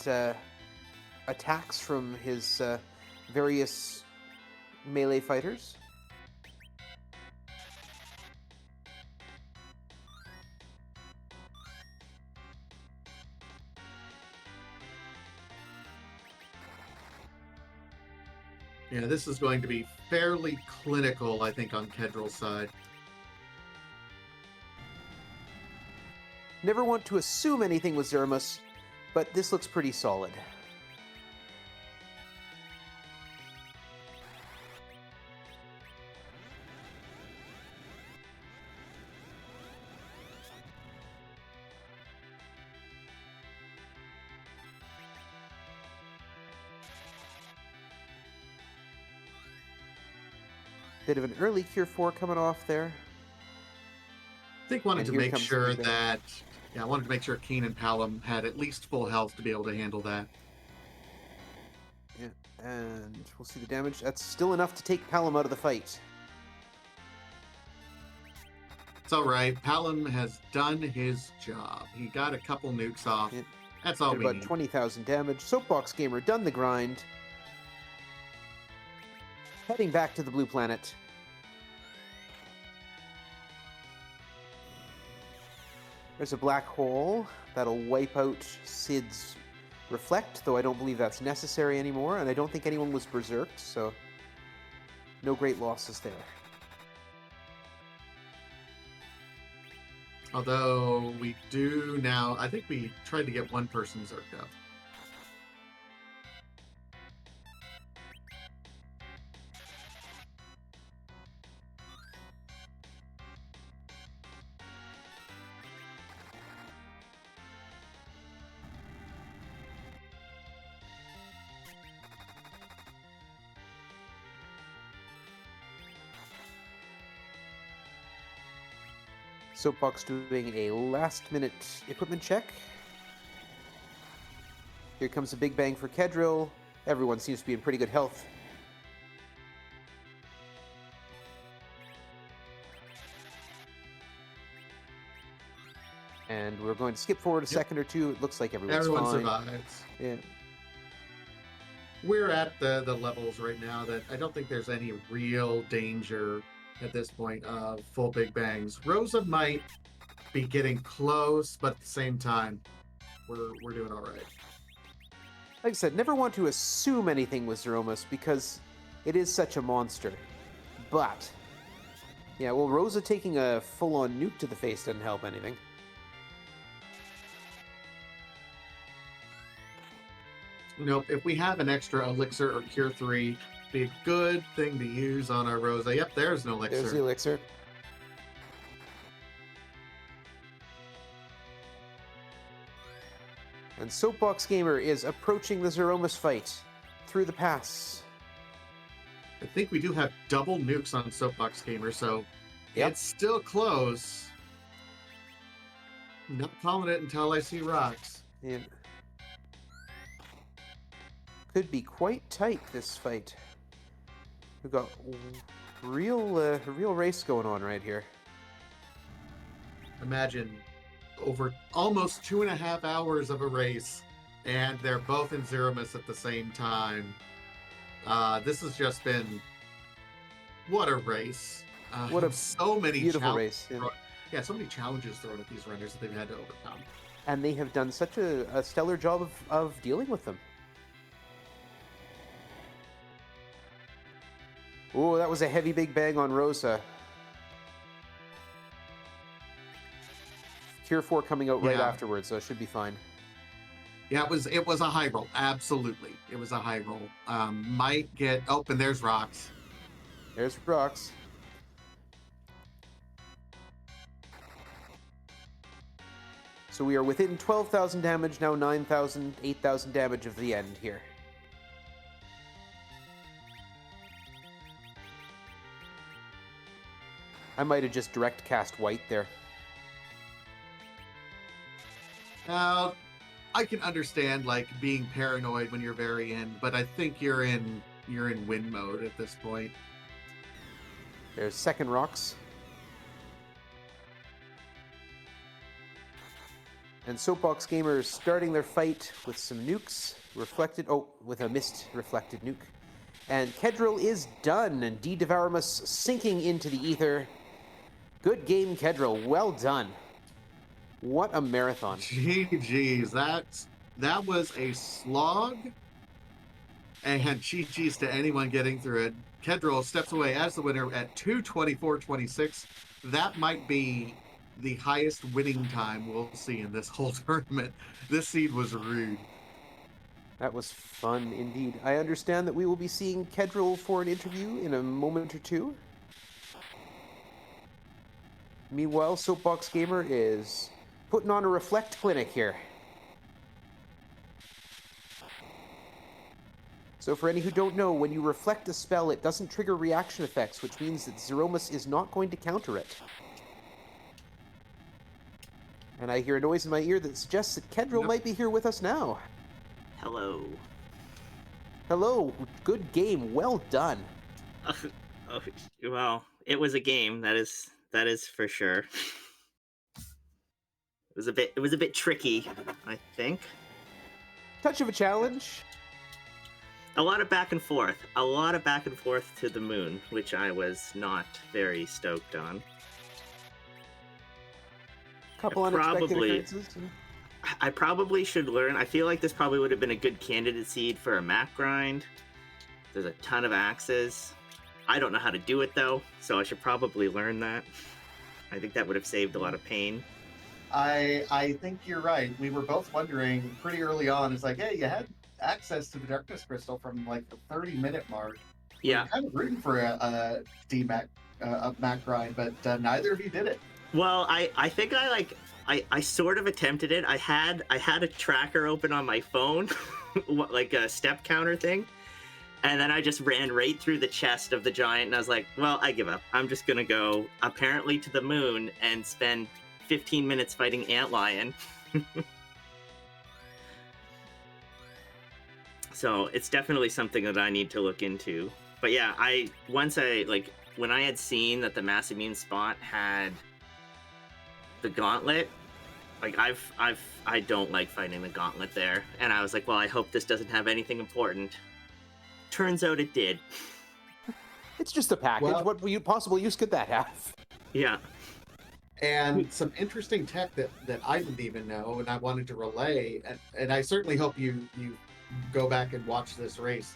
attacks from his various melee fighters. Yeah, this is going to be fairly clinical, I think, on Keddril's side. Never want to assume anything with Zemus, but this looks pretty solid. Bit of an early Cure 4 coming off there. I think wanted to make sure that, I wanted to make sure Keen and Palom had at least full health to be able to handle that. Yeah, and we'll see the damage. That's still enough to take Palom out of the fight. It's all right. Palom has done his job. He got a couple nukes off. Yeah. That's all Did we about need. 20,000 damage. Soapbox Gamer done the grind. Heading back to the blue planet. There's a black hole that'll wipe out Sid's Reflect, though I don't believe that's necessary anymore, and I don't think anyone was berserked, so no great losses there. Although we do now, I think we tried to get one person zerked up. Soapbox doing a last-minute equipment check. Here comes a big bang for Keddril. Everyone seems to be in pretty good health. And we're going to skip forward a second or two. It looks like everyone's Everyone fine. survives. Yeah. We're at the levels right now that I don't think there's any real danger at this point of full big bangs. Rosa might be getting close, but at the same time, we're doing all right. Like I said, never want to assume anything with Zemus because it is such a monster. But, yeah, well, Rosa taking a full-on nuke to the face didn't help anything. Nope, if we have an extra elixir or cure 3, be a good thing to use on our Rosa. Yep, there's an elixir. There's the elixir. And Soapbox Gamer is approaching the Zeromus fight through the pass. I think we do have double nukes on Soapbox Gamer, so Yep. it's still close. Not calling it until I see rocks. It could be quite tight, this fight. We've got a real race going on right here. Imagine over almost 2.5 hours of a race, and they're both in Zeromus at the same time. This has just been what a race! What a so many beautiful race! Yeah, so many challenges thrown at these runners that they've had to overcome. And they have done such a stellar job of dealing with them. Oh, that was a heavy big bang on Rosa. Tier 4 coming out right afterwards, so it should be fine. Yeah, it was a high roll. Absolutely. It was a high roll. Might get... Oh, and there's rocks. There's rocks. So we are within 12,000 damage, now 9,000, 8,000 damage of the end here. I might have just direct cast white there. Now, I can understand like being paranoid when you're very in, but I think you're in win mode at this point. There's second rocks. And Soapbox Gamers starting their fight with some nukes. With a missed reflected nuke. And Keddril is done, and D. Devouramus sinking into the ether. Good game, Keddril. Well done. What a marathon. GG's. That was a slog. And GG's to anyone getting through it. Keddril steps away as the winner at 2:24.26. That might be the highest winning time we'll see in this whole tournament. This seed was rude. That was fun indeed. I understand that we will be seeing Keddril for an interview in a moment or two. Meanwhile, Soapbox Gamer is putting on a reflect clinic here. So for any who don't know, when you reflect a spell, it doesn't trigger reaction effects, which means that Zeromus is not going to counter it. And I hear a noise in my ear that suggests that Keddril might be here with us now. Hello. Hello. Good game. Well done. Well, it was a game. That is for sure. It was a bit tricky, I think. Touch of a challenge. A lot of back and forth. A lot of back and forth to the moon, which I was not very stoked on. Couple unexpected occurrences. I probably should learn. I feel like this probably would have been a good candidate seed for a Mac grind. There's a ton of axes. I don't know how to do it though, so I should probably learn that. I think that would have saved a lot of pain. I think you're right. We were both wondering pretty early on. It's like, hey, you had access to the Darkness Crystal from like the 30-minute mark. Yeah. We're kind of rooting for a Mac grind, but neither of you did it. Well, I think I sort of attempted it. I had a tracker open on my phone, like a step counter thing, and then I just ran right through the chest of the giant, and I was like, well, I give up. I'm just gonna go apparently to the moon and spend 15 minutes fighting Antlion. So it's definitely something that I need to look into. But yeah, when I had seen that the Mass Immune spot had the gauntlet, like I don't like fighting the gauntlet there, and I was like, well, I hope this doesn't have anything important. Turns out it did. It's just a package. Well, what possible use could that have? Yeah. And some interesting tech that I didn't even know, and I wanted to relay, and I certainly hope you go back and watch this race.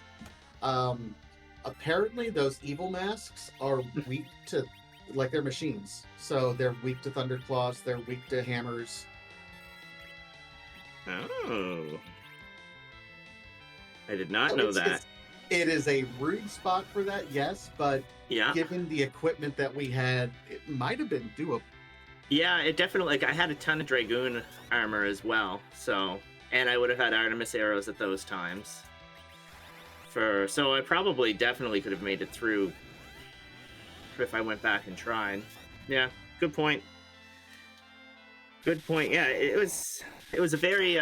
Apparently, those evil masks are weak to, like, they're machines. So they're weak to thunderclaws. They're weak to hammers. Oh. I did not know that. It is a rude spot for that, yes, but yeah, given the equipment that we had, it might have been doable. Yeah, it definitely, like, I had a ton of Dragoon armor as well, so, and I would have had Artemis arrows at those times. So I probably definitely could have made it through if I went back and tried. Yeah, good point. Good point. Yeah, it was a very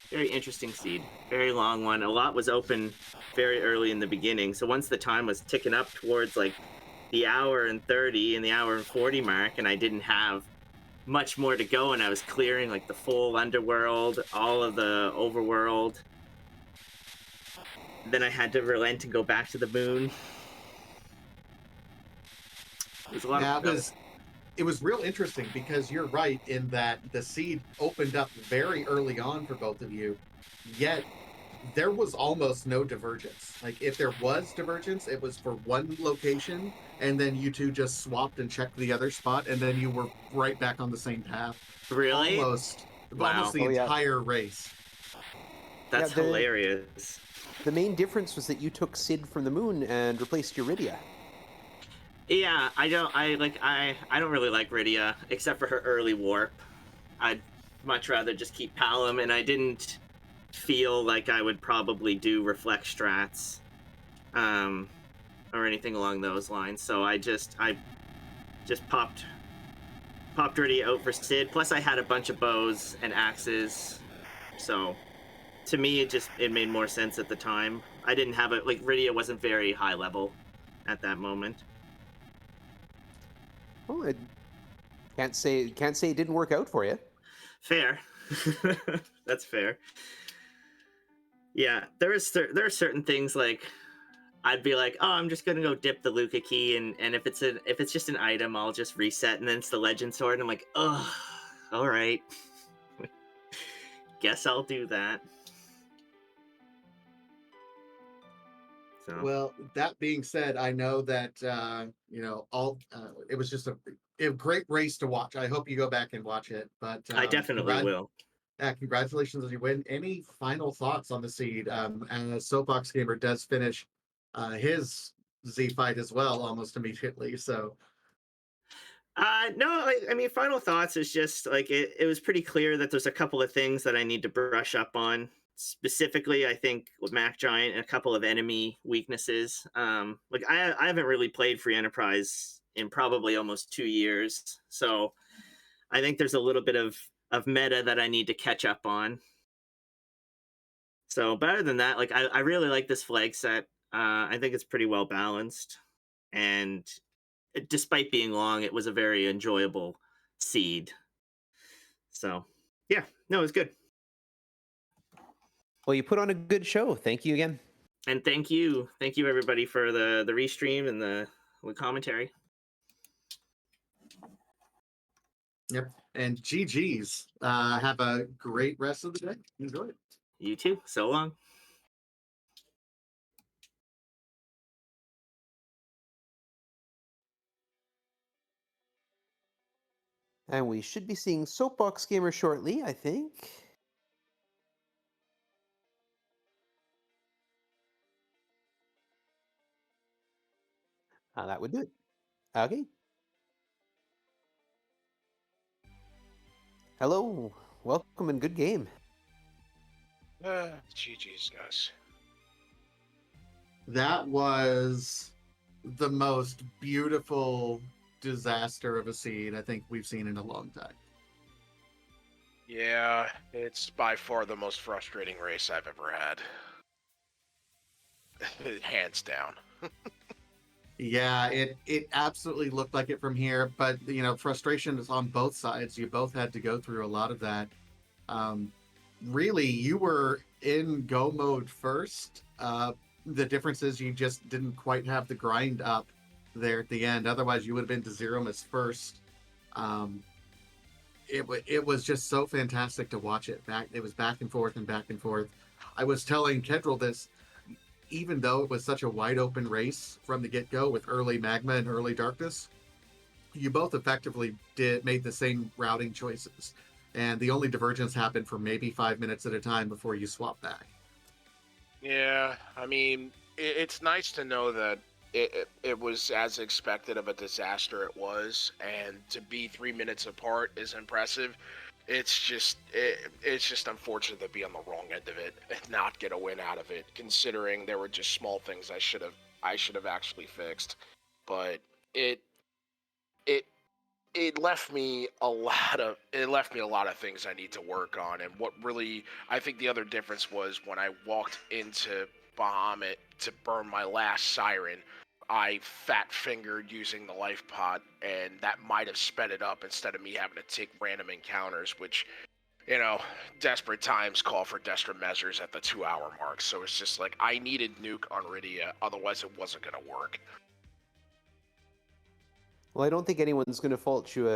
very interesting seed, very long one. A lot was open very early in the beginning. So once the time was ticking up towards like the hour and 30 and the hour and 40 mark, and I didn't have much more to go, and I was clearing like the full underworld, all of the overworld. Then I had to relent and go back to the moon. It was a lot of it was real interesting because you're right in that the seed opened up very early on for both of you, yet there was almost no divergence. Like if there was divergence, it was for one location, and then you two just swapped and checked the other spot, and then you were right back on the same path. Really? Almost Wow. the entire race. That's hilarious. The main difference was that you took Sid from the moon and replaced Eurydia. Yeah, I don't really like Rydia, except for her early warp. I'd much rather just keep Palom, and I didn't feel like I would probably do reflect strats, or anything along those lines. So I just popped Rydia out for Sid. Plus I had a bunch of bows and axes, so to me it made more sense at the time. I didn't have Rydia wasn't very high level at that moment. Well, I can't say it didn't work out for you. Fair. That's fair. Yeah, there are certain things like I'd be like, oh, I'm just gonna go dip the Luca key, and if it's just an item, I'll just reset, and then it's the legend sword, and I'm like, oh, all right, guess I'll do that. So. Well, that being said, I know that it was just a great race to watch. I hope you go back and watch it. But I definitely will. Congratulations as you win. Any final thoughts on the seed? As Soapbox Gamer does finish his Z fight as well almost immediately. So. No, I mean, final thoughts is just like it was pretty clear that there's a couple of things that I need to brush up on. Specifically, I think with MacGiant and a couple of enemy weaknesses. Like I haven't really played Free Enterprise in probably almost 2 years, so I think there's a little bit of meta that I need to catch up on. So, but other than that, like I really like this flag set. I think it's pretty well balanced, and despite being long, it was a very enjoyable seed. So, yeah, no, it was good. Well, you put on a good show. Thank you again. And thank you everybody for the restream and the commentary. Yep, and GG's. Have a great rest of the day. Enjoy it. You too. So long. And we should be seeing Soapbox Gamer shortly, I think. That would do it. Okay. Hello. Welcome and good game. GG's, guys. That was the most beautiful disaster of a seed I think we've seen in a long time. Yeah, it's by far the most frustrating race I've ever had. Hands down. Yeah, it absolutely looked like it from here, but frustration is on both sides. You both had to go through a lot of that. Really, you were in go mode first. The difference is you just didn't quite have the grind up there at the end. Otherwise, you would have been to Zemus first. It was just so fantastic to watch it. It was back and forth and back and forth. I was telling Keddril this. Even though it was such a wide open race from the get-go with early magma and early darkness, you both effectively made the same routing choices. And the only divergence happened for maybe 5 minutes at a time before you swap back. Yeah, I mean, it's nice to know that it was as expected of a disaster it was, and to be 3 minutes apart is impressive. it's just unfortunate to be on the wrong end of it and not get a win out of it, considering there were just small things I should have actually fixed. But it it it left me a lot of things I need to work on. And what really, I think the other difference was when I walked into Bahamut to burn my last siren, I fat fingered using the life pod, and that might have sped it up instead of me having to take random encounters, which, you know, desperate times call for desperate measures at the 2 hour mark. So it's just like I needed nuke on Rydia, otherwise it wasn't gonna work. Well, I don't think anyone's going to fault you